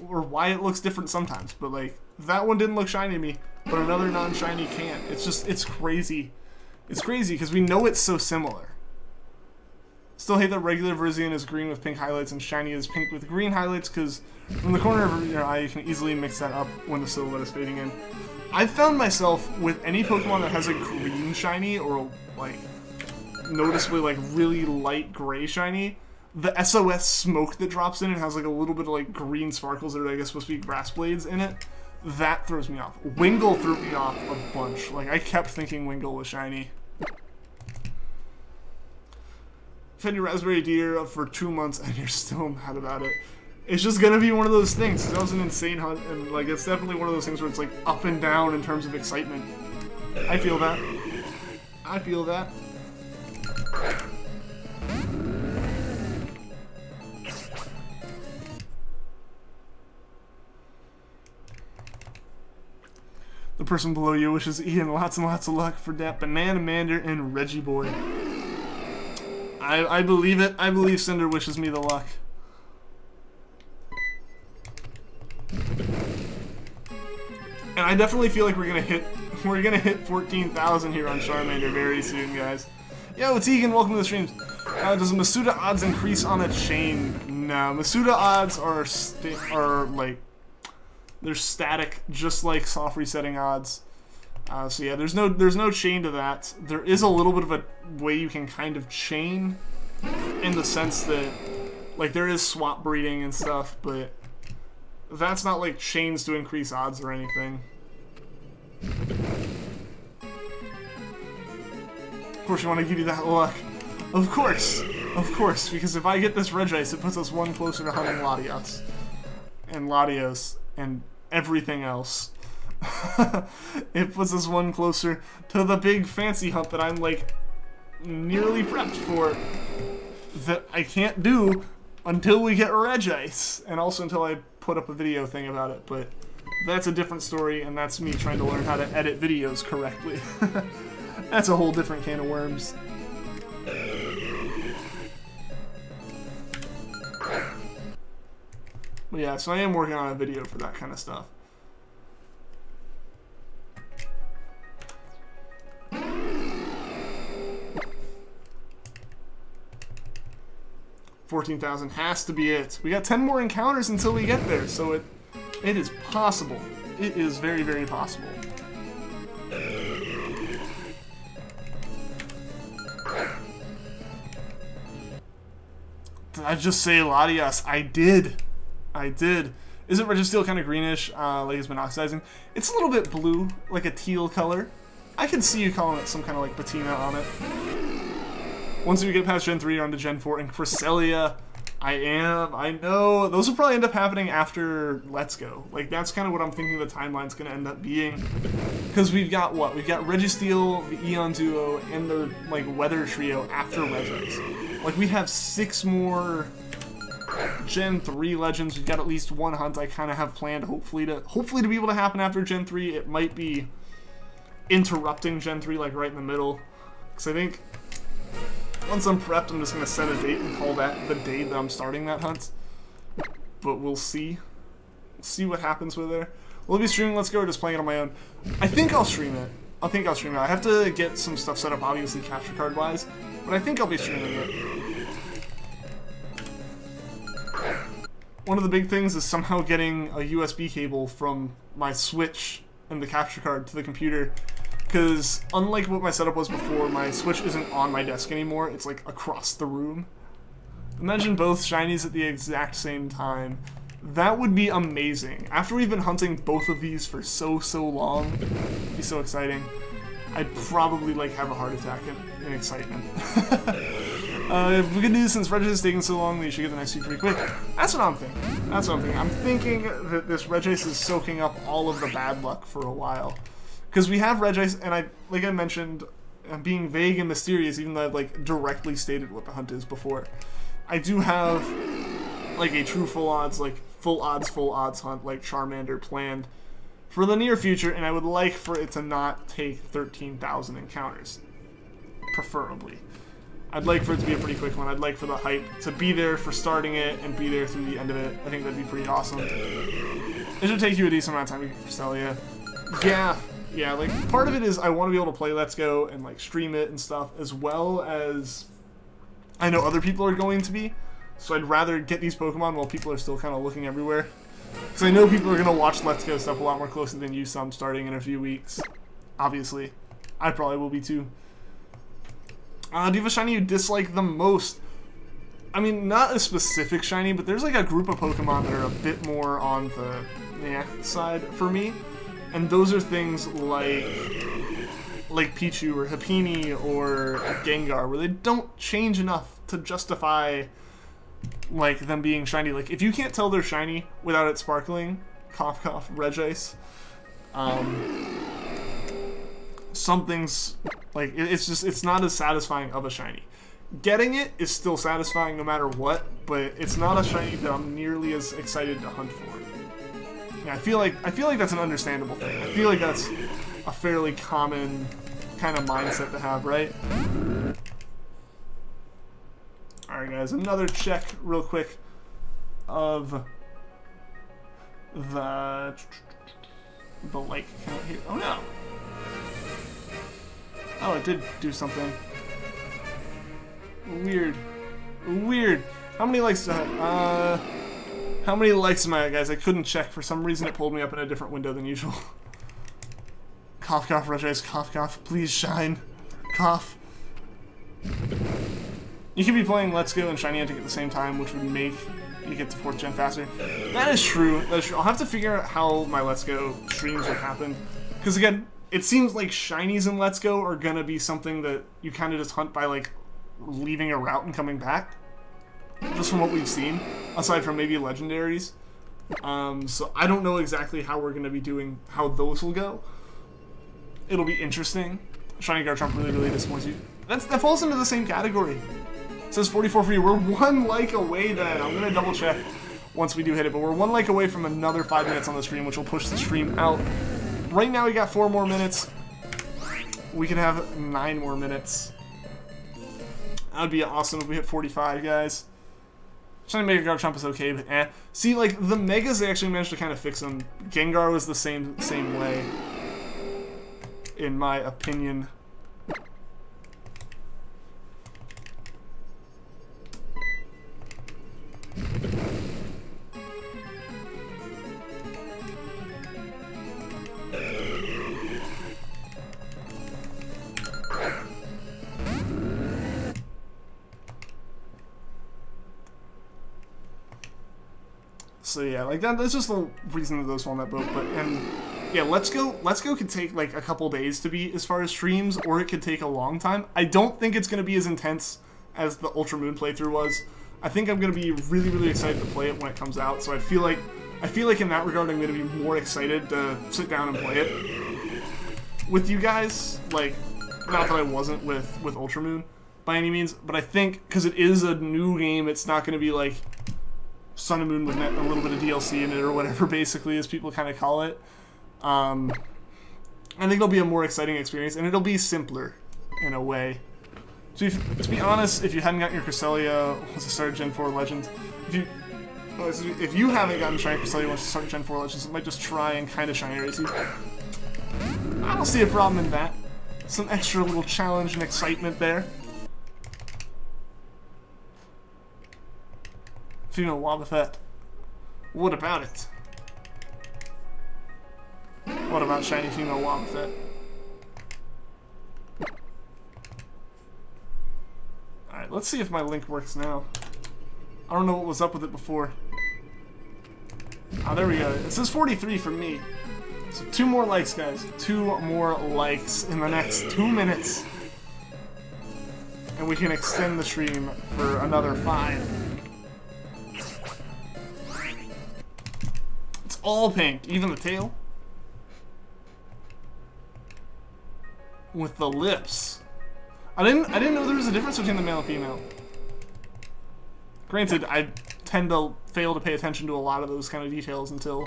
Or why it looks different sometimes. But like, that one didn't look shiny to me, but another non-shiny can. It's just, it's crazy. It's crazy because we know it's so similar. Still hate that regular Virizion is green with pink highlights and shiny is pink with green highlights because from the corner of your eye you can easily mix that up when the silhouette is fading in. I've found myself with any Pokemon that has a green shiny or like noticeably like really light gray shiny, the SOS smoke that drops in and has like a little bit of like green sparkles that are I guess supposed to be grass blades in it. That throws me off. Wingull threw me off a bunch. Like, I kept thinking Wingull was shiny. Fed your Raspberry Deer for 2 months and you're still mad about it. It's just gonna be one of those things. That was an insane hunt, and like, it's definitely one of those things where it's like up and down in terms of excitement. I feel that. I feel that. The person below you wishes Ian lots and lots of luck for that Banana Mander and Reggie Boy. I believe it. I believe Cinder wishes me the luck. And I definitely feel like we're gonna hit 14,000 here on Charmander very soon, guys. Yo, Tegan, welcome to the streams. Does Masuda odds increase on a chain? No, Masuda odds are like, they're static, just like soft resetting odds. So yeah, there's no chain to that. There is a little bit of a way you can kind of chain, in the sense that, like, there is swap breeding and stuff, but that's not like chains to increase odds or anything. Of course you want to give you that luck. Of course, because if I get this Regice, it puts us one closer to hunting Latios. And Latios, and everything else. It puts us one closer to the big fancy hunt that I'm like nearly prepped for, that I can't do until we get Regice, and also until I put up a video thing about it, but that's a different story, and that's me trying to learn how to edit videos correctly. That's a whole different can of worms. But yeah, so I am working on a video for that kind of stuff. $14,000 has to be it. We got 10 more encounters until we get there, so it is possible. It is very, very possible. Did I just say Latias? I did. I did. Isn't Registeel kind of greenish, like it's been oxidizing? It's a little bit blue, like a teal color. I can see you calling it some kind of like patina on it. Once we get past Gen 3, on to Gen 4, and Cresselia, I know. Those will probably end up happening after Let's Go. Like, that's kind of what I'm thinking the timeline's going to end up being. Because we've got what? We've got Registeel, the Eon Duo, and the, like, Weather Trio after Legends. Like, we have 6 more Gen 3 Legends. We've got at least one hunt I kind of have planned, hopefully to be able to happen after Gen 3. It might be interrupting Gen 3, like, right in the middle. Because I think Once I'm prepped, I'm just going to set a date and call that the day that I'm starting that hunt. But we'll see. See what happens with there. Will it be streaming Let's Go or just playing it on my own? I think I'll stream it. I have to get some stuff set up, obviously, capture card wise, but I think I'll be streaming it. One of the big things is somehow getting a USB cable from my Switch and the capture card to the computer, because unlike what my setup was before, my Switch isn't on my desk anymore, it's like across the room. Imagine both Shinies at the exact same time. That would be amazing. After we've been hunting both of these for so long, it'd be so exciting. I'd probably like have a heart attack in excitement. Good news, since Regice is taking so long, you should get the next seed pretty quick. That's what I'm thinking. I'm thinking that this Regice is soaking up all of the bad luck for a while. Because we have Regice, and like I mentioned, I'm being vague and mysterious, even though I've like directly stated what the hunt is before. I do have like a true full odds hunt like Charmander planned for the near future, and I would like for it to not take 13,000 encounters, preferably. I'd like for it to be a pretty quick one. I'd like for the hype to be there for starting it and be there through the end of it. I think that'd be pretty awesome. It should take you a decent amount of time to sell you. Yeah, like part of it is I want to be able to play Let's Go and like stream it and stuff, as well as I know other people are going to be. So I'd rather get these Pokemon while people are still kind of looking everywhere. Because I know people are going to watch Let's Go stuff a lot more closely than you some starting in a few weeks. Obviously. I probably will be too. Do you have a shiny you dislike the most? I mean, not a specific shiny, but there's like a group of Pokemon that are a bit more on the side for me. And those are things like Pichu or Happiny or Gengar, where they don't change enough to justify like them being shiny. Like if you can't tell they're shiny without it sparkling, cough cough, Regice, something's like it's not as satisfying of a shiny. Getting it is still satisfying no matter what, but it's not a shiny that I'm nearly as excited to hunt for. Yeah, I feel like that's an understandable thing. I feel like that's a fairly common kind of mindset to have, right? Alright guys, another check real quick of the like count here. Oh no! Oh, it did do something. Weird. How many likes do I have? How many likes am I at, guys? I couldn't check. For some reason it pulled me up in a different window than usual. Cough cough, Regice, cough cough. Please shine. Cough. You could be playing Let's Go and Shiny Antic at the same time, which would make you get to 4th gen faster. That is true. I'll have to figure out how my Let's Go streams will happen. Because again, it seems like Shinies in Let's Go are gonna be something that you kind of just hunt by like leaving a route and coming back. Just from what we've seen, aside from maybe legendaries. So I don't know exactly how we're gonna be doing, how those will go. It'll be interesting. Shiny Garchomp really disappoints you. That falls into the same category. It says 44 for you. We're 1 like away then. I'm gonna double check once we do hit it, but we're 1 like away from another 5 minutes on the stream, which will push the stream out. Right now we got 4 more minutes. We can have 9 more minutes. That would be awesome if we hit 45, guys. Shiny Mega Garchomp is okay, but eh. See, like, the Megas, they actually managed to kind of fix them. Gengar was the same way, in my opinion. So yeah, like that's just the reason that those fall in that boat. But yeah, Let's Go could take like a couple days to beat as far as streams, or it could take a long time. I don't think it's gonna be as intense as the Ultra Moon playthrough was. I think I'm gonna be really excited to play it when it comes out. So I feel like in that regard I'm gonna be more excited to sit down and play it with you guys. Like, not that I wasn't with Ultra Moon by any means, but I think because it is a new game, it's not gonna be like Sun and Moon with a little bit of DLC in it or whatever, basically, as people kind of call it. I think it'll be a more exciting experience, and it'll be simpler in a way To be honest, if you hadn't gotten your Cresselia once you started Gen 4 Legends, if you haven't gotten Shiny Cresselia once you start Gen 4 Legends, it might just try and kind of Shiny Race you. I don't see a problem in that. Some extra little challenge and excitement there. Female Wobbuffet. What about it? What about shiny female Wobbuffet? Alright, let's see if my link works now. I don't know what was up with it before. Ah, there we go. It says 43 for me. So 2 more likes, guys. 2 more likes in the next 2 minutes. And we can extend the stream for another 5. It's all pink, even the tail. With the lips. I didn't know there was a difference between the male and female. Granted, I tend to fail to pay attention to a lot of those kind of details until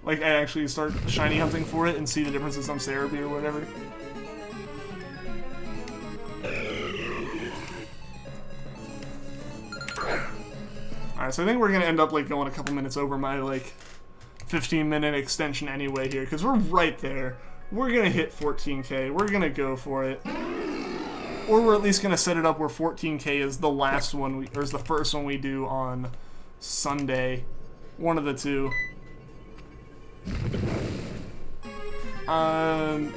like I actually start shiny hunting for it and see the differences on Cerebi or whatever. Alright, so I think we're gonna end up like going a couple minutes over my like 15-minute extension anyway here, because we're right there. We're gonna hit 14K. We're gonna go for it. Or we're at least gonna set it up where 14K is the last one or is the first one we do on Sunday. One of the two.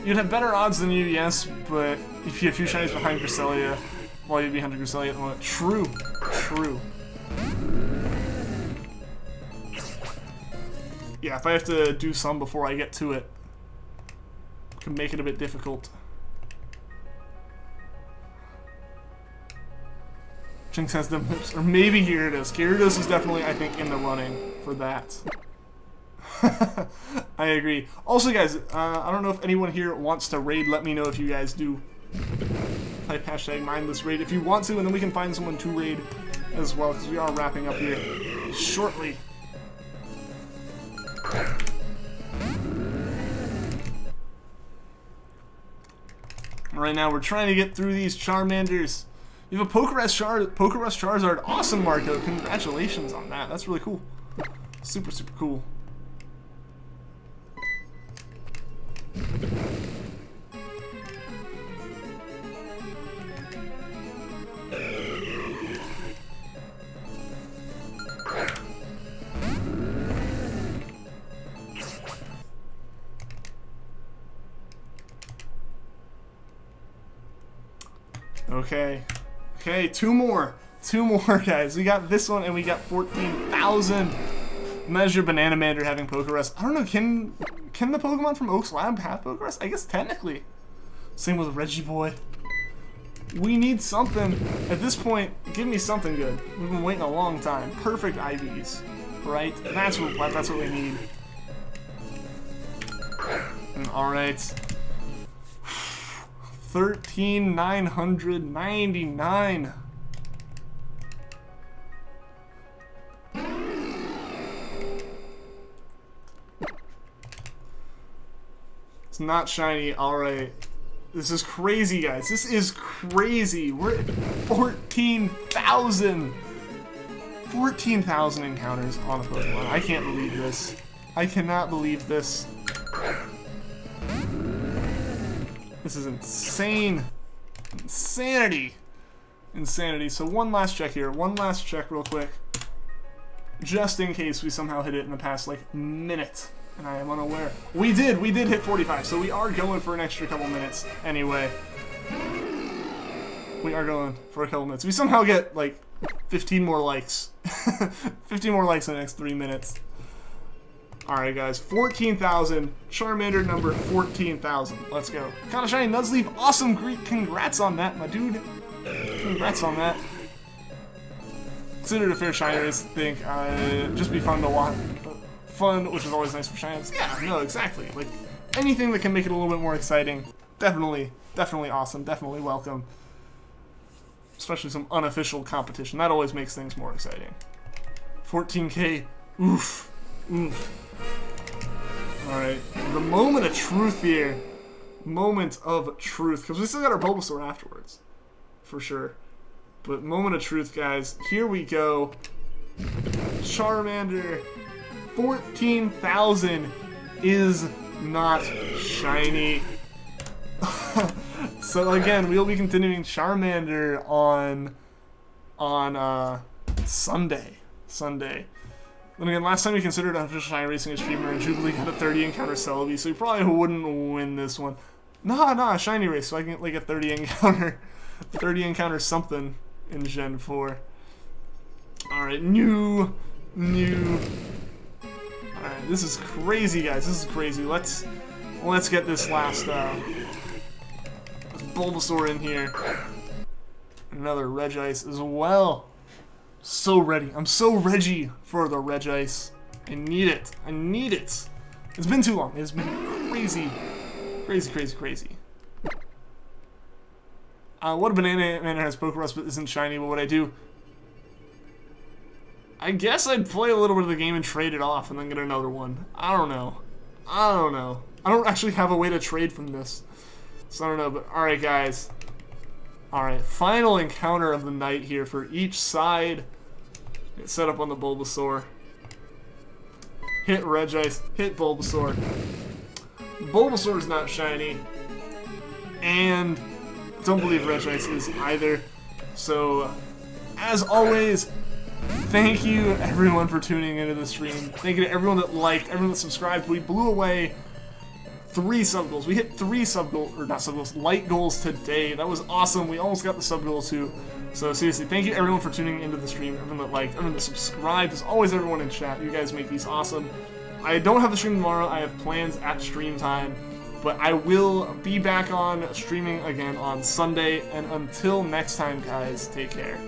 You'd have better odds than you, yes, but if you have a few shinies behind Cresselia, while you'd be hunting Cresselia at the moment. True. True. Yeah, if I have to do some before I get to it, it can make it a bit difficult. Jinx has them lips, or maybe Gyarados. Gyarados is definitely, I think, in the running for that. I agree. Also, guys, I don't know if anyone here wants to raid. Let me know if you guys do. Type hashtag mindless raid if you want to, and then we can find someone to raid as well, because we are wrapping up here shortly. Right now, we're trying to get through these Charmanders. You have a Pokerus Charizard. Awesome, Marco. Congratulations on that. That's really cool. Super, super cool. Okay. Okay, 2 more. 2 more, guys. We got this one, and we got 14,000. Measure Bananamander having Pokerus. I don't know, can the Pokemon from Oak's Lab have Pokerus? I guess technically. Same with Regiboy. We need something. At this point, give me something good. We've been waiting a long time. Perfect IVs. Right? That's what we need. Alright. 13,999. It's not shiny. Alright. This is crazy, guys. This is crazy. We're at 14,000. 14,000 encounters on a Pokemon. I can't believe this. I cannot believe this. This is insane. Insanity. Insanity. So one last check here. One last check real quick. Just in case we somehow hit it in the past, like, minute. And I am unaware. We did hit 45, so we are going for an extra couple minutes anyway. We are going for a couple minutes. We somehow get, like, 15 more likes. 15 more likes in the next 3 minutes. Alright, guys. 14,000. Charmander number 14,000. Let's go. Got a shiny Nuzleaf. Awesome. Great. Congrats on that, my dude. Congrats on that. Considered a fair shiny race, I think. Just be fun to watch. Fun, which is always nice for shinies. Yeah, no, exactly. Like, anything that can make it a little bit more exciting. Definitely awesome. Definitely welcome. Especially some unofficial competition. That always makes things more exciting. 14K. Oof. Oof. Alright. The moment of truth here. Moment of truth. Because we still got our Bulbasaur afterwards. for sure. But moment of truth, guys. Here we go. Charmander 14,000 is not shiny. So again, we'll be continuing Charmander on Sunday. Then again, last time we considered unofficial shiny racing a streamer, and Jubilee got a 30 encounter Celebi, so we probably wouldn't win this one. Nah, shiny race, so I can get like a 30 encounter something in Gen 4. Alright, new. Alright, this is crazy, guys. This is crazy. Let's get this last Bulbasaur in here. Another Regice as well. So ready. I'm so Reggie for the Regice. I need it. It's been too long. It's been crazy. Crazy. What a Banana Man has Poké Rust but isn't shiny. What would I do? I guess I'd play a little bit of the game and trade it off and then get another one. I don't know. I don't actually have a way to trade from this. So I don't know, but alright guys. Alright, final encounter of the night here for each side. Get set up on the Bulbasaur. Hit Regice, hit Bulbasaur. Bulbasaur's not shiny. And don't believe Regice is either. So, as always, thank you everyone for tuning into the stream. Thank you to everyone that liked, everyone that subscribed. We blew away 3 sub goals. We hit 3 sub goals, or not sub goals, light goals today. That was awesome. We almost got the sub goal too. So seriously, thank you everyone for tuning into the stream, everyone that liked, everyone that subscribed. As always, everyone in chat. You guys make these awesome. I don't have the stream tomorrow. I have plans at stream time. But I will be back on streaming again on Sunday. And until next time, guys, take care.